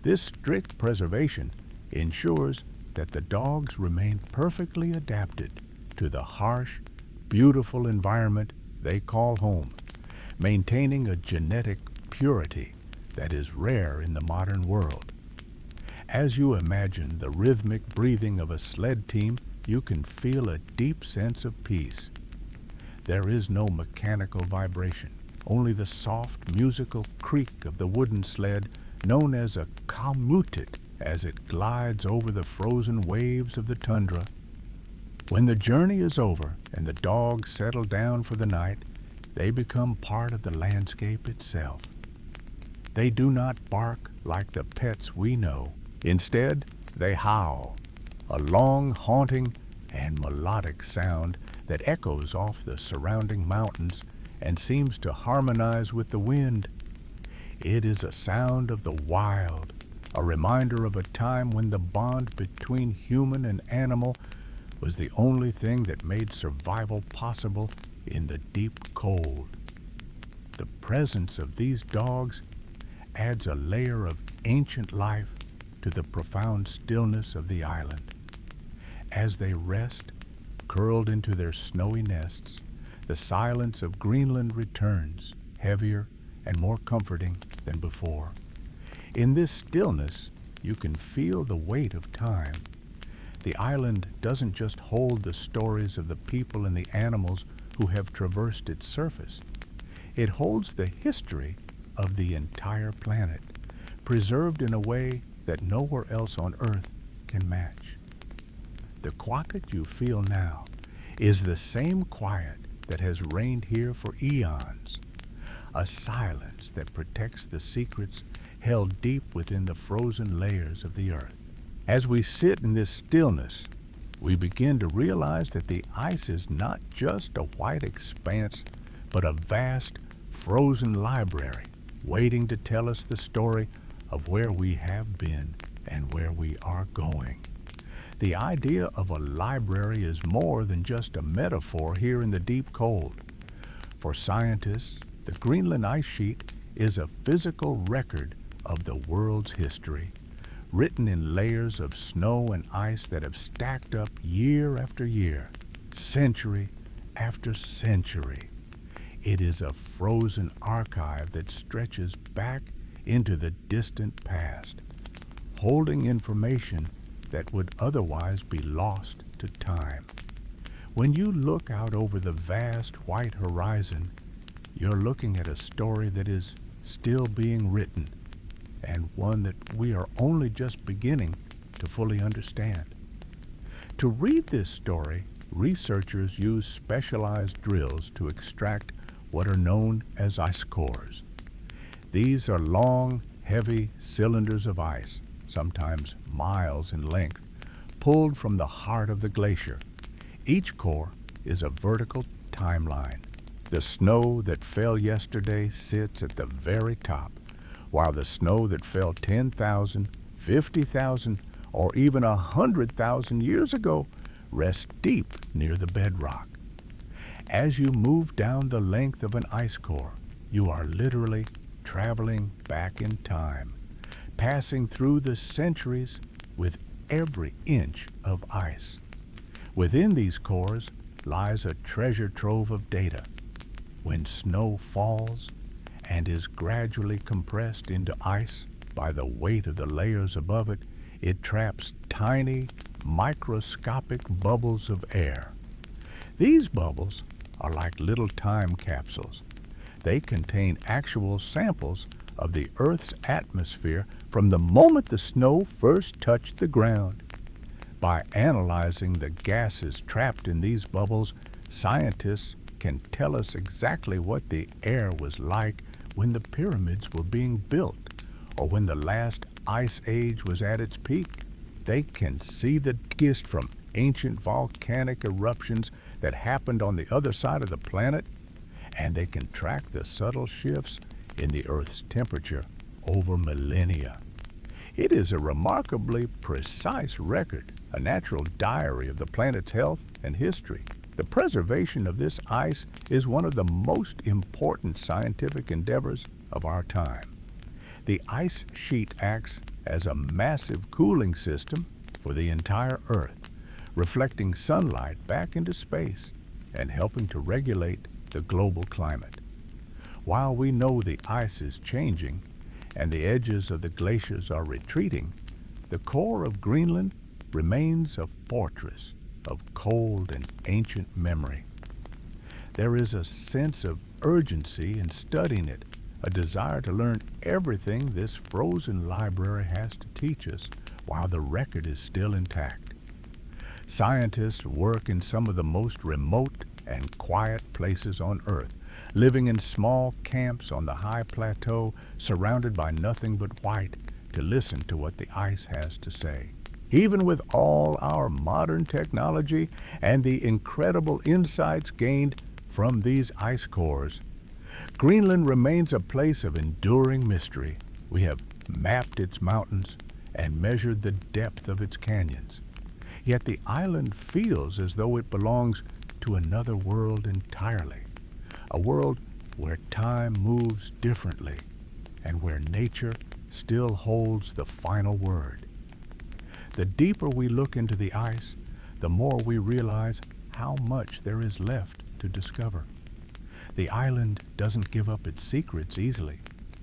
This strict preservation ensures that the dogs remain perfectly adapted to the harsh, beautiful environment they call home, maintaining a genetic purity that is rare in the modern world. As you imagine the rhythmic breathing of a sled team, you can feel a deep sense of peace. There is no mechanical vibration, only the soft musical creak of the wooden sled known as a kommut as it glides over the frozen waves of the tundra. When the journey is over and the dogs settle down for the night, they become part of the landscape itself. They do not bark like the pets we know. Instead, they howl, a long, haunting, and melodic sound that echoes off the surrounding mountains and seems to harmonize with the wind. It is a sound of the wild, a reminder of a time when the bond between human and animal was the only thing that made survival possible in the deep cold. The presence of these dogs adds a layer of ancient life to the profound stillness of the island. As they rest, curled into their snowy nests, the silence of Greenland returns, heavier and more comforting than before. In this stillness, you can feel the weight of time. The island doesn't just hold the stories of the people and the animals who have traversed its surface. It holds the history of the entire planet, preserved in a way that nowhere else on Earth can match. The quiet you feel now is the same quiet that has reigned here for eons, a silence that protects the secrets held deep within the frozen layers of the earth. As we sit in this stillness, we begin to realize that the ice is not just a white expanse, but a vast, frozen library waiting to tell us the story of where we have been and where we are going. The idea of a library is more than just a metaphor here in the deep cold. For scientists, the Greenland ice sheet is a physical record of the world's history, written in layers of snow and ice that have stacked up year after year, century after century. It is a frozen archive that stretches back into the distant past, holding information that would otherwise be lost to time. When you look out over the vast white horizon, you're looking at a story that is still being written, and one that we are only just beginning to fully understand. To read this story, researchers use specialized drills to extract what are known as ice cores. These are long, heavy cylinders of ice, sometimes miles in length, pulled from the heart of the glacier. Each core is a vertical timeline. The snow that fell yesterday sits at the very top, while the snow that fell 10,000, 50,000, or even 100,000 years ago rests deep near the bedrock. As you move down the length of an ice core, you are literally traveling back in time, passing through the centuries with every inch of ice. Within these cores lies a treasure trove of data. When snow falls and is gradually compressed into ice by the weight of the layers above it, it traps tiny, microscopic bubbles of air. These bubbles are like little time capsules. They contain actual samples of the Earth's atmosphere from the moment the snow first touched the ground. By analyzing the gases trapped in these bubbles, scientists can tell us exactly what the air was like when the pyramids were being built, or when the last ice age was at its peak. They can see the gist from ancient volcanic eruptions that happened on the other side of the planet, and they can track the subtle shifts in the Earth's temperature over millennia. It is a remarkably precise record, a natural diary of the planet's health and history. The preservation of this ice is one of the most important scientific endeavors of our time. The ice sheet acts as a massive cooling system for the entire Earth, reflecting sunlight back into space and helping to regulate the global climate. While we know the ice is changing and the edges of the glaciers are retreating, the core of Greenland remains a fortress of cold and ancient memory. There is a sense of urgency in studying it, a desire to learn everything this frozen library has to teach us while the record is still intact. Scientists work in some of the most remote and quiet places on Earth, living in small camps on the high plateau, surrounded by nothing but white, to listen to what the ice has to say. Even with all our modern technology and the incredible insights gained from these ice cores, Greenland remains a place of enduring mystery. We have mapped its mountains and measured the depth of its canyons. Yet the island feels as though it belongs to another world entirely, a world where time moves differently and where nature still holds the final word. The deeper we look into the ice, the more we realize how much there is left to discover. The island doesn't give up its secrets easily.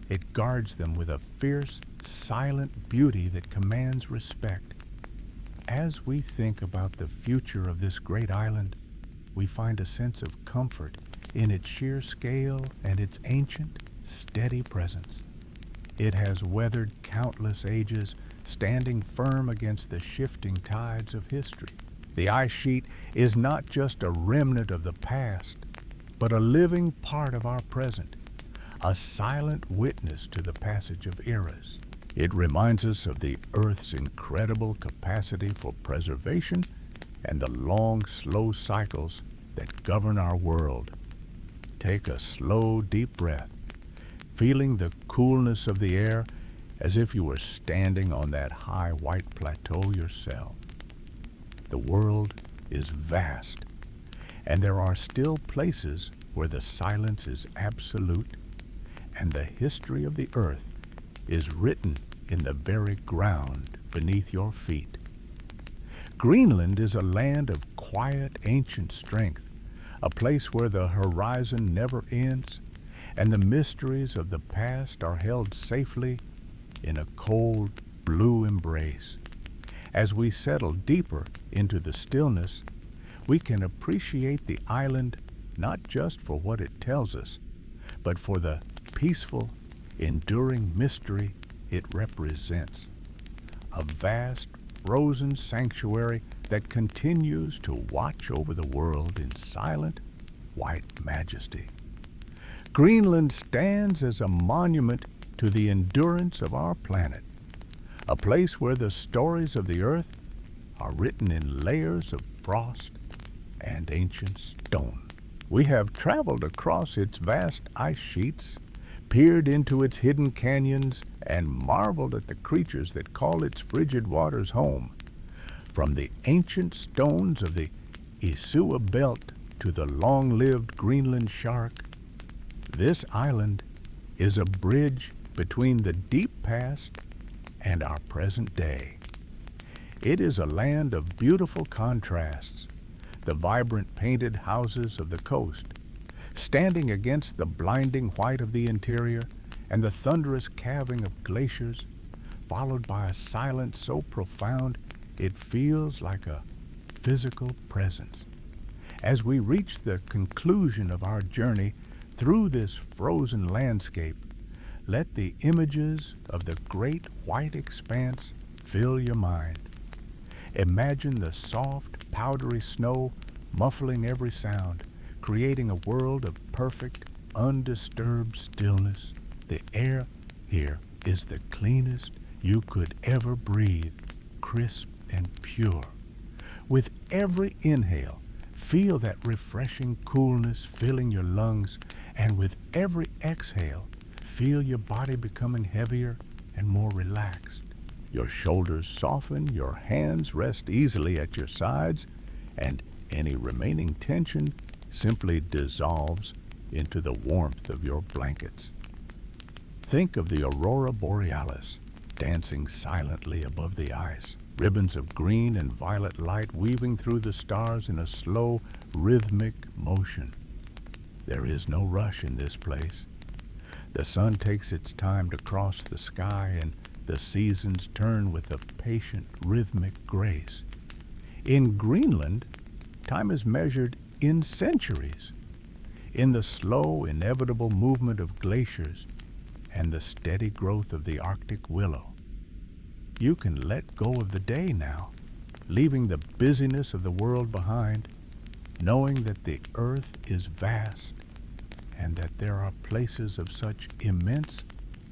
It guards them with a fierce, silent beauty that commands respect. As we think about the future of this great island, we find a sense of comfort in its sheer scale and its ancient, steady presence. It has weathered countless ages, standing firm against the shifting tides of history. The ice sheet is not just a remnant of the past, but a living part of our present, a silent witness to the passage of eras. It reminds us of the Earth's incredible capacity for preservation and the long, slow cycles that govern our world. Take a slow, deep breath, feeling the coolness of the air as if you were standing on that high white plateau yourself. The world is vast, and there are still places where the silence is absolute, and the history of the Earth is written in the very ground beneath your feet. Greenland is a land of quiet, ancient strength, a place where the horizon never ends, and the mysteries of the past are held safely in a cold, blue embrace. As we settle deeper into the stillness, we can appreciate the island not just for what it tells us, but for the peaceful, enduring mystery it represents. A vast, frozen sanctuary that continues to watch over the world in silent, white majesty. Greenland stands as a monument to the endurance of our planet, a place where the stories of the Earth are written in layers of frost and ancient stone. We have traveled across its vast ice sheets, peered into its hidden canyons, and marveled at the creatures that call its frigid waters home. From the ancient stones of the Isua Belt to the long-lived Greenland shark, this island is a bridge between the deep past and our present day. It is a land of beautiful contrasts, the vibrant painted houses of the coast, standing against the blinding white of the interior and the thunderous calving of glaciers, followed by a silence so profound it feels like a physical presence. As we reach the conclusion of our journey through this frozen landscape, let the images of the great white expanse fill your mind. Imagine the soft, powdery snow muffling every sound, creating a world of perfect, undisturbed stillness. The air here is the cleanest you could ever breathe, crisp and pure. With every inhale, feel that refreshing coolness filling your lungs, and with every exhale, feel your body becoming heavier and more relaxed. Your shoulders soften, your hands rest easily at your sides, and any remaining tension simply dissolves into the warmth of your blankets. Think of the aurora borealis dancing silently above the ice, ribbons of green and violet light weaving through the stars in a slow, rhythmic motion. There is no rush in this place. The sun takes its time to cross the sky, and the seasons turn with a patient, rhythmic grace. In Greenland, time is measured in centuries, in the slow, inevitable movement of glaciers and the steady growth of the Arctic willow. You can let go of the day now, leaving the busyness of the world behind, knowing that the earth is vast and that there are places of such immense,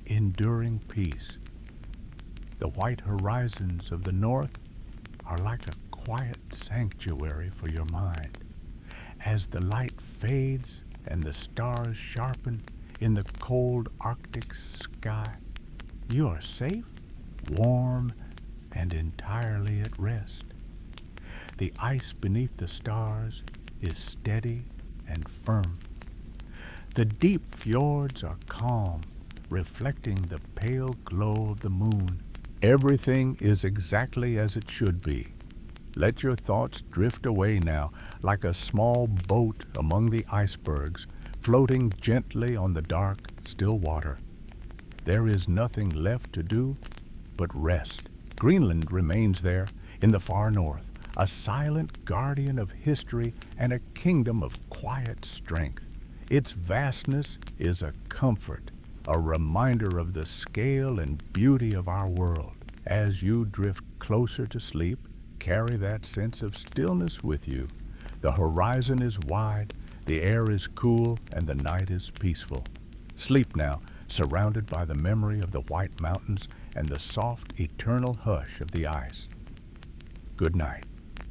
enduring peace. The white horizons of the north are like a quiet sanctuary for your mind. As the light fades and the stars sharpen in the cold Arctic sky, you are safe, warm, and entirely at rest. The ice beneath the stars is steady and firm. The deep fjords are calm, reflecting the pale glow of the moon. Everything is exactly as it should be. Let your thoughts drift away now, like a small boat among the icebergs, floating gently on the dark, still water. There is nothing left to do but rest. Greenland remains there, in the far north, a silent guardian of history and a kingdom of quiet strength. Its vastness is a comfort, a reminder of the scale and beauty of our world. As you drift closer to sleep, carry that sense of stillness with you. The horizon is wide, the air is cool, and the night is peaceful. Sleep now, surrounded by the memory of the white mountains and the soft, eternal hush of the ice. Good night.